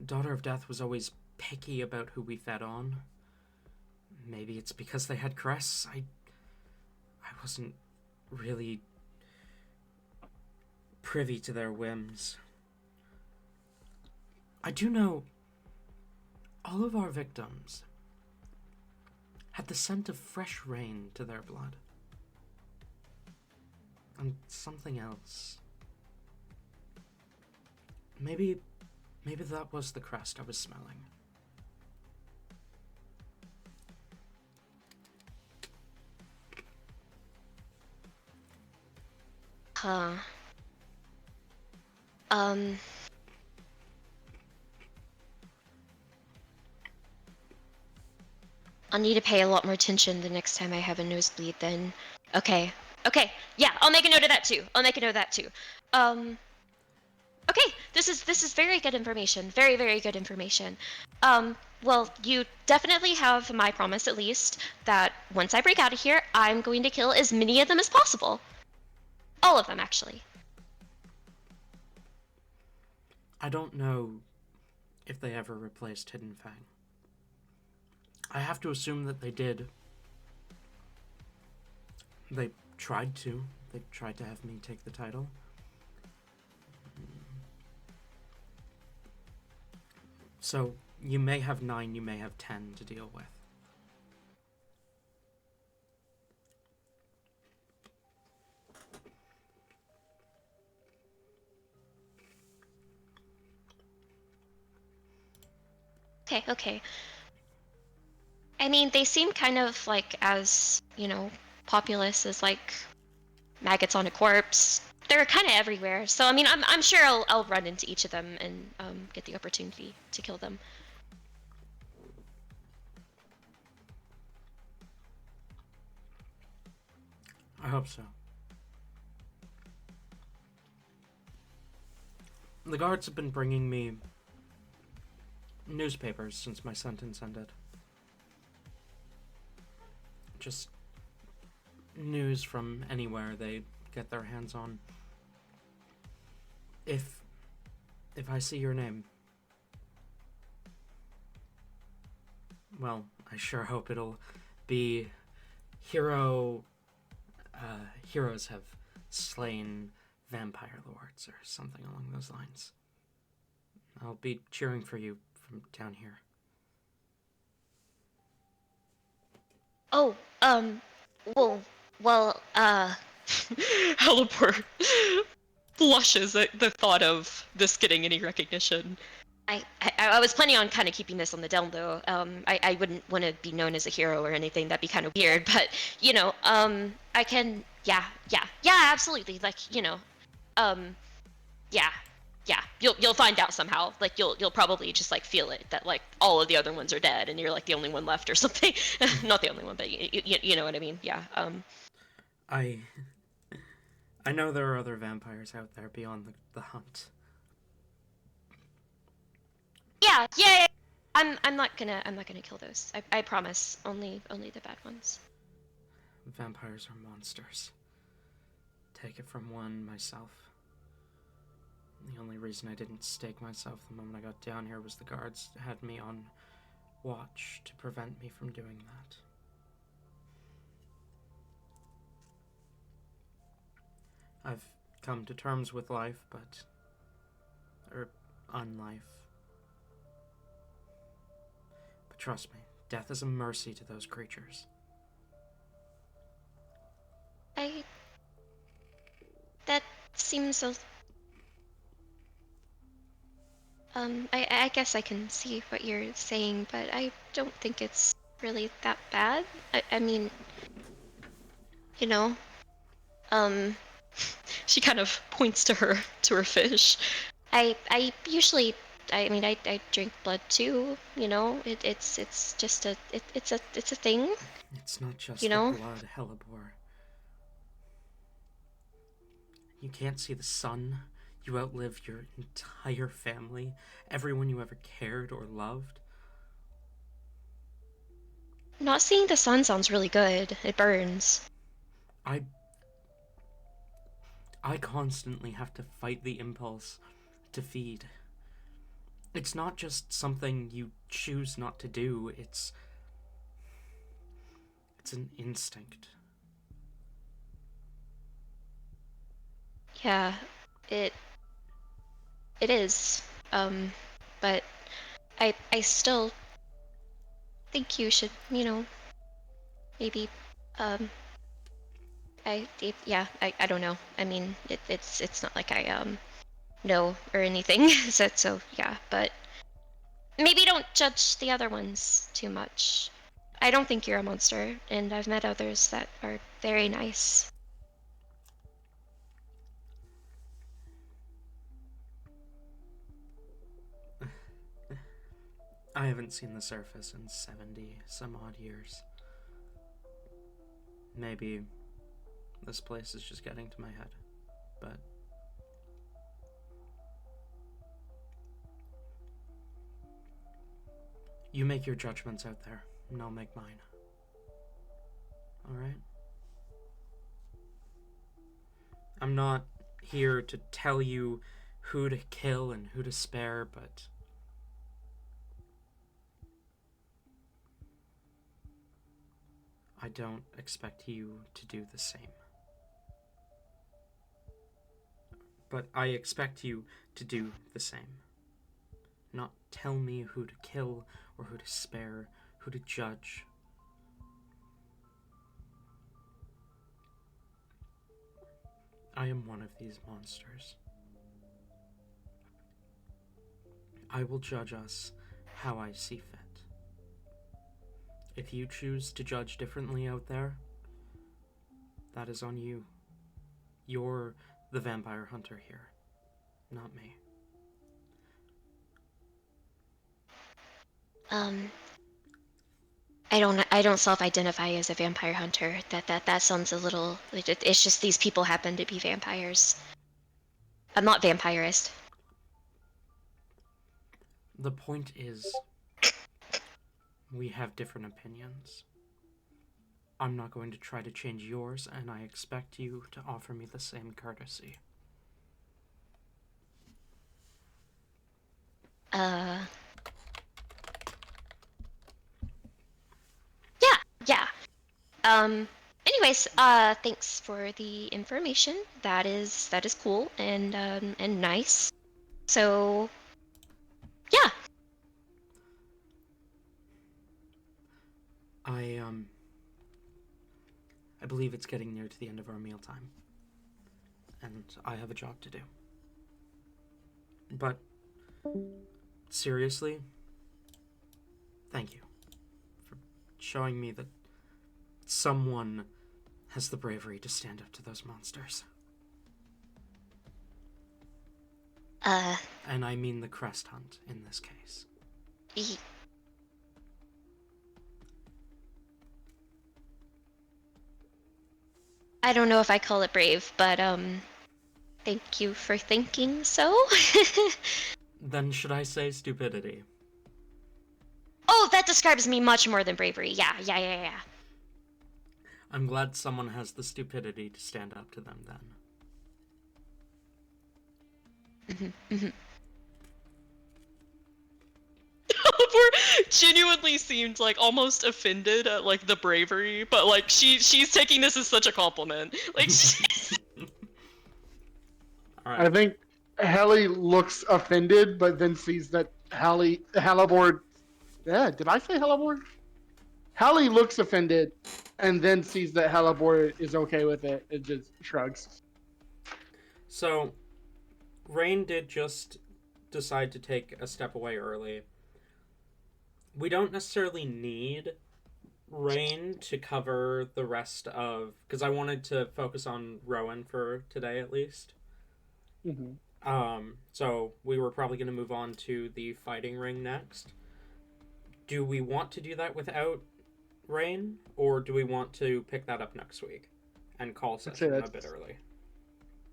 Daughter of Death was always picky about who we fed on. Maybe it's because they had crests. I wasn't really privy to their whims. I do know all of our victims had the scent of fresh rain to their blood. And something else. Maybe that was the crest I was smelling. Huh. I'll need to pay a lot more attention the next time I have a nosebleed then. Okay. Okay. Yeah, I'll make a note of that too. Okay, this is very good information. Very, very good information. Well, you definitely have my promise at least that once I break out of here, I'm going to kill as many of them as possible. All of them, actually. I don't know if they ever replaced Hidden Fang. I have to assume that they did. They tried to. They tried to have me take the title. So, you may have 9, you may have 10 to deal with. Okay. I mean, they seem kind of like as, populous as like maggots on a corpse. They're kind of everywhere. So I mean, I'm sure I'll run into each of them and get the opportunity to kill them. I hope so. The guards have been bringing me newspapers since my sentence ended. Just news from anywhere they get their hands on. If I see your name, well, I sure hope it'll be heroes have slain vampire lords or something along those lines. I'll be cheering for you from down here. Oh, Heliport blushes at the thought of this getting any recognition. I was planning on kind of keeping this on the down low. I wouldn't want to be known as a hero or anything. That'd be kind of weird. But I can. Yeah, absolutely. Like, yeah. You'll find out somehow. Like, you'll probably just like feel it that like all of the other ones are dead and you're like the only one left or something. Not the only one, but you know what I mean. Yeah. I know there are other vampires out there beyond the hunt. Yeah. I'm not gonna kill those. I promise. Only the bad ones. Vampires are monsters. Take it from one myself. The only reason I didn't stake myself the moment I got down here was the guards had me on watch to prevent me from doing that. I've come to terms with life, or unlife. But trust me, death is a mercy to those creatures. That seems I guess I can see what you're saying, but I don't think it's really that bad. I mean, She kind of points to her fish. I usually, I drink blood too. It's just it's a thing. It's not just the blood, Hellebore. You can't see the sun. You outlive your entire family, everyone you ever cared or loved. Not seeing the sun sounds really good. It burns. I constantly have to fight the impulse to feed. It's not just something you choose not to do, it's an instinct. Yeah, it is. But I still think you should, maybe, um, I don't know. I mean, it's not like I, know or anything, so yeah, but maybe don't judge the other ones too much. I don't think you're a monster, and I've met others that are very nice. I haven't seen the surface in 70 some odd years. Maybe this place is just getting to my head, but you make your judgments out there, and I'll make mine. Alright? I'm not here to tell you who to kill and who to spare, but I don't expect you to do the same. But I expect you to do the same. Not tell me who to kill or who to spare, who to judge. I am one of these monsters. I will judge us how I see fit. If you choose to judge differently out there, that is on you. You're the vampire hunter here, not me. I don't self-identify as a vampire hunter. That sounds a little. It's just these people happen to be vampires. I'm not vampirist. The point is, we have different opinions. I'm not going to try to change yours, and I expect you to offer me the same courtesy. Yeah. Anyways, thanks for the information. That is cool and nice. So, yeah. I believe it's getting near to the end of our mealtime, and I have a job to do. But, seriously, thank you for showing me that someone has the bravery to stand up to those monsters. And I mean the crest hunt in this case. I don't know if I call it brave, but thank you for thinking so. Then should I say stupidity? Oh, that describes me much more than bravery. Yeah. I'm glad someone has the stupidity to stand up to them then. Albert genuinely seemed like almost offended at like the bravery, but like she's taking this as such a compliment. Like All right. I think Hallie looks offended, but then sees that Halliboard. Yeah, did I say Halliboard? Hallie looks offended, and then sees that Halliboard is okay with it. It just shrugs. So, Rain did just decide to take a step away early. We don't necessarily need Rain to cover the rest of... Because I wanted to focus on Rowan for today, at least. Mm-hmm. So we were probably going to move on to the fighting ring next. Do we want to do that without Rain, or do we want to pick that up next week and call session a bit early?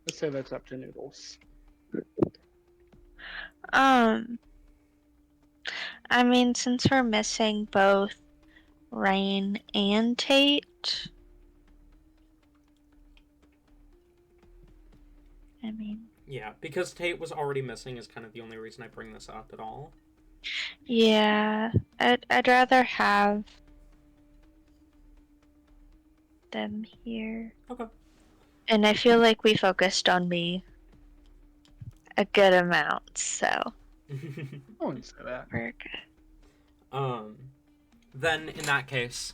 Let's say that's up to Noodles. I mean, since we're missing both Rain and Tate, I mean, Yeah, because Tate was already missing is kind of the only reason I bring this up at all. yeah, I'd rather have them here. Okay. And I feel like we focused on me a good amount, so I wouldn't say that. we're good. Then in that case,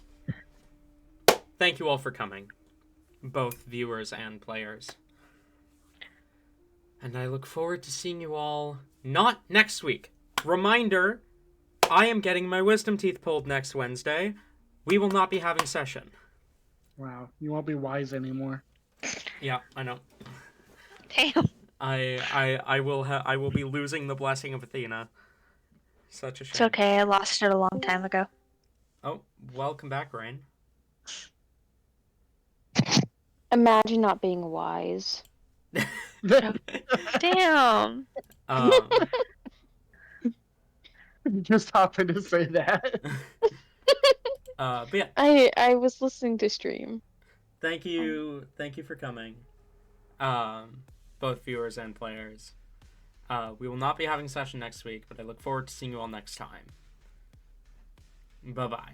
thank you all for coming, both viewers and players. And I look forward to seeing you all not next week. Reminder, I am getting my wisdom teeth pulled next Wednesday. We will not be having session. Wow, you won't be wise anymore. Yeah, I know. Damn. I will be losing the blessing of Athena. Such a shame. It's okay, I lost it a long time ago. Oh, welcome back, Rain. Imagine not being wise. Damn. You just happened to say that. But yeah, I was listening to stream. thank you for coming, both viewers and players. We will not be having session next week, but I look forward to seeing you all next time. Bye bye.